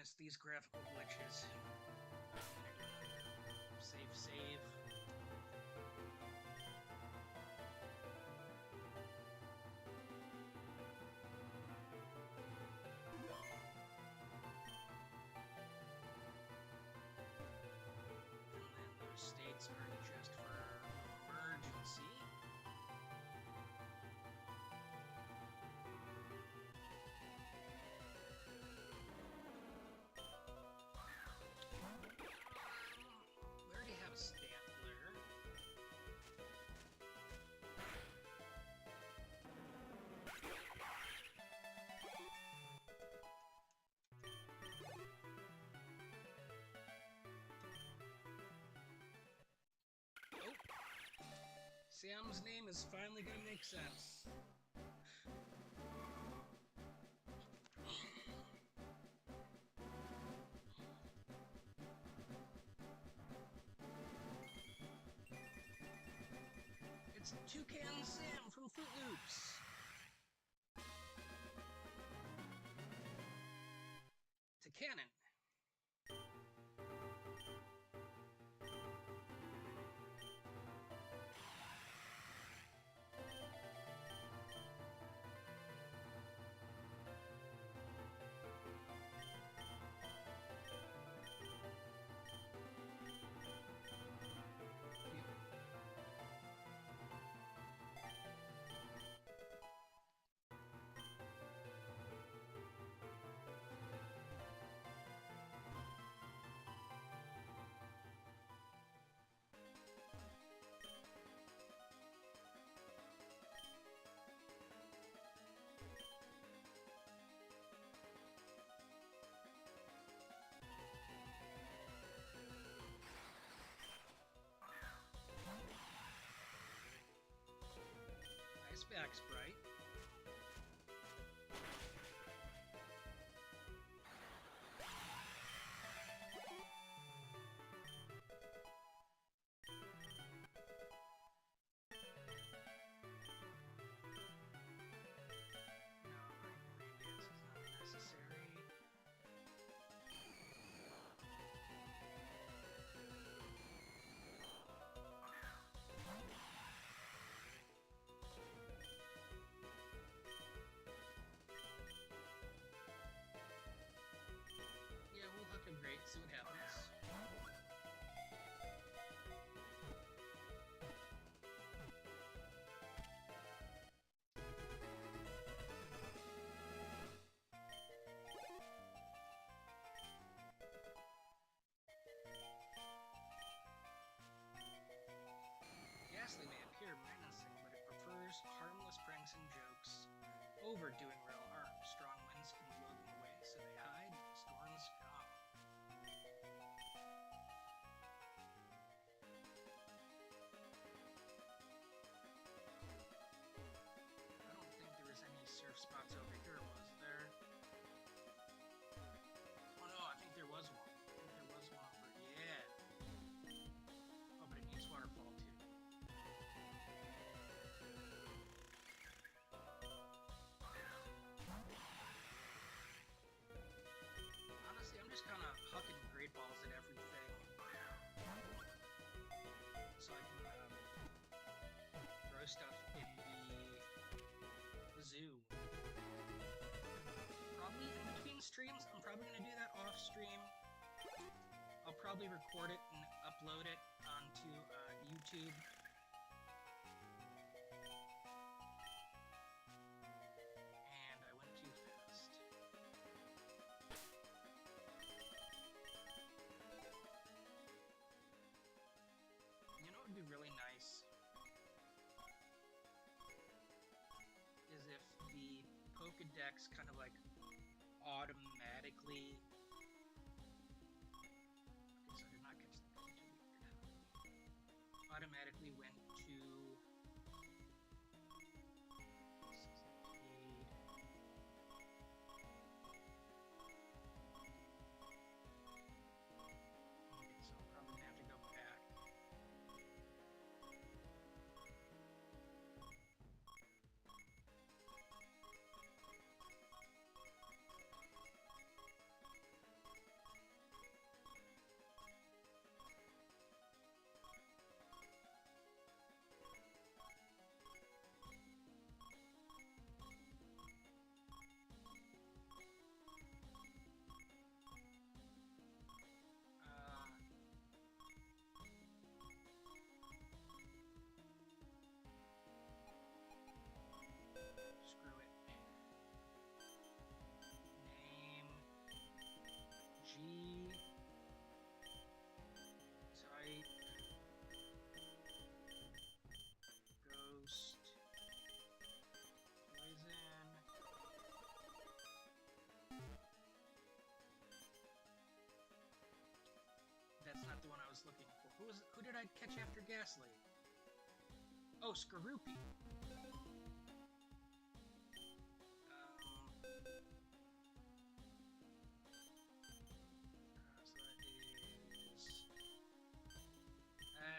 goodness, these graphical glitches. Save. States are just for emergency. We already have a stapler. Sam's name is finally gonna make sense. It's Toucan Sam from Fruit Loops. To Cannon. Back sprite. Great, see what happens. Ghastly may appear menacing, but it prefers harmless pranks and jokes over doing real harm. Strong winds can blow them away, so they hide when storms come. Spots over here, was there? Oh no, I think there was one. Yeah. Oh, but it needs waterfall too. Honestly, I'm just kind of hucking great balls at everything. So I can throw stuff in the zoo. Probably in between streams. I'm probably going to do that off stream. I'll probably record it and upload it onto YouTube. And I went too fast. You know what would be really nice? Is if the Pokédex kind of like automatically. Okay, so I did not catch that. Automatically went to. Okay, so I'm probably gonna have to go back. Who did I catch after Gaslight? Oh, Skorupi.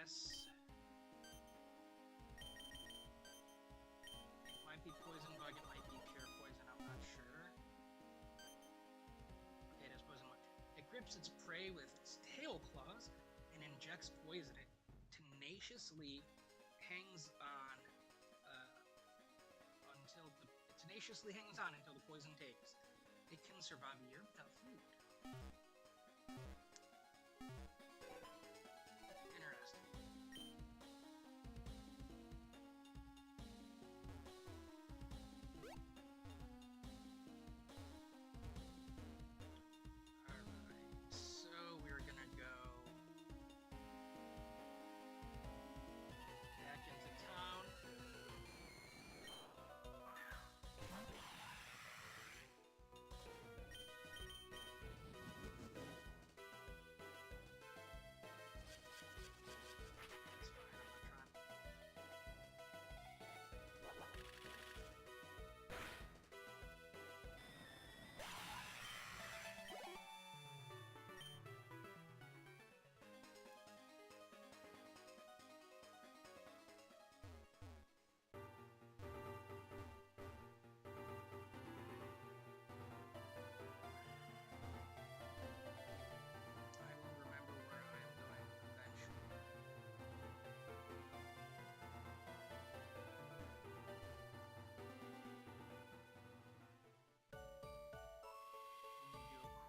S. It might be Poison Bug, it might be pure poison, I'm not sure. Okay, it is Poison Bug. It grips its prey with its tail claws and injects poison. It tenaciously hangs on until the poison takes. It can survive a year without food. Interesting. Alright, so we're gonna go back into town.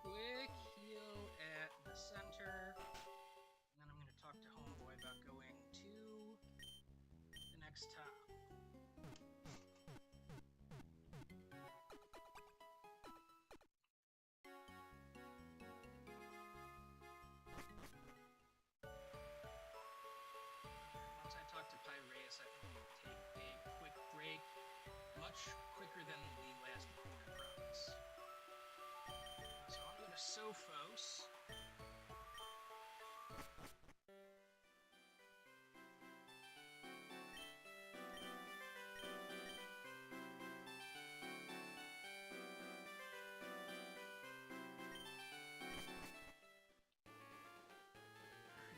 Quick heal at the center, and then I'm going to talk to Homeboy about going to the next town. Once I talk to Piraeus, I think we'll take a quick break, much quicker than the last one, I promise. So I'll go to Sophos.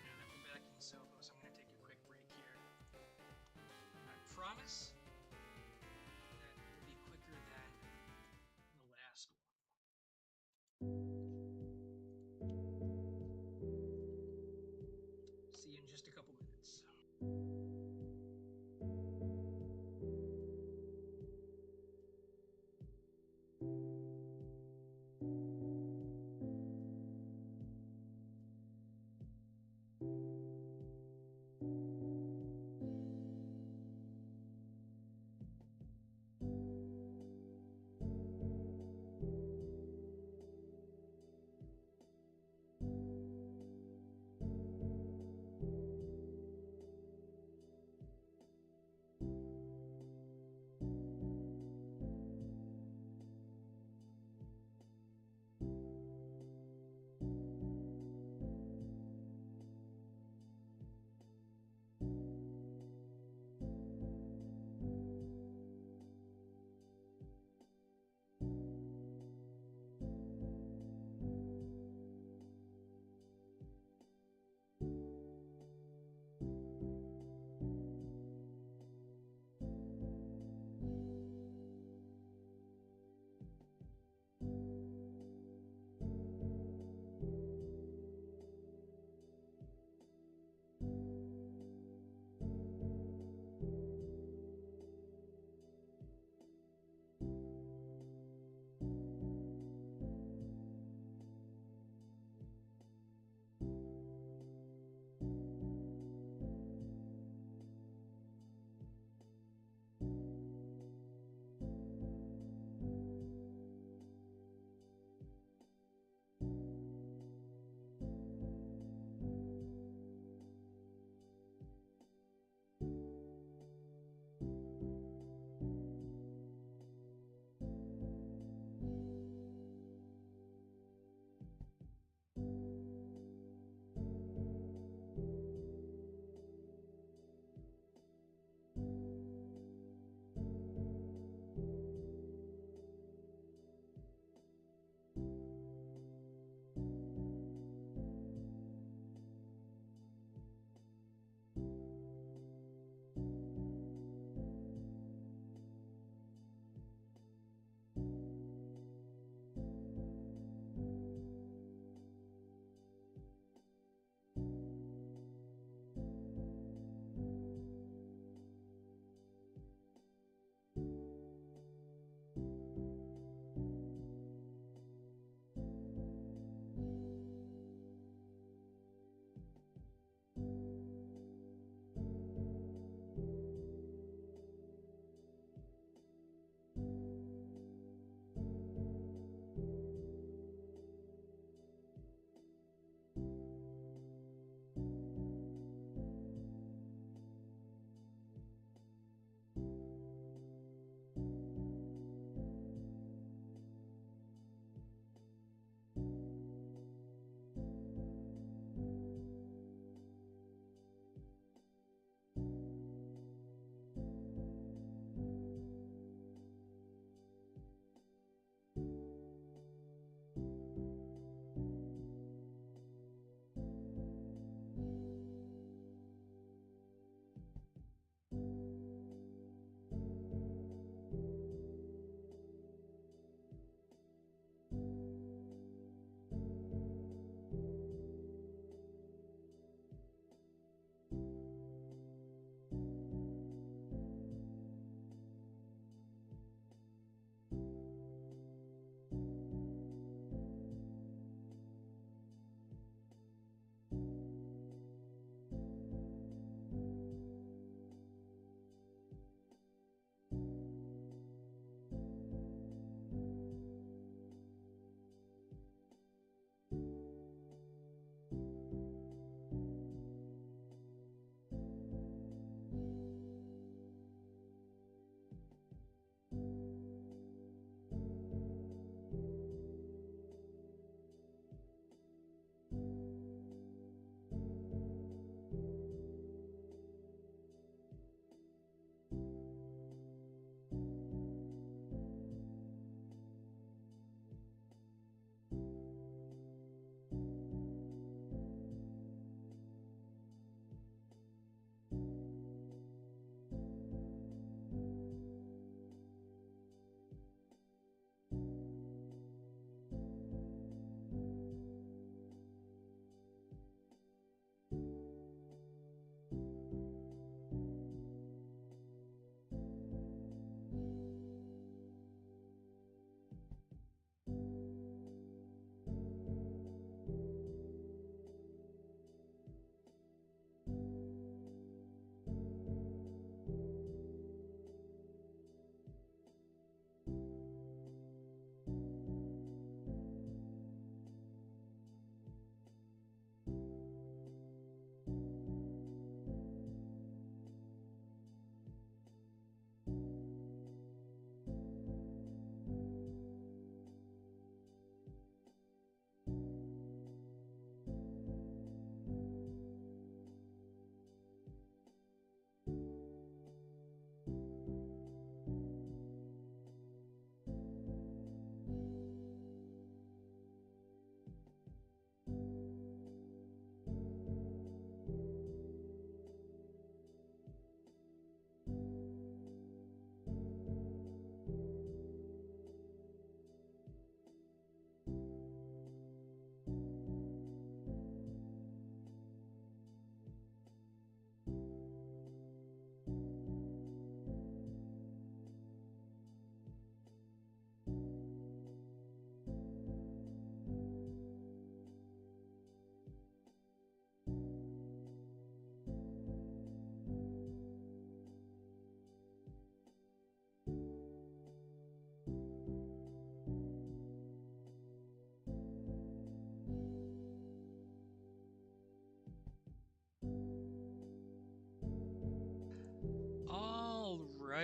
Now that we're back in Sophos, I'm going to take a quick break here. I promise that it will be quicker than the last one. See you in just a couple minutes.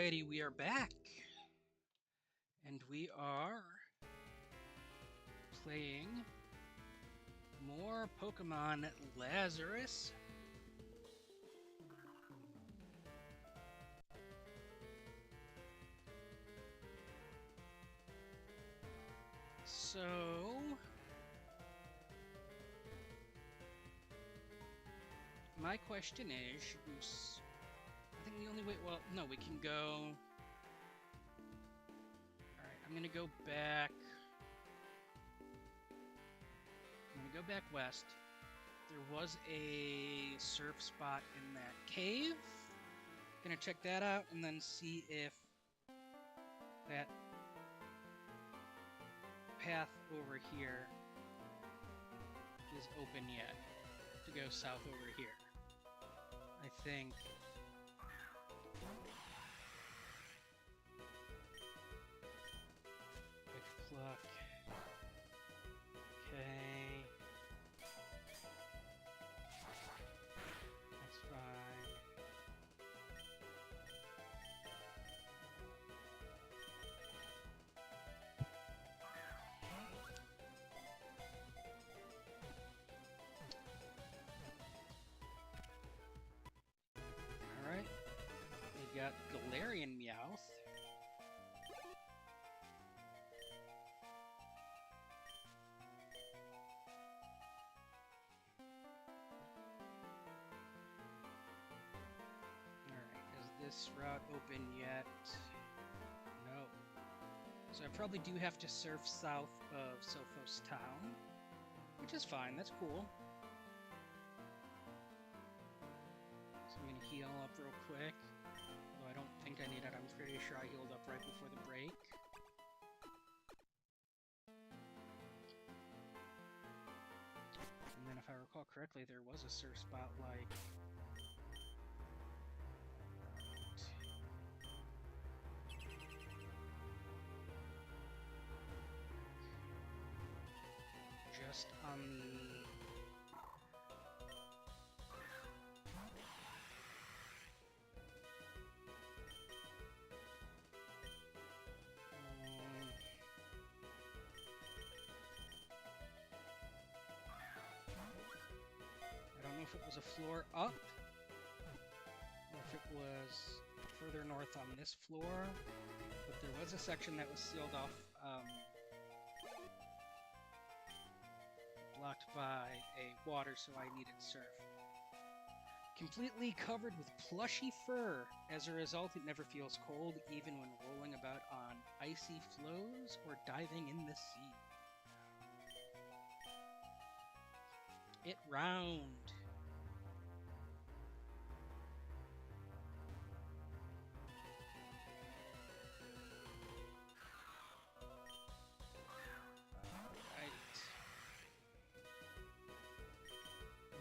Alrighty, we are back. And we are playing more Pokémon Lazarus. So my question is, should we I think the only way, well, no, we can go. Alright, I'm gonna go back. I'm gonna go back west. There was a surf spot in that cave. Gonna check that out and then see if that path over here is open yet to go south over here. I think. Quick pluck. Okay. That's fine. Alright. We got Galarian Meowth. This route open yet? No. So I probably do have to surf south of Sophos Town, which is fine, that's cool. So I'm gonna heal up real quick, although I don't think I need it. I'm pretty sure I healed up right before the break. And then if I recall correctly, there was a surf spot like just on the I don't know if it was a floor up or if it was further north on this floor, but there was a section that was sealed off, blocked by a water, so I needed surf. Completely covered with plushy fur. As a result, it never feels cold, even when rolling about on icy floes or diving in the sea. It round.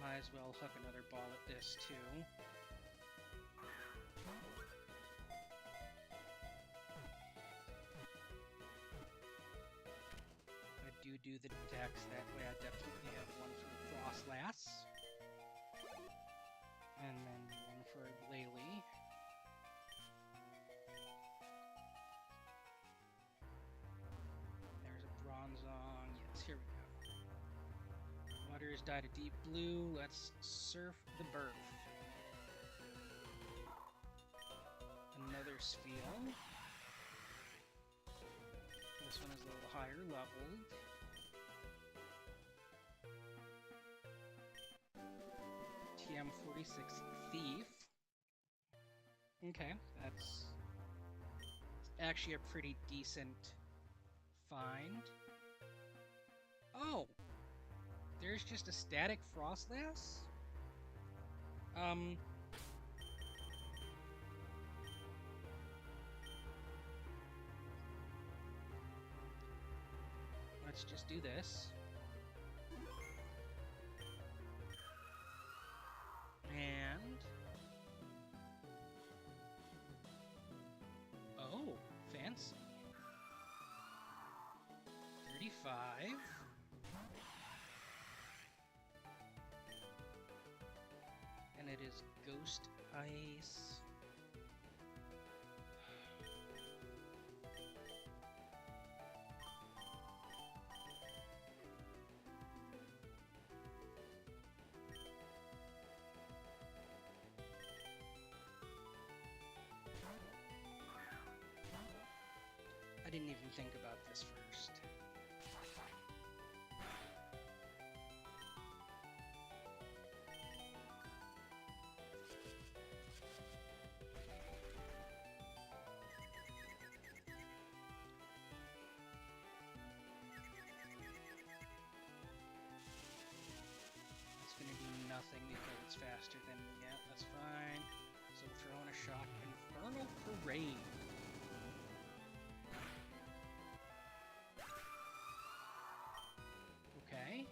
Might as well huck another ball at this too. I do the dex, that way I definitely have one for Frostlass. And then one for Glalie. There's a Bronzong. Yes, here we go. Water is dyed a deep blue. Let's surf the berth. Another Spiel. This one is a little higher leveled. TM46 Thief. Okay, that's actually a pretty decent find. Oh! There's just a static Frostlass? Let's just do this. And oh, fancy. 35. And it is Ghost Ice. didn't even think about this first. It's gonna do nothing because it's faster than me. Yeah, that's fine. So we'll throw in a shock. Infernal Parade. Okay.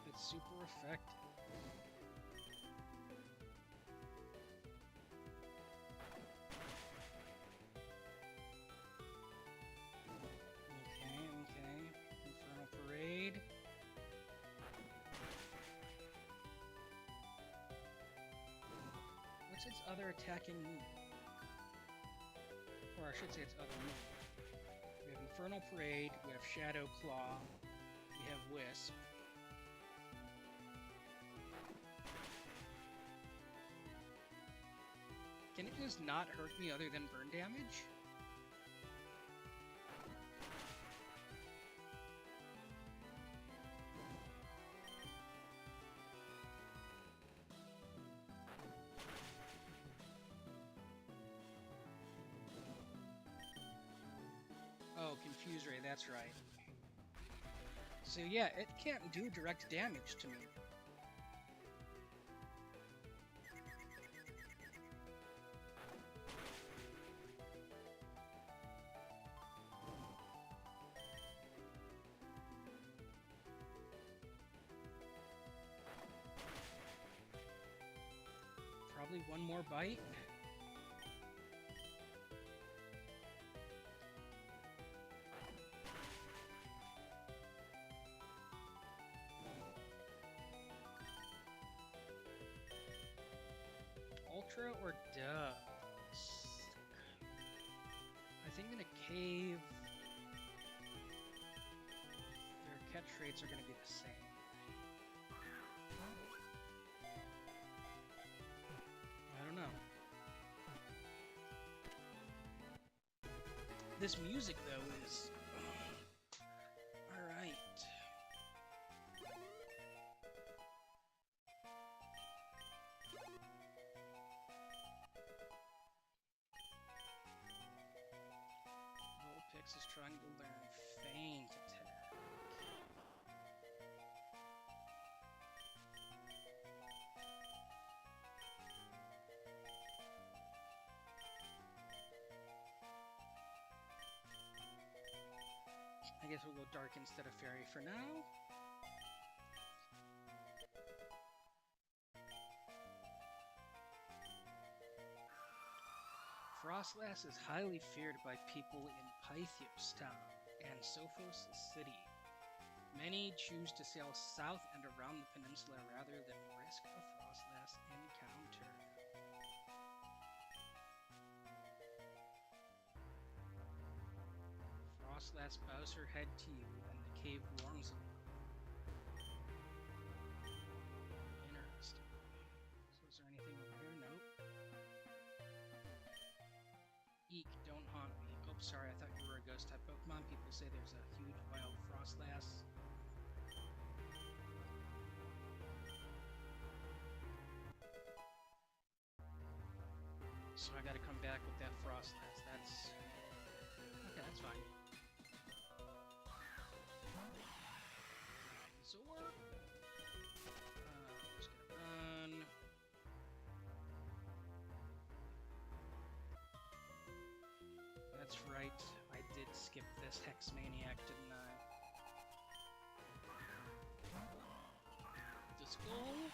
It's super effective. Okay. Infernal Parade. What's its other attacking move? Or I should say its other move. We have Infernal Parade, we have Shadow Claw, we have Wisp. Can it just not hurt me other than burn damage? Oh, Confuse Ray, that's right. So yeah, it can't do direct damage to me. Probably one more bite. Ultra or Dusk? I think in a cave, their catch rates are going to be the same. I don't know. This music, though, is... Alright. Vulpix is trying to learn Feint Attack. I guess we'll go Dark instead of Fairy for now. Frostlass is highly feared by people in Pythios Town and Sophos City. Many choose to sail south and around the peninsula rather than risk a Frostlass encounter. Frostlass bows her head to you, and the cave warms a little. Interesting. So is there anything over here? Nope. Eek, don't haunt me. Oh, sorry, I thought you were a ghost-type Pokemon. People say there's a huge wild Frostlass. So I gotta come back with that Frostlass. That's... okay, that's fine. Zor? Just gonna run. That's right, I did skip this Hex Maniac, didn't I? The skull?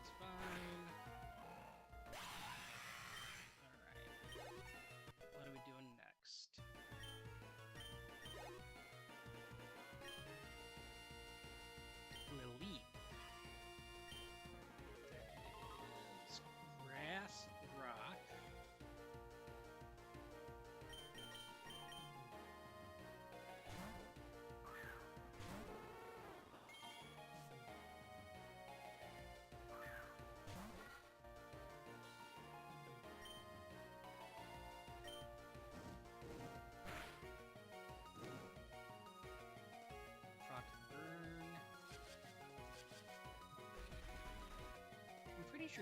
It's fine. Alright.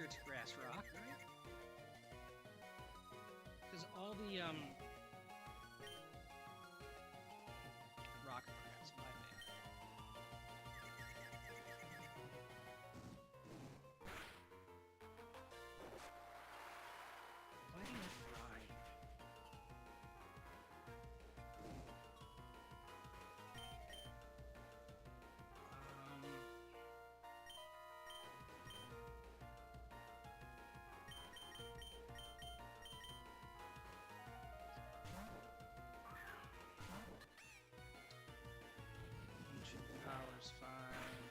sure it's grass rock, right? Because all the rock grass, my bad. Why do you rhyme? Power's fine.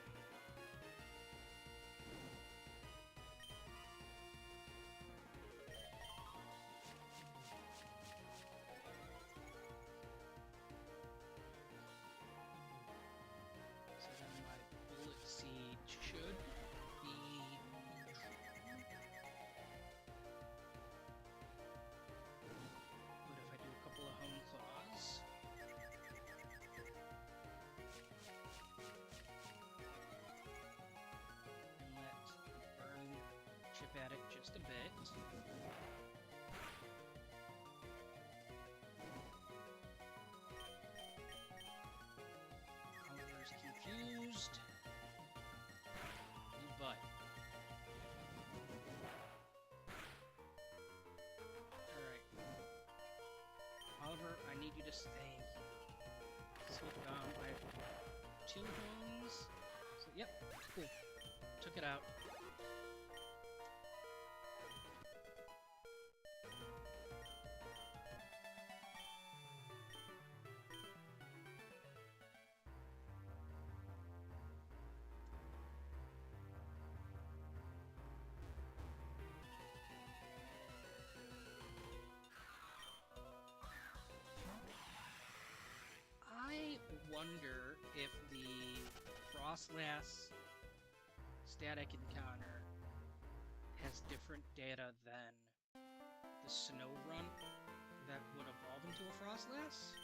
So then my bullet seed should be neutral. But if I do a couple of home claws, and let burn chip at it just a bit. Oliver's confused. But alright. Oliver, I need you to thank you. So I have 2 homes. So yep, cool. Took it out. I wonder if the Frostlass static encounter has different data than the Snow Run that would evolve into a Frostlass.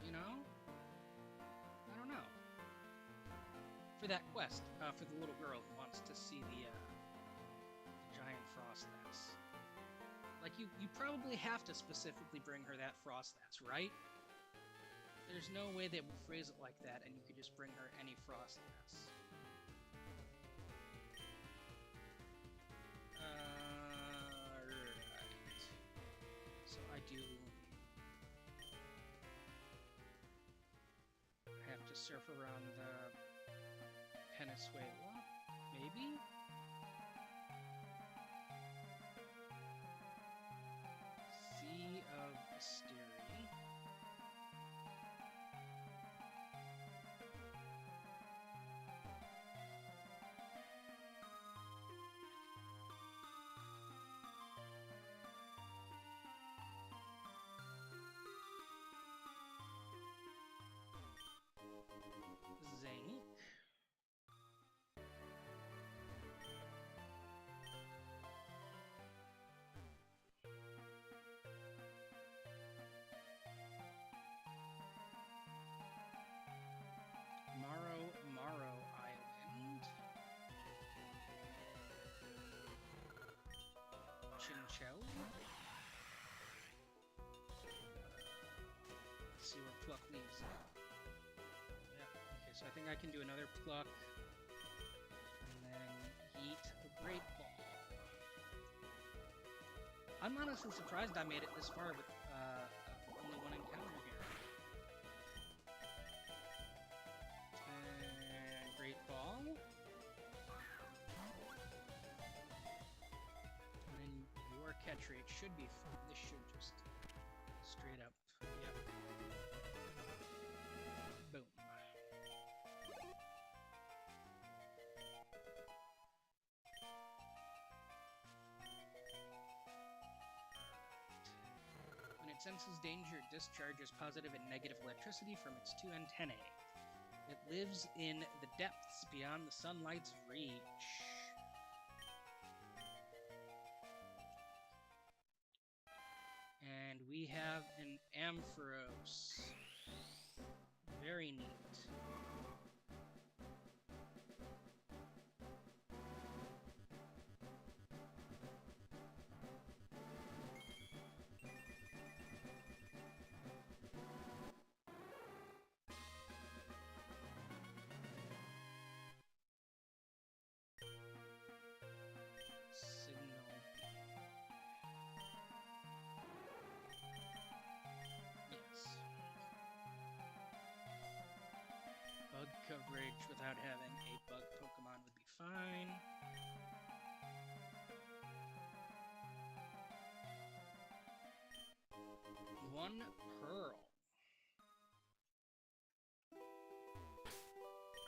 You know? I don't know. For that quest, for the little girl who wants to see the giant Frostlass. Like, you probably have to specifically bring her that Frostlass, right? There's no way they would phrase it like that and you could just bring her any Frostlass. Right. So I do have to surf around the Peniswala, maybe? Sea of Asteri. Zinc. Morrow Island. Chinchou. Let's see where Pluck leaves it. Yep, okay, so I think I can do another Pluck. And then eat the Great Ball. I'm honestly surprised I made it this far with only one encounter here. Great Ball. And then your catch rate should be fine. This should just straight up. Yep. Boom. When it senses danger, it discharges positive and negative electricity from its 2 antennae. It lives in the depths beyond the sunlight's reach. And we have an Ampharos. Very neat. Bug coverage without having a bug Pokemon would be fine. One Pearl.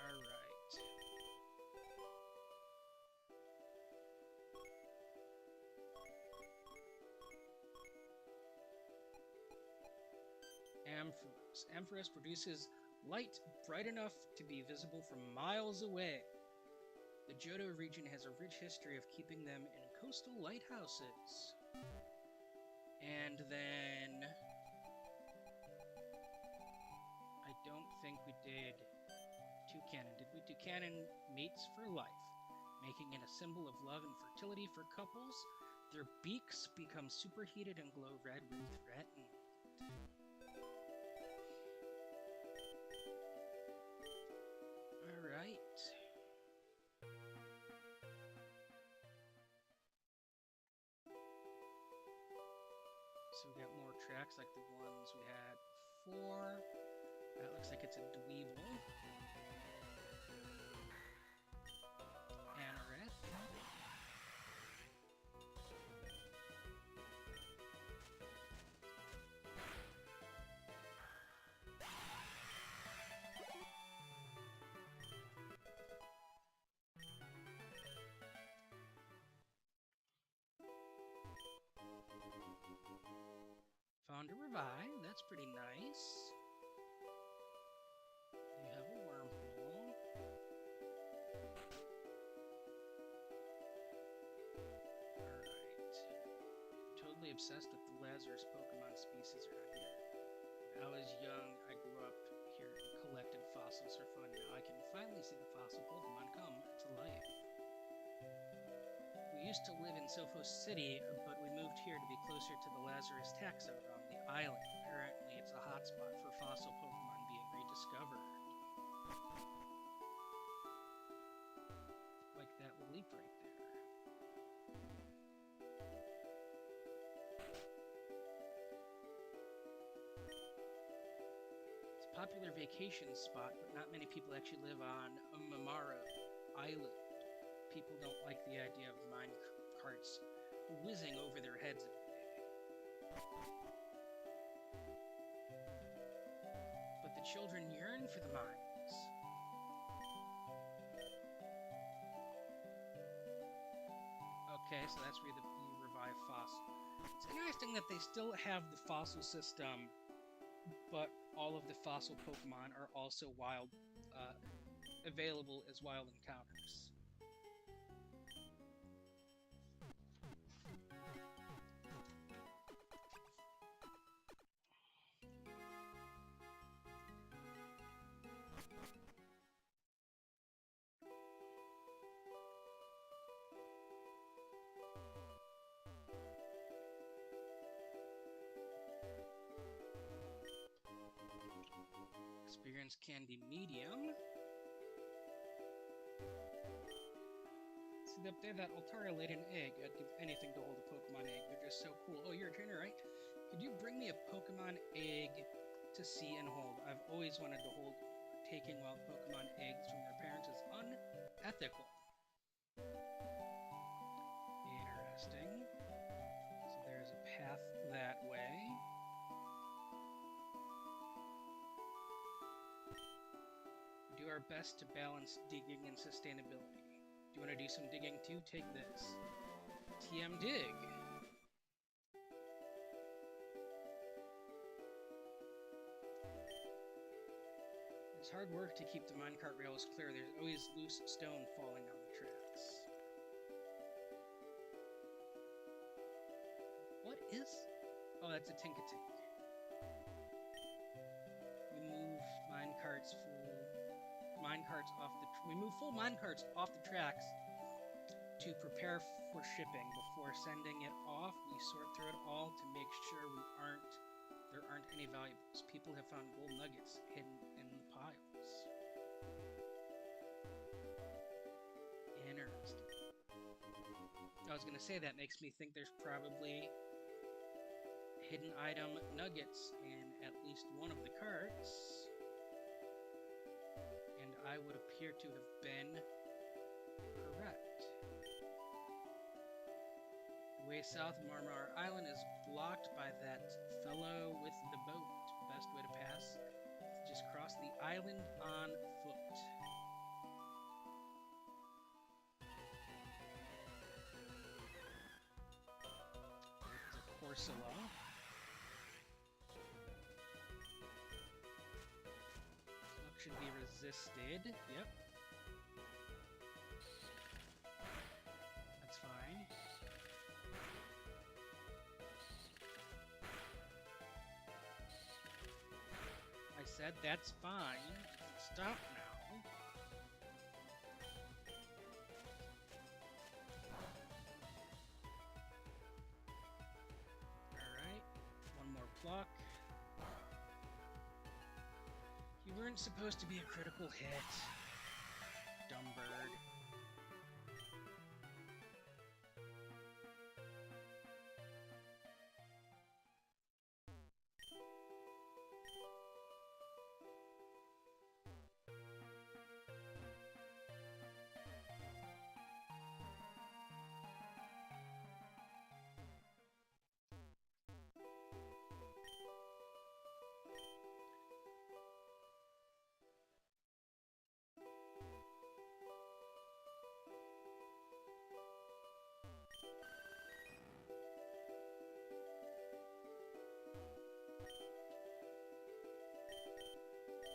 Alright. Ampharos. Ampharos produces light bright enough to be visible from miles away. The Johto region has a rich history of keeping them in coastal lighthouses. And then... I don't think we did Toucanon. Did we? Toucanon mates for life, making it a symbol of love and fertility for couples. Their beaks become superheated and glow red when threatened. Alright. So we got more tracks like the ones we had before. That looks like it's a Dweeble. Anorith. Found a Revive, that's pretty nice. You have a Wormhole. Alright. Totally obsessed with the Lazarus Pokemon species around here. When I was young, I grew up here and collected fossils for fun. Now I can finally see the fossil Pokemon come to life. We used to live in Sophos City, but we moved here to be closer to the Lazarus taxon on the island. Apparently, it's a hotspot for fossil Pokemon being rediscovered. Like that leap right there. It's a popular vacation spot, but not many people actually live on Mamaro Island. People don't like the idea of mine carts whizzing over their heads every day. But the children yearn for the mines. Okay, so that's where you revive fossil. It's interesting that they still have the fossil system, but all of the fossil Pokemon are also wild, available as wild encounters. Experience Candy Medium. See up there, that Altaria laid an egg. I'd give anything to hold a Pokemon egg. They're just so cool. Oh, you're a trainer, right? Could you bring me a Pokemon egg to see and hold? I've always wanted to hold. Taking wild Pokemon eggs from their parents is unethical. Interesting. So there's a path that way. We do our best to balance digging and sustainability. Do you want to do some digging too? Take this. TM Dig. It's hard work to keep the minecart rails clear. There's always loose stone falling on the tracks. What is... Oh, that's a Tinkatink. We move minecarts off the. We move full minecarts off the tracks to prepare for shipping. Before sending it off, we sort through it all to make sure there aren't any valuables. People have found gold nuggets hidden in the piles. Interesting. I was gonna say that makes me think there's probably hidden item nuggets in at least one of the carts. And I would appear to have been correct. The way south of Marmar Island is blocked by that fellow with the boat. Best way to pass is just cross the island on foot. There's a Corsola. Should be resisted. Yep. That's fine. I said that's fine. Stop now. Alright. One more pluck. You weren't supposed to be a critical hit, dumb bird.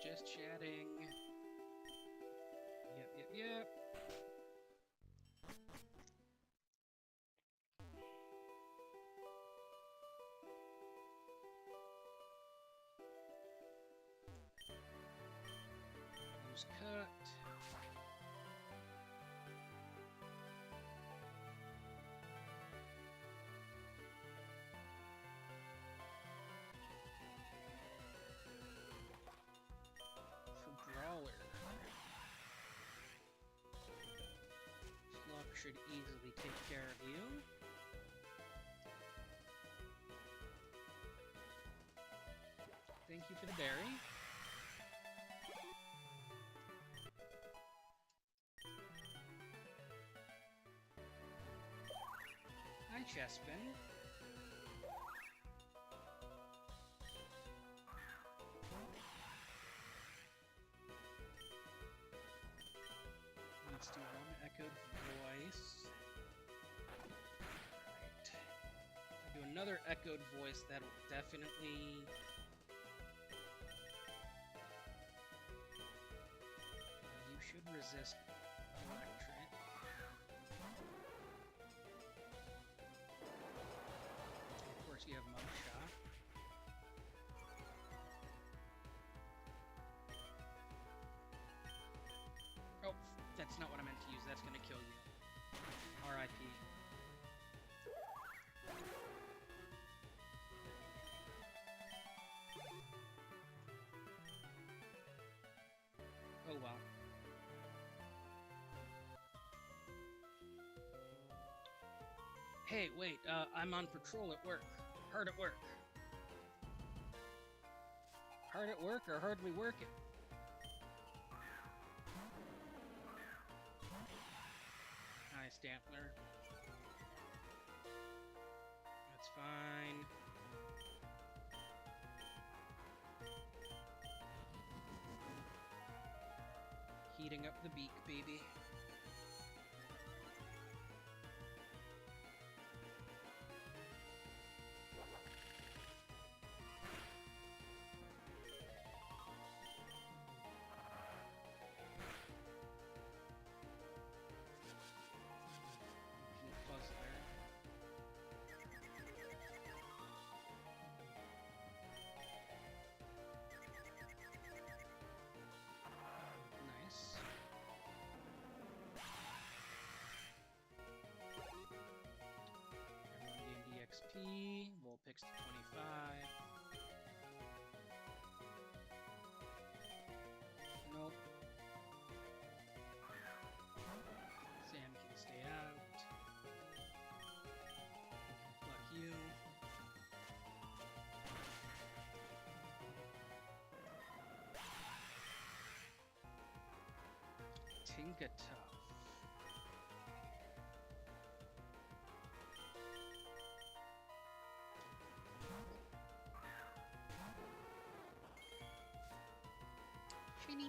Just chatting. Yep. Use cut. Should easily take care of you. Thank you for the berry. Hi, Chespin. Let's do one echoed voice. Right. If I do another echoed voice, that'll definitely... You should resist electric. Of course, you have Mug Shot. Oh, that's not what I meant to use. That's going to kill you. R.I.P. Oh, well. Hey, wait, I'm on patrol at work. Hard at work. Hard at work or hardly working? Hi, Stampler. That's fine. Heating up the beak, baby. to 25. Nope. Sam can stay out. Pluck you. Tinkatuff. Shiny.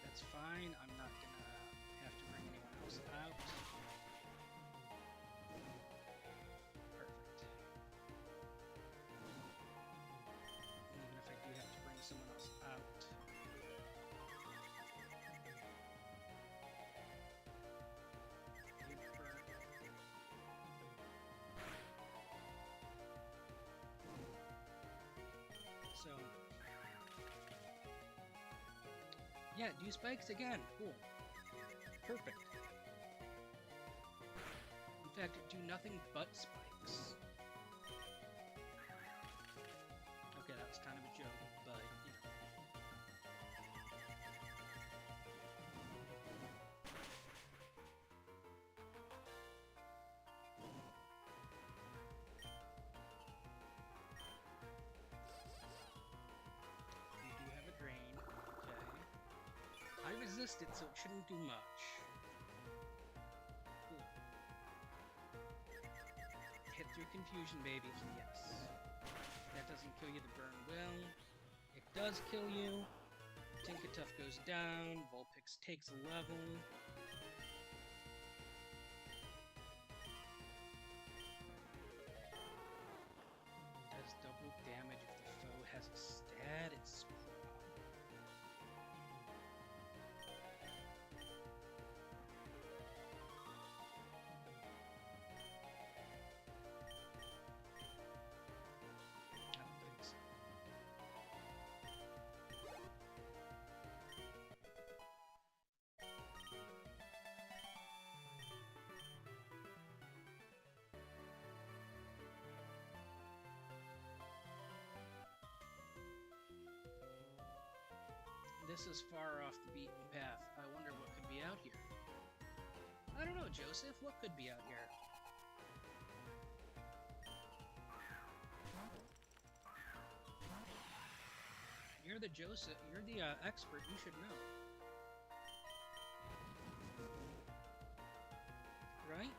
That's fine. I'm not gonna have to bring anyone else out. Perfect. Even if I do have to bring someone else out. So, yeah, do spikes again. Cool. Perfect. In fact, do nothing but spikes. Okay, that was kind of a joke, but, you know. You do have a drain. Okay. I resist it, so it shouldn't do much. Cool. Hit through confusion, baby. Yes. That doesn't kill you, the burn will. It does kill you. Tinkatuff goes down. Vulpix takes a level. Does double damage if the foe has a status problem. I don't think so. This is far off the beaten path. I wonder what could be out here. I don't know, Joseph. What could be out here? You're the Joseph. You're the expert. You should know. Right?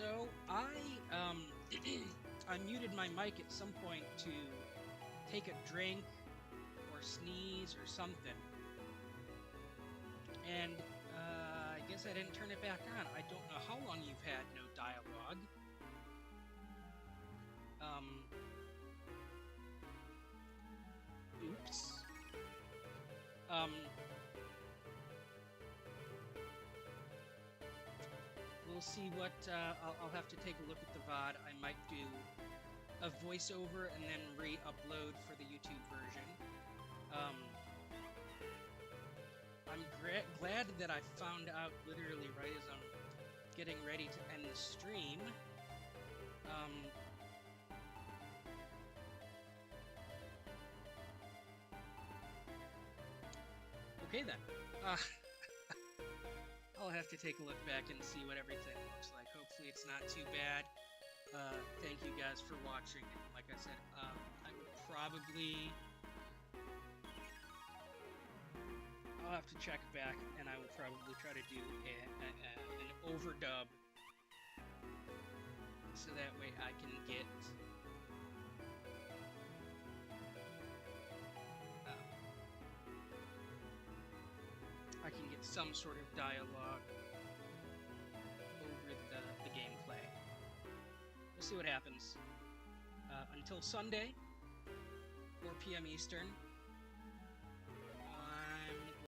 So I I muted my mic at some point to take a drink or sneeze or something, and I guess I didn't turn it back on. I don't know how long you've had no dialogue. Oops. We'll see what, I'll have to take a look at the VOD. I might do a voiceover and then re-upload for the YouTube version. I'm glad that I found out literally right as I'm getting ready to end the stream. Okay then. I'll have to take a look back and see what everything looks like. Hopefully it's not too bad. Thank you guys for watching. Like I said, I would probably... I'll have to check back, and I will probably try to do an overdub, so that way I can get... I can get some sort of dialogue over the gameplay. We'll see what happens. Until Sunday, 4 p.m. Eastern,